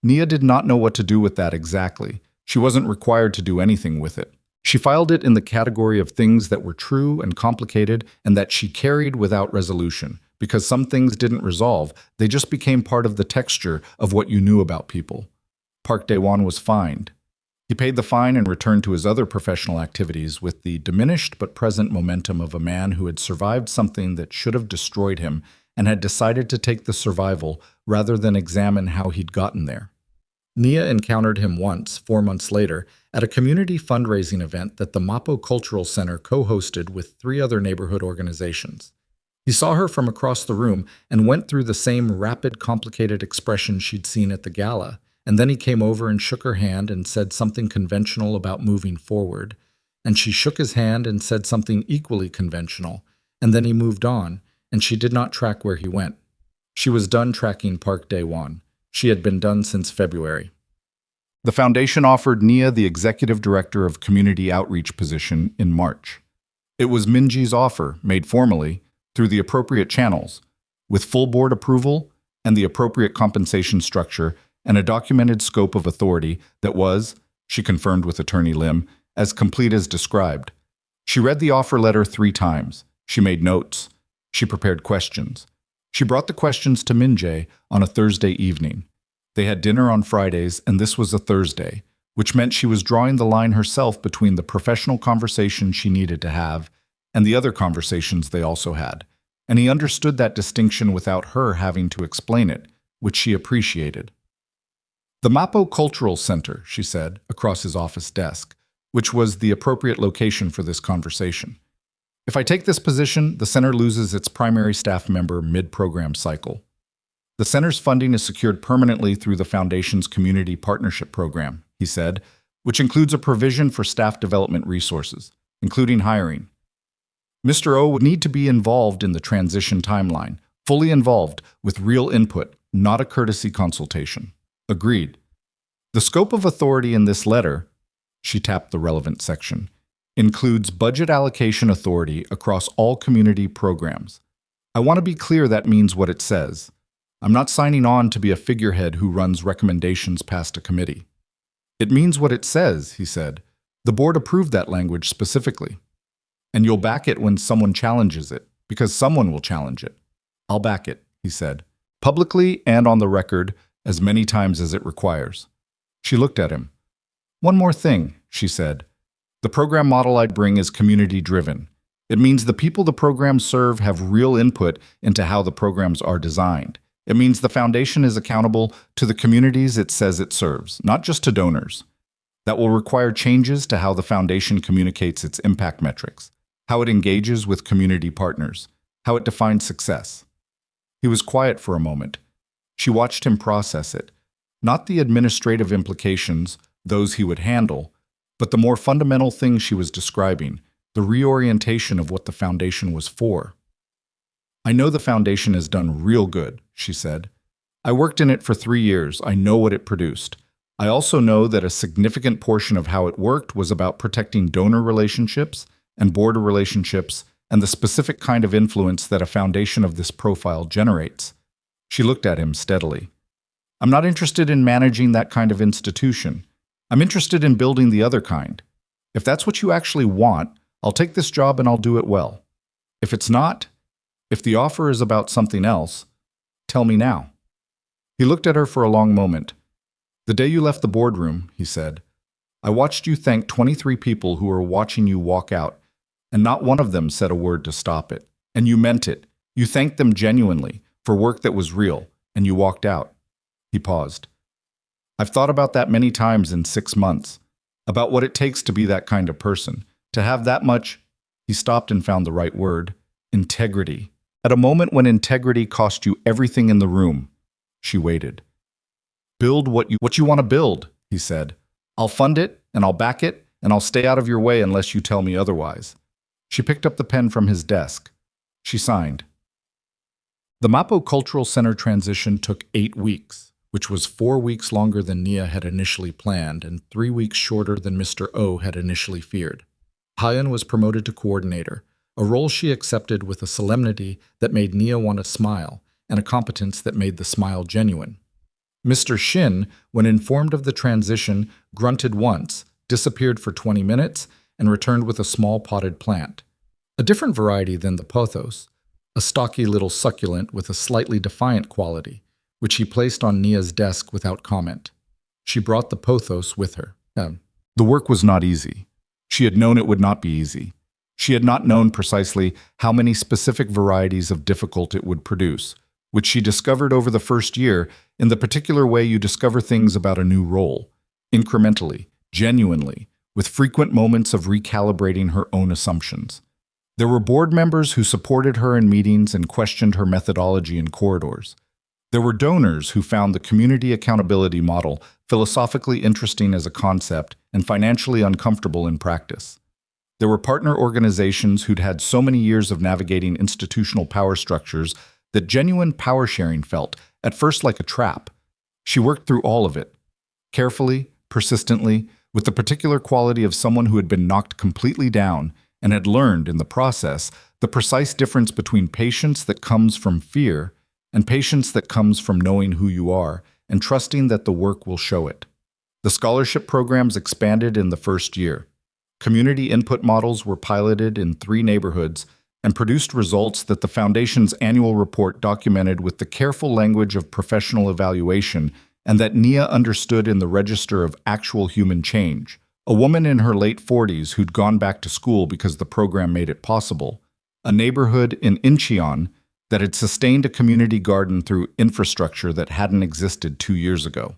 Nia did not know what to do with that exactly. She wasn't required to do anything with it. She filed it in the category of things that were true and complicated and that she carried without resolution, because some things didn't resolve, they just became part of the texture of what you knew about people. Park Dae-won was fined. He paid the fine and returned to his other professional activities with the diminished but present momentum of a man who had survived something that should have destroyed him and had decided to take the survival rather than examine how he'd gotten there. Nia encountered him once, 4 months later, at a community fundraising event that the Mapo Cultural Center co-hosted with 3 other neighborhood organizations. He saw her from across the room and went through the same rapid, complicated expression she'd seen at the gala, and then he came over and shook her hand and said something conventional about moving forward, and she shook his hand and said something equally conventional, and then he moved on, and she did not track where he went. She was done tracking Park Dae-won. She had been done since February. The foundation offered Nia the executive director of community outreach position in March. It was Minji's offer, made formally, through the appropriate channels, with full board approval and the appropriate compensation structure and a documented scope of authority that was, she confirmed with Attorney Lim, as complete as described. She read the offer letter 3 times. She made notes. She prepared questions. She brought the questions to Minjae on a Thursday evening. They had dinner on Fridays, and this was a Thursday, which meant she was drawing the line herself between the professional conversation she needed to have and the other conversations they also had. And he understood that distinction without her having to explain it, which she appreciated. The Mapo Cultural Center, she said, across his office desk, which was the appropriate location for this conversation. If I take this position, the center loses its primary staff member mid-program cycle. The center's funding is secured permanently through the Foundation's Community Partnership Program, he said, which includes a provision for staff development resources, including hiring. Mr. O would need to be involved in the transition timeline, fully involved, with real input, not a courtesy consultation. Agreed. The scope of authority in this letter, she tapped the relevant section, includes budget allocation authority across all community programs. I want to be clear that means what it says. I'm not signing on to be a figurehead who runs recommendations past a committee. It means what it says, he said. The board approved that language specifically. And you'll back it when someone challenges it, because someone will challenge it. I'll back it, he said, publicly and on the record, as many times as it requires. She looked at him. One more thing, she said. The program model I'd bring is community-driven. It means the people the programs serve have real input into how the programs are designed. It means the foundation is accountable to the communities it says it serves, not just to donors. That will require changes to how the foundation communicates its impact metrics, how it engages with community partners, how it defines success. He was quiet for a moment. She watched him process it, not the administrative implications, those he would handle, but the more fundamental thing she was describing, the reorientation of what the foundation was for. I know the foundation has done real good, she said. I worked in it for 3 years. I know what it produced. I also know that a significant portion of how it worked was about protecting donor relationships and border relationships and the specific kind of influence that a foundation of this profile generates. She looked at him steadily. I'm not interested in managing that kind of institution. I'm interested in building the other kind. If that's what you actually want, I'll take this job and I'll do it well. If it's not, if the offer is about something else, tell me now. He looked at her for a long moment. The day you left the boardroom, he said, I watched you thank 23 people who were watching you walk out, and not one of them said a word to stop it. And you meant it. You thanked them genuinely for work that was real, and you walked out. He paused. I've thought about that many times in 6 months, about what it takes to be that kind of person, to have that much, he stopped and found the right word, integrity. At a moment when integrity cost you everything in the room, she waited. Build what you want to build, he said. I'll fund it, and I'll back it, and I'll stay out of your way unless you tell me otherwise. She picked up the pen from his desk. She signed. The Mapo Cultural Center transition took 8 weeks, which was 4 weeks longer than Nia had initially planned and 3 weeks shorter than Mr. O had initially feared. Hyun was promoted to coordinator, a role she accepted with a solemnity that made Nia want to smile and a competence that made the smile genuine. Mr. Shin, when informed of the transition, grunted once, disappeared for 20 minutes, and returned with a small potted plant. A different variety than the pothos, a stocky little succulent with a slightly defiant quality, which he placed on Nia's desk without comment. She brought the pothos with her. The work was not easy. She had known it would not be easy. She had not known precisely how many specific varieties of difficult it would produce, which she discovered over the first year in the particular way you discover things about a new role, incrementally, genuinely, with frequent moments of recalibrating her own assumptions. There were board members who supported her in meetings and questioned her methodology in corridors. There were donors who found the community accountability model philosophically interesting as a concept and financially uncomfortable in practice. There were partner organizations who'd had so many years of navigating institutional power structures that genuine power sharing felt, at first, like a trap. She worked through all of it, carefully, persistently, with the particular quality of someone who had been knocked completely down and had learned, in the process, the precise difference between patience that comes from fear and patience that comes from knowing who you are and trusting that the work will show it. The scholarship programs expanded in the first year. Community input models were piloted in 3 neighborhoods and produced results that the Foundation's annual report documented with the careful language of professional evaluation and that Nia understood in the register of actual human change. A woman in her late 40s who'd gone back to school because the program made it possible. A neighborhood in Incheon that had sustained a community garden through infrastructure that hadn't existed 2 years ago.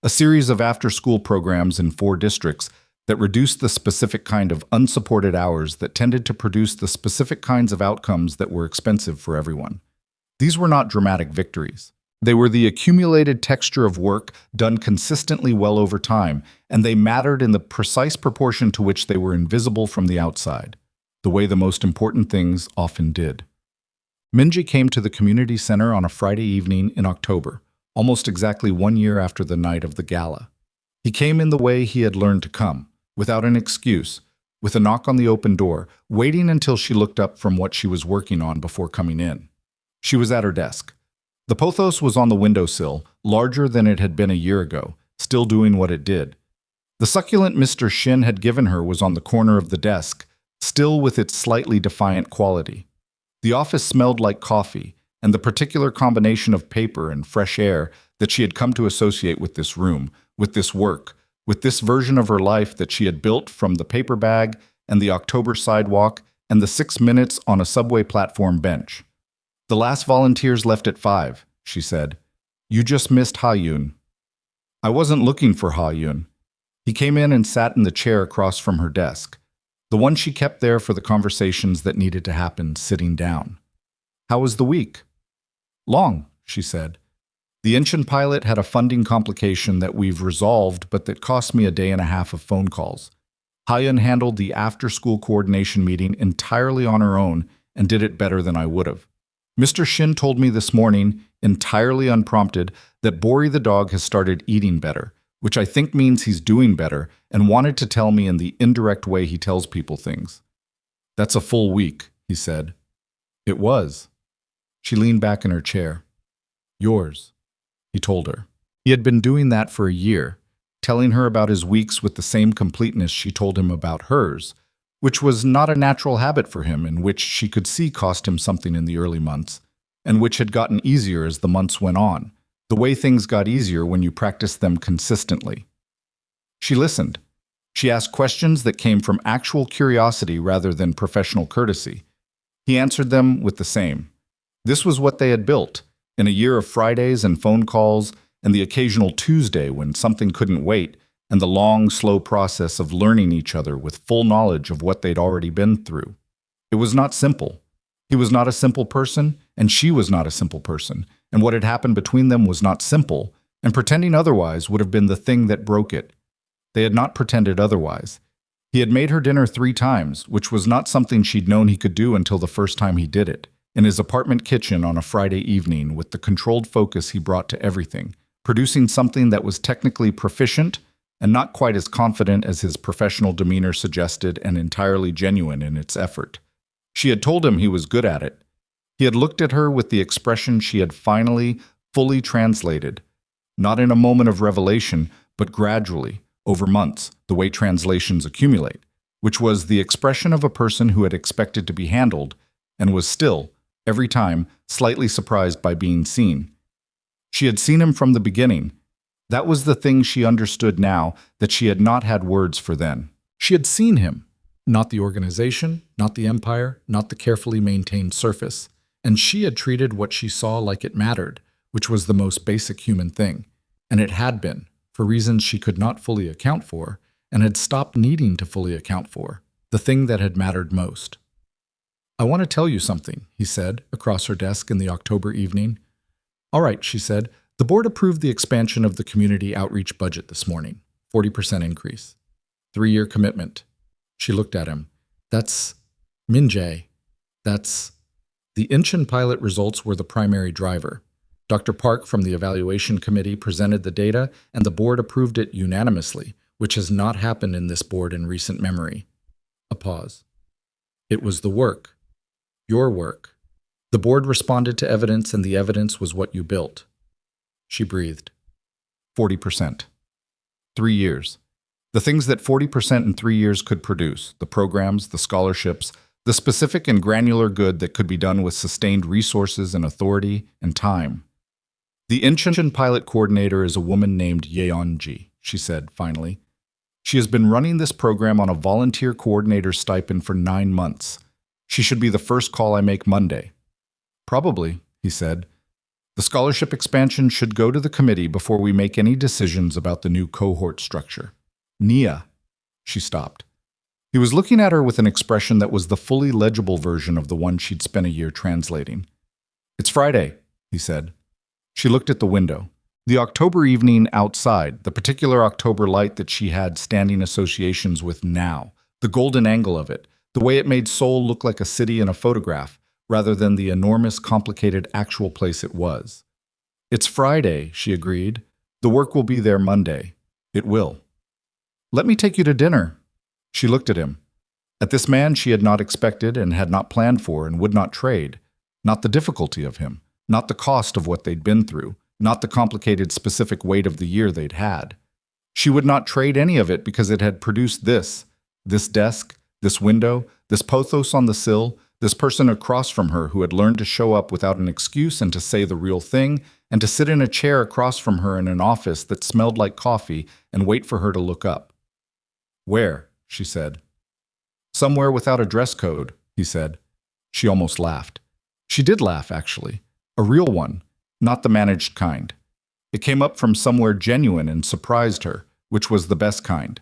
A series of after-school programs in 4 districts that reduced the specific kind of unsupported hours that tended to produce the specific kinds of outcomes that were expensive for everyone. These were not dramatic victories. They were the accumulated texture of work done consistently well over time, and they mattered in the precise proportion to which they were invisible from the outside, the way the most important things often did. Minji came to the community center on a Friday evening in October, almost exactly 1 year after the night of the gala. He came in the way he had learned to come, without an excuse, with a knock on the open door, waiting until she looked up from what she was working on before coming in. She was at her desk. The pothos was on the windowsill, larger than it had been a year ago, still doing what it did. The succulent Mr. Shin had given her was on the corner of the desk, still with its slightly defiant quality. The office smelled like coffee, and the particular combination of paper and fresh air that she had come to associate with this room, with this work, with this version of her life that she had built from the paper bag and the October sidewalk and the 6 minutes on a subway platform bench. "The last volunteers left at 5, she said. "You just missed Ha-Yoon." I wasn't looking for Ha-Yoon. He came in and sat in the chair across from her desk, the one she kept there for the conversations that needed to happen, sitting down. "How was the week?" "Long," she said. "The Incheon pilot had a funding complication that we've resolved, but that cost me a day and a half of phone calls. Ha-Yoon handled the after-school coordination meeting entirely on her own and did it better than I would have. Mr. Shin told me this morning, entirely unprompted, that Bori the dog has started eating better, which I think means he's doing better, and wanted to tell me in the indirect way he tells people things." "That's a full week," he said. "It was." She leaned back in her chair. "Yours," he told her. He had been doing that for a year, telling her about his weeks with the same completeness she told him about hers, which was not a natural habit for him and which she could see cost him something in the early months, and which had gotten easier as the months went on, the way things got easier when you practiced them consistently. She listened. She asked questions that came from actual curiosity rather than professional courtesy. He answered them with the same. This was what they had built, in a year of Fridays and phone calls and the occasional Tuesday when something couldn't wait, and the long, slow process of learning each other with full knowledge of what they'd already been through. It was not simple. He was not a simple person, and she was not a simple person, and what had happened between them was not simple, and pretending otherwise would have been the thing that broke it. They had not pretended otherwise. He had made her dinner 3 times, which was not something she'd known he could do until the first time he did it, in his apartment kitchen on a Friday evening with the controlled focus he brought to everything, producing something that was technically proficient and not quite as confident as his professional demeanor suggested and entirely genuine in its effort. She had told him he was good at it. He had looked at her with the expression she had finally, fully translated, not in a moment of revelation, but gradually, over months, the way translations accumulate, which was the expression of a person who had expected to be handled and was still, every time, slightly surprised by being seen. She had seen him from the beginning. That was the thing she understood now that she had not had words for then. She had seen him, not the organization, not the empire, not the carefully maintained surface, and she had treated what she saw like it mattered, which was the most basic human thing, and it had been, for reasons she could not fully account for, and had stopped needing to fully account for, the thing that had mattered most. "I want to tell you something," he said, across her desk in the October evening. "All right," she said, "the board approved the expansion of the community outreach budget this morning, 40% increase. 3-year commitment." She looked at him. "That's Minjae. That's..." The Incheon pilot results were the primary driver. Dr. Park from the evaluation committee presented the data, and the board approved it unanimously, which has not happened in this board in recent memory. A pause. "It was the work. Your work. The board responded to evidence, and the evidence was what you built." She breathed. 40%. 3 years. The things that 40% in 3 years could produce, the programs, the scholarships, the specific and granular good that could be done with sustained resources and authority and time. "The Incheon pilot coordinator is a woman named Yeonji," she said finally. "She has been running this program on a volunteer coordinator stipend for 9 months. She should be the first call I make Monday." "Probably," he said. "The scholarship expansion should go to the committee before we make any decisions about the new cohort structure." "Nia." She stopped. He was looking at her with an expression that was the fully legible version of the one she'd spent a year translating. "It's Friday," he said. She looked at the window. The October evening outside, the particular October light that she had standing associations with now, the golden angle of it, the way it made Seoul look like a city in a photograph, rather than the enormous, complicated actual place it was. "It's Friday," she agreed. "The work will be there Monday. It will." "Let me take you to dinner." She looked at him. At this man she had not expected and had not planned for and would not trade. Not the difficulty of him, not the cost of what they'd been through, not the complicated specific weight of the year they'd had. She would not trade any of it because it had produced this desk, this window, this pothos on the sill, this person across from her who had learned to show up without an excuse and to say the real thing, and to sit in a chair across from her in an office that smelled like coffee and wait for her to look up. "Where?" she said. "Somewhere without a dress code," he said. She almost laughed. She did laugh, actually. A real one, not the managed kind. It came up from somewhere genuine and surprised her, which was the best kind.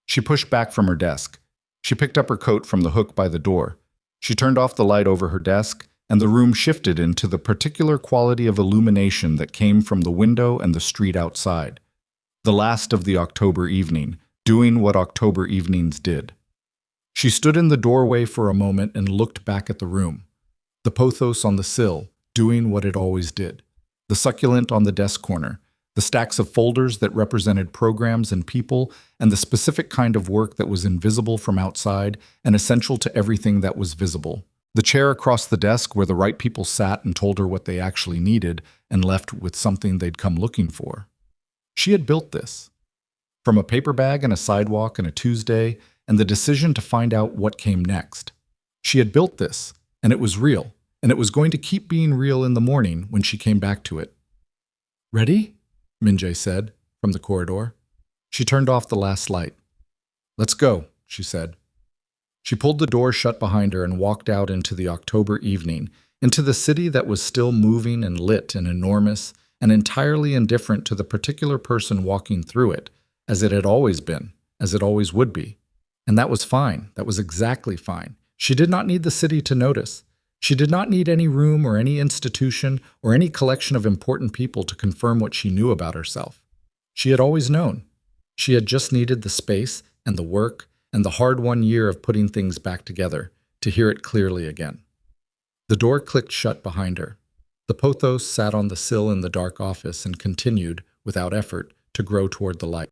She pushed back from her desk. She picked up her coat from the hook by the door. She turned off the light over her desk, and the room shifted into the particular quality of illumination that came from the window and the street outside. The last of the October evening, doing what October evenings did. She stood in the doorway for a moment and looked back at the room. The pothos on the sill, doing what it always did. The succulent on the desk corner. The stacks of folders that represented programs and people, and the specific kind of work that was invisible from outside and essential to everything that was visible. The chair across the desk where the right people sat and told her what they actually needed and left with something they'd come looking for. She had built this. From a paper bag and a sidewalk and a Tuesday, and the decision to find out what came next. She had built this, and it was real, and it was going to keep being real in the morning when she came back to it. "Ready?" Minjae said, from the corridor. She turned off the last light. "Let's go," she said. She pulled the door shut behind her and walked out into the October evening, into the city that was still moving and lit and enormous, and entirely indifferent to the particular person walking through it, as it had always been, as it always would be. And that was fine. That was exactly fine. She did not need the city to notice. She did not need any room or any institution or any collection of important people to confirm what she knew about herself. She had always known. She had just needed the space and the work and the hard-won year of putting things back together to hear it clearly again. The door clicked shut behind her. The pothos sat on the sill in the dark office and continued, without effort, to grow toward the light.